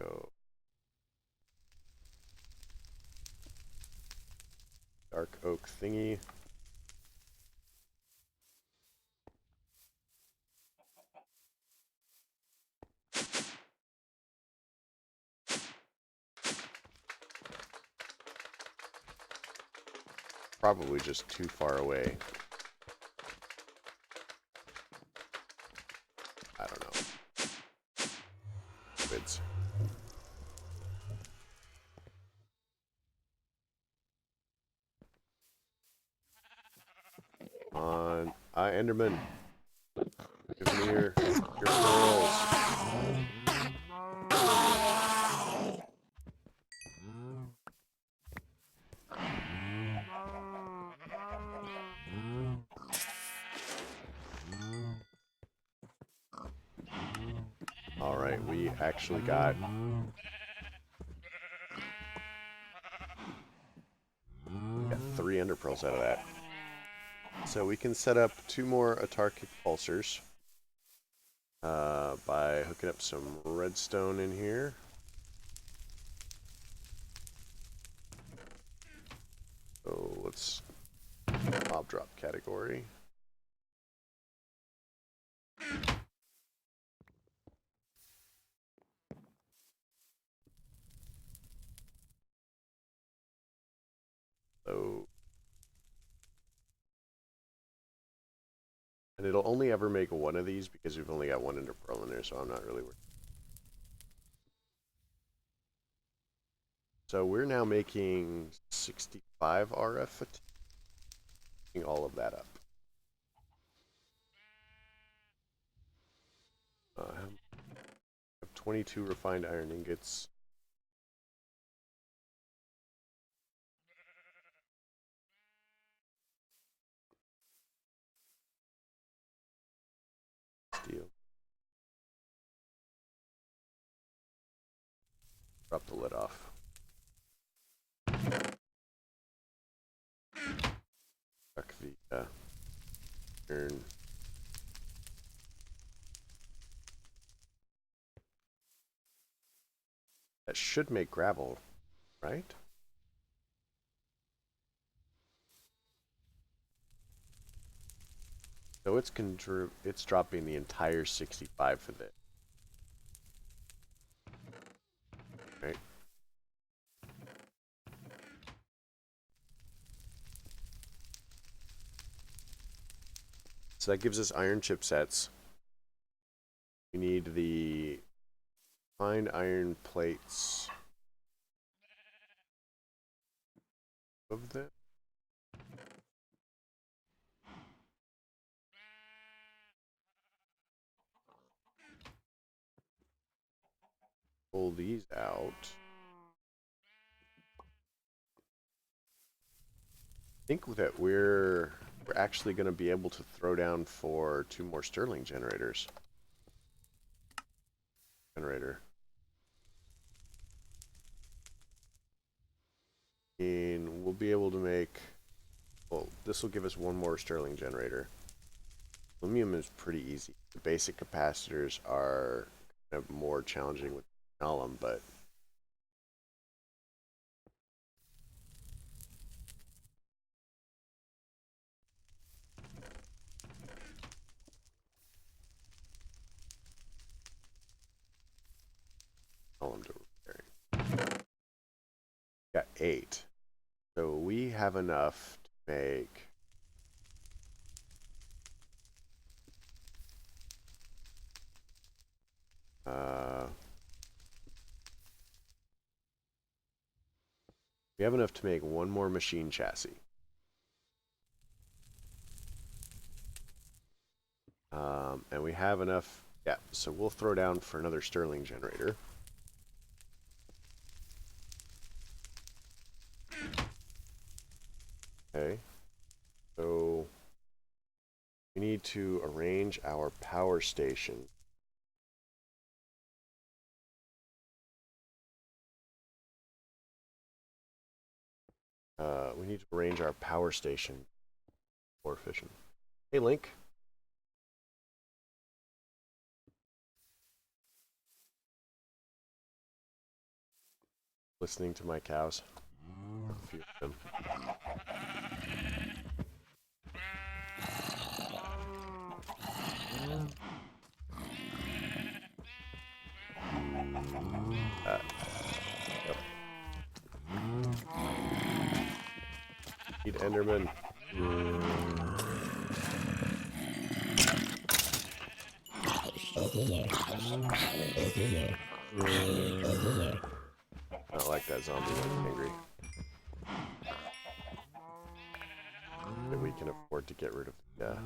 Go. Dark oak thingy. Probably just too far away. I don't know. Bids. On Enderman. Give me your pearls. Alright, we actually got 3 ender pearls out of that. So we can set up 2 more autarkic pulsers by hooking up some redstone in here. So let's mob drop category. So, and it'll only ever make one of these because we've only got 1 ender pearl in there, so I'm not really worried. So we're now making 65 RF, taking all of that up. I have 22 refined iron ingots. Steel. Drop the lid off. Check the iron. That should make gravel, right? So it's dropping the entire 65 for this. Right. So that gives us iron chipsets. We need the fine iron plates of that. Pull these out. I think that we're actually going to be able to throw down for 2 more Sterling generators. And we'll be able to make, well, this will give us 1 more Sterling generator. Aluminum is pretty easy. The basic capacitors are more challenging with Alum, but Alum to repairing. Got 8. So we have enough to make we have enough to make one more machine chassis. And we have enough, yeah, so we'll throw down for another Stirling generator. Okay, so we need to arrange our power station. We need to arrange our power station more efficient. Hey, Link. Listening to my cows. A few of them. Yep. Need Enderman. Not like that zombie went angry. That we can afford to get rid of the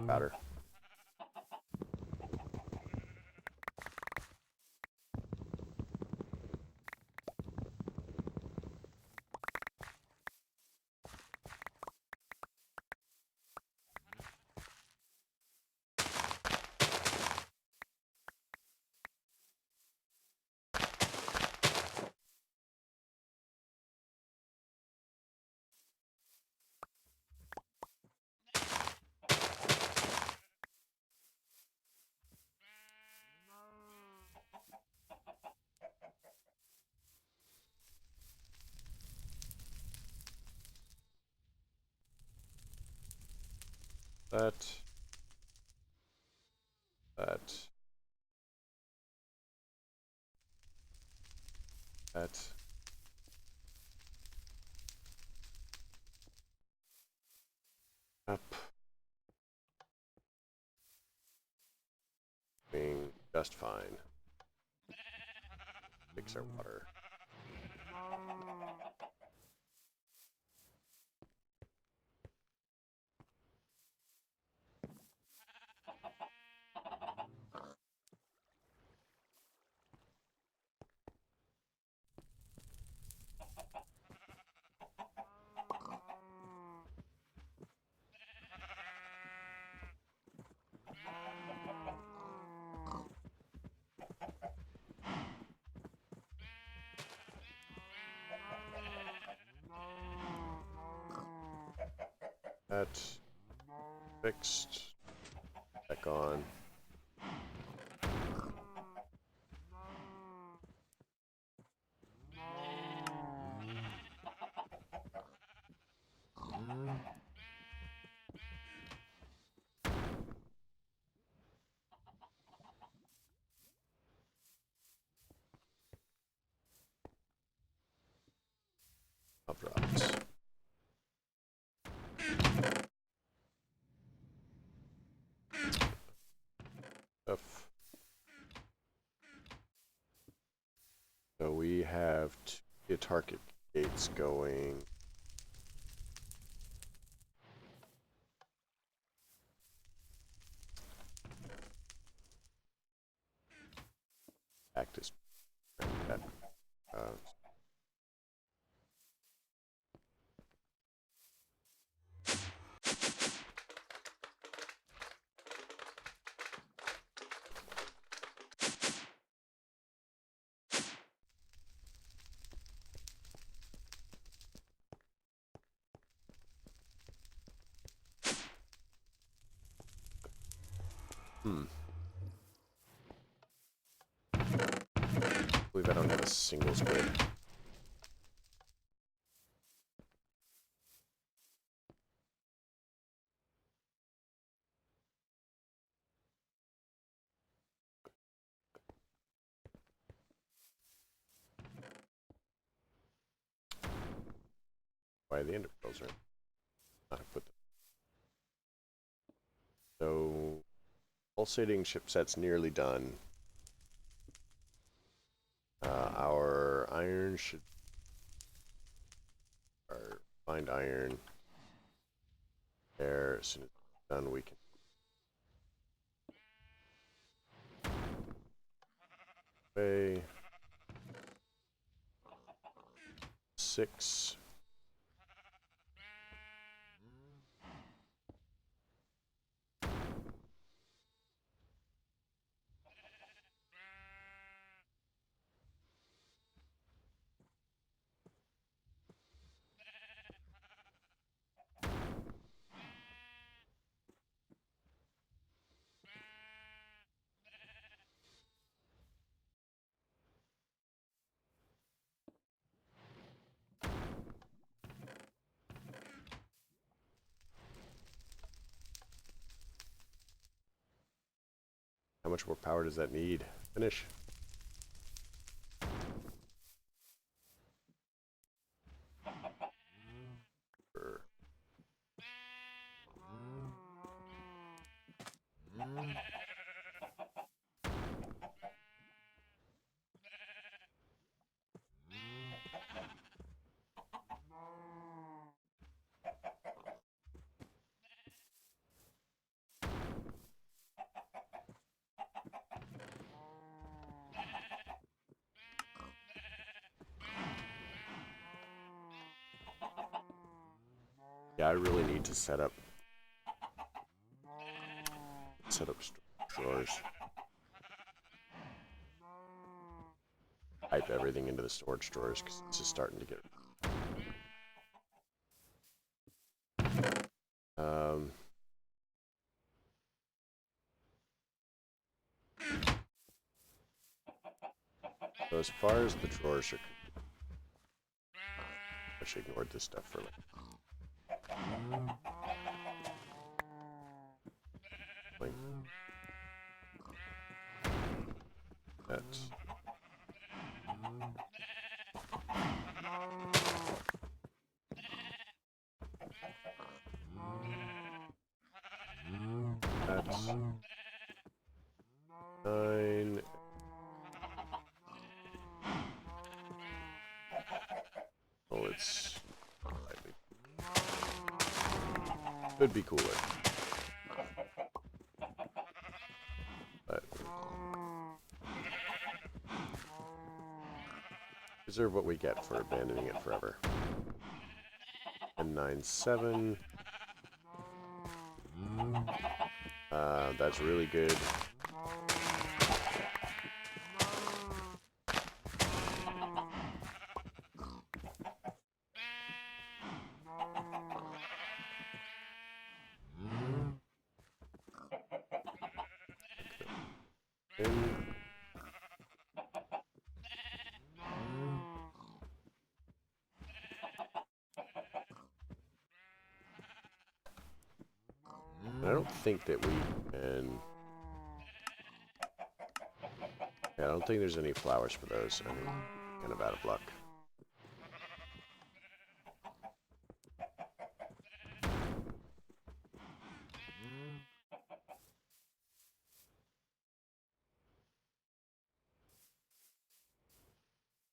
powder. That. Up. Being just fine. Fix our water. That fixed. Back on. Up drops. Stuff. So we have two target gates going. Actus. That, believe I don't have a single squid. Why the end pearls are not put them. So pulsating chipset's nearly done. Our iron should find iron there. As soon as it's done, we can pay 6. How much more power does that need? Finish. Yeah, I really need to set up drawers. Pipe everything into the storage drawers because it's just starting to get. So as far as the drawers are, I should ignore this stuff for like that. That's 9. Oh, it's slightly. Could be cooler. But deserve what we get for abandoning it forever. And 9-7. That's really good. I don't think that we can. Yeah, I don't think there's any flowers for those. I mean, kind of out of luck.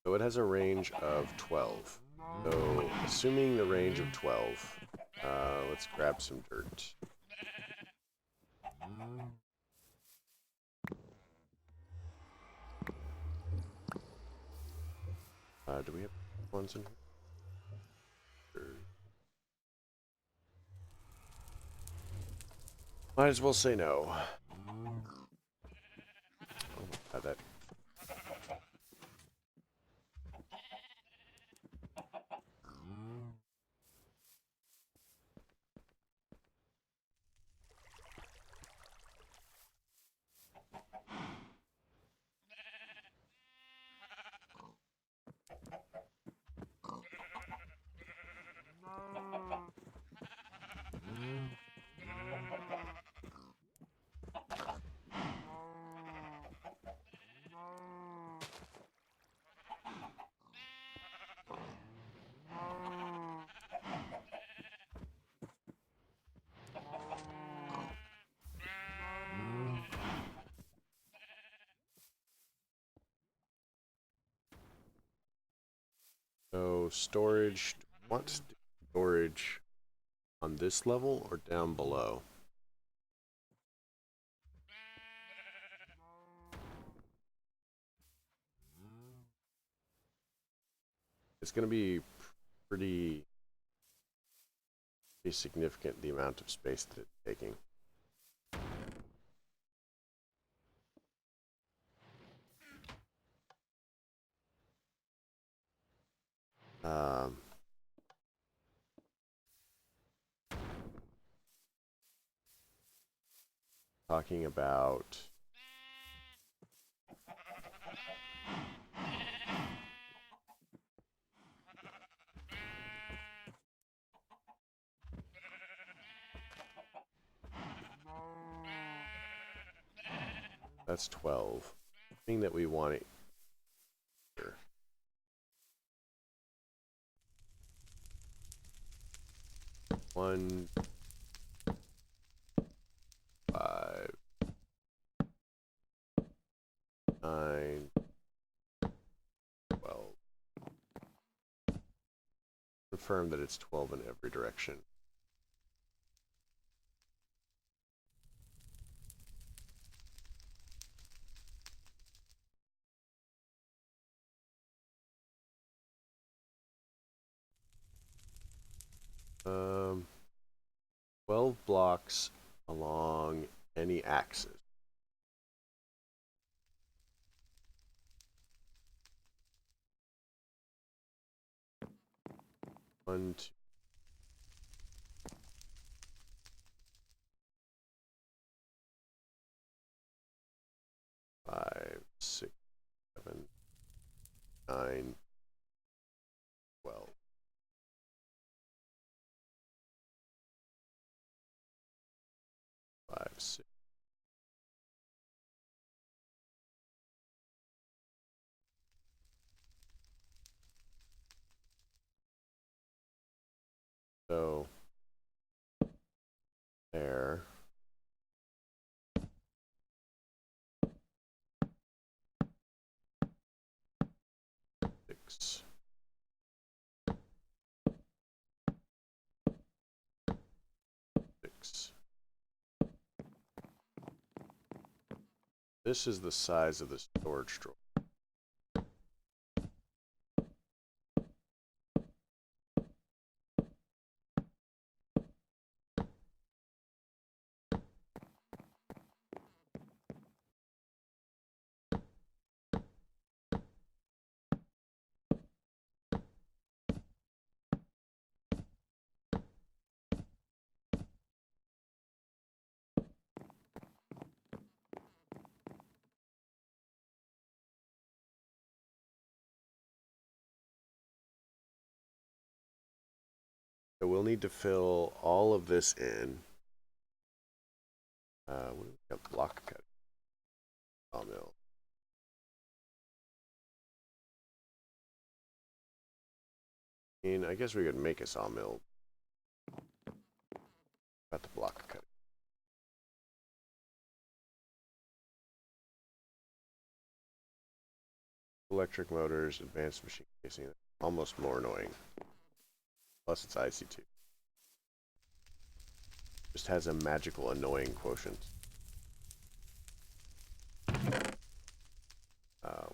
So it has a range of 12. So, assuming the range of 12, let's grab some dirt. Do we have ones in here? Might as well say no. Oh, that. So storage, do you want to do storage on this level or down below? It's going to be pretty, pretty significant, the amount of space that it's taking. Um, Talking about that's 12. The thing that we want it here. One, 5, 9, 12. Confirm that it's 12 in every direction. Um, 12 blocks along any axis. One, two, 5, 6, 7, 9, 12. 5, 6. So there. 6. 6. This is the size of the storage drawer. So we'll need to fill all of this in. What do we got? Block cut. Sawmill. I guess we could make a sawmill. Got the block cut. Electric motors, advanced machine casing. Almost more annoying. Plus it's IC2. Just has a magical annoying quotient. Uh,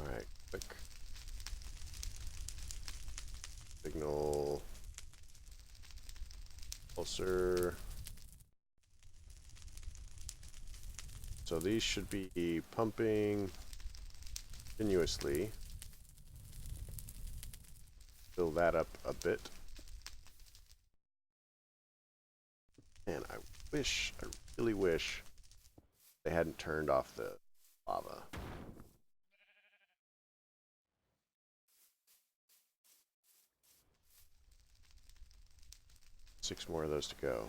Alright, click. Signal. Pulsar. So these should be pumping continuously. Fill that up a bit. Man, I really wish they hadn't turned off the lava. 6 more of those to go.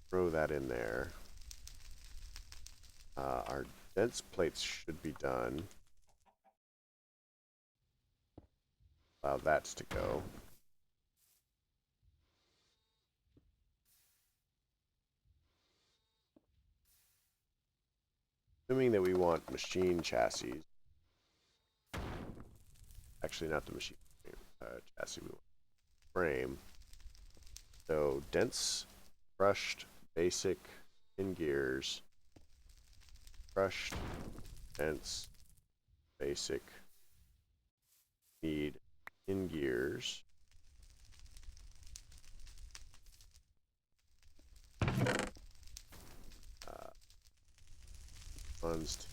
Throw that in there. Our dense plates should be done. Allow that to go. Assuming that we want machine chassis. Actually, not the machine chassis, we want frame. So dense, crushed, basic, in gears. Crushed, dense, basic, need in gears. Runs.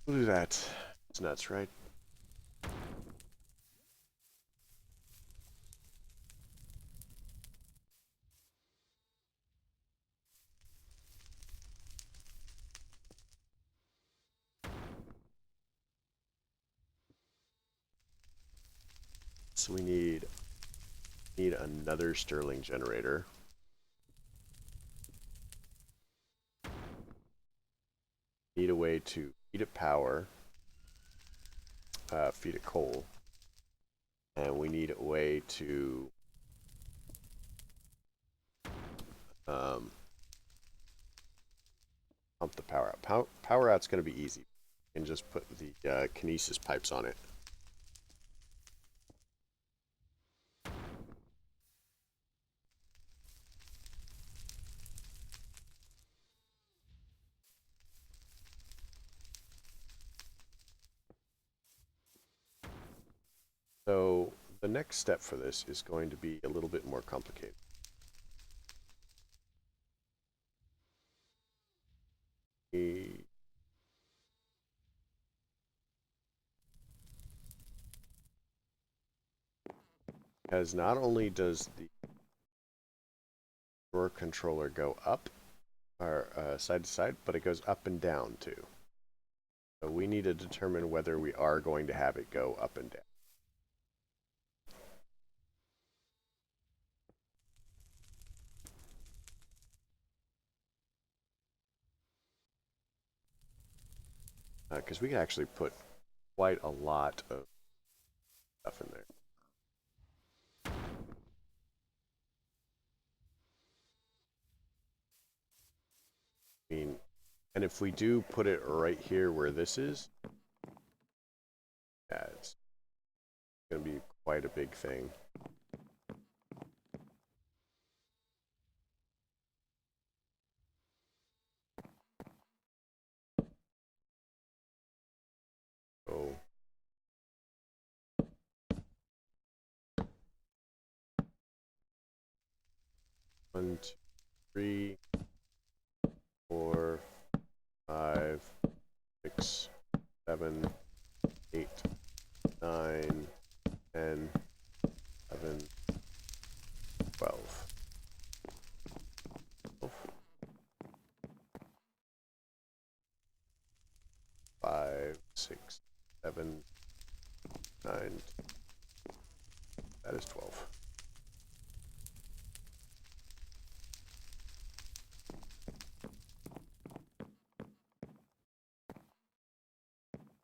We'll do that. It's nuts, right? So we need another Stirling generator. Need a way to feed it power, feed it coal, and we need a way to pump the power out. Power out's going to be easy. You can just put the kinesis pipes on it. So the next step for this is going to be a little bit more complicated. Because not only does the drawer controller go up, or side to side, but it goes up and down too. So we need to determine whether we are going to have it go up and down. Because we can actually put quite a lot of stuff in there. I mean, and if we do put it right here where this is, yeah, it's going to be quite a big thing. So 1, 2, 3, 4, 5, 6, 7, 8, 9, 10, 11, 12. 5, 6, 7, 9. That is 12.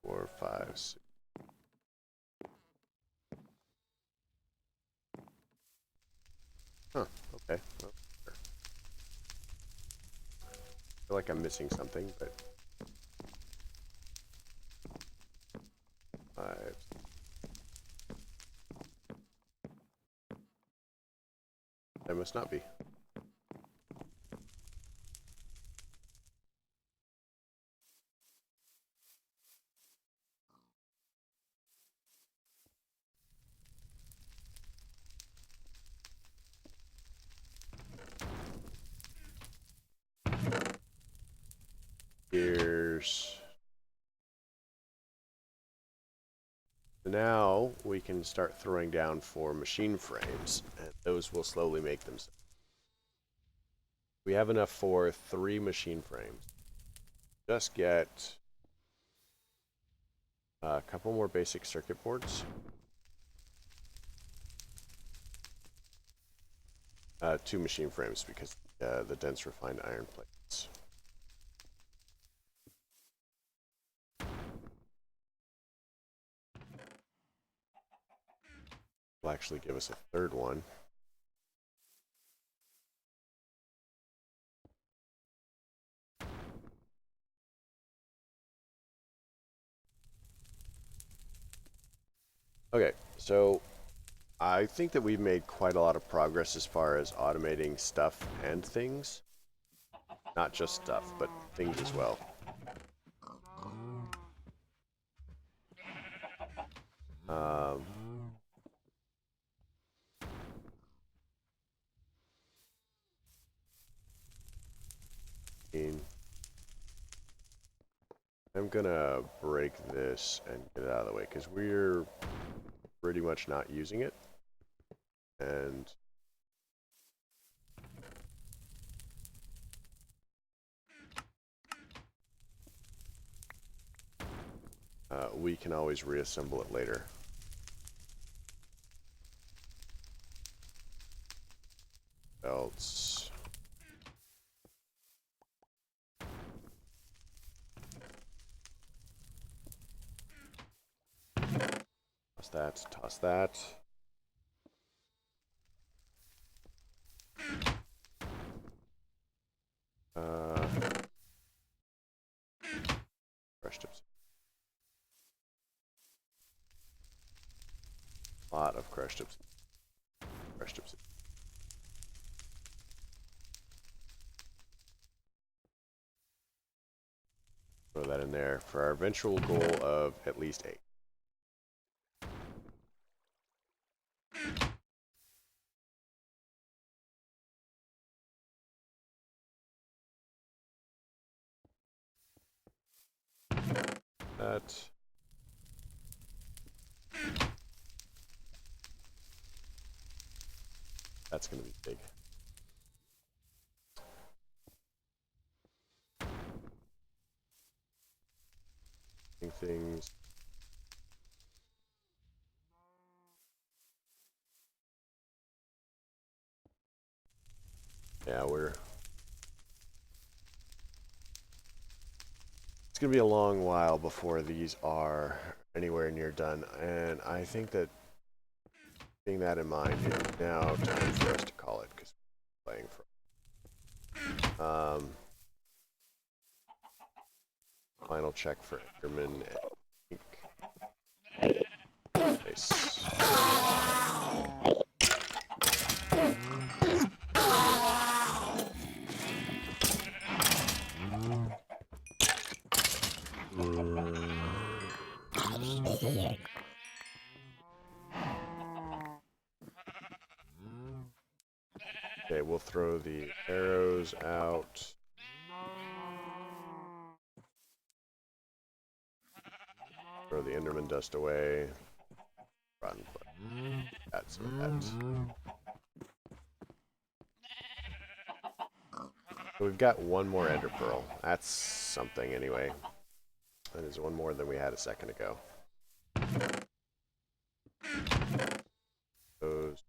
Four, 5, 6. Huh, okay. Well, sure. I feel like I'm missing something, but 5. That must not be. Here's. So now we can start throwing down for machine frames, and those will slowly make themselves. We have enough for 3 machine frames. just get a couple more basic circuit boards. 2 machine frames because the dense refined iron plates. Will actually give us a third one. Okay, so I think that we've made quite a lot of progress as far as automating stuff and things. Not just stuff, but things as well. Um, I'm gonna break this and get it out of the way because we're pretty much not using it. And we can always reassemble it later. Belts. Toss that, toss that. Crushed up. A lot of crushed up. Crushed up. Throw that in there for our eventual goal of at least 8. That's going to be big. Things. Yeah, it's going to be a long while before these are anywhere near done, and I think that being that in mind, it's now time for us to call it because we're playing for. Final check for Enderman. Nice. Okay, we'll throw the arrows out. Throw the Enderman dust away. Run. Add some of that. So we've got one more Ender Pearl. That's something anyway. That is one more than we had a second ago. Those,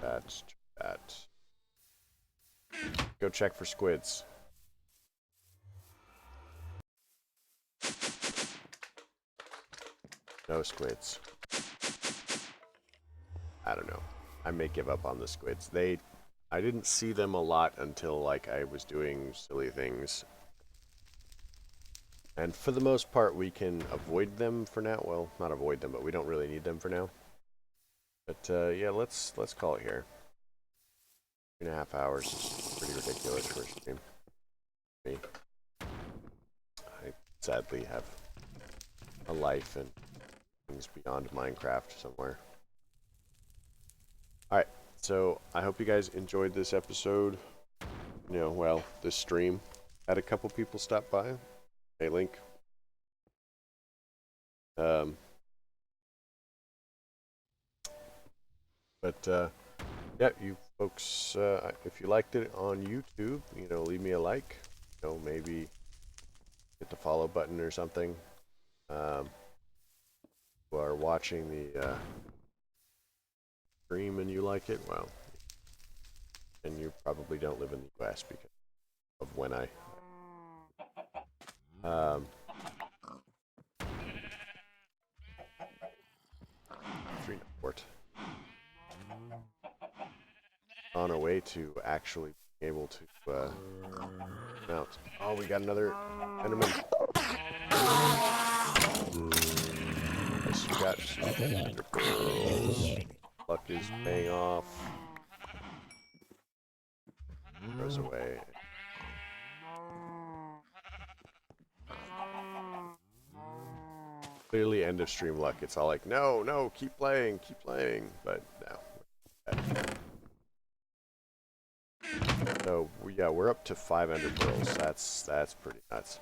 that. Go check for squids. No squids. I don't know. I may give up on the squids. I didn't see them a lot until like I was doing silly things. And for the most part, we can avoid them for now. Well, not avoid them, but we don't really need them for now. But yeah, let's call it here. 2.5 hours is pretty ridiculous for a stream. Me. I sadly have a life and things beyond Minecraft somewhere. Alright, so I hope you guys enjoyed this episode. You know, well, this stream. Had a couple people stop by. Hey, Link. Yeah, you folks, if you liked it on YouTube, you know, leave me a like. You know, maybe hit the follow button or something. Who are watching the stream and you like it, well, and you probably don't live in the US because of when I port. On our way to actually being able to mount. Oh, we got another enderman. Yes, we got some pearls. Luck is paying off. Goes away. Clearly end of stream luck. It's all like, no, no, keep playing, but no. So yeah, we're up to 5 ender pearls. That's pretty nuts.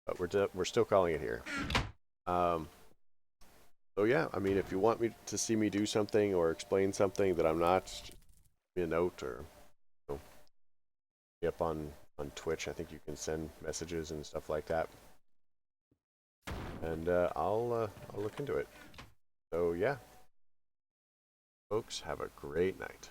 But we're still calling it here. So yeah, I mean, if you want me to see me do something or explain something that I'm not, just give me a note or be up on Twitch. I think you can send messages and stuff like that, and I'll look into it. So yeah, folks, have a great night.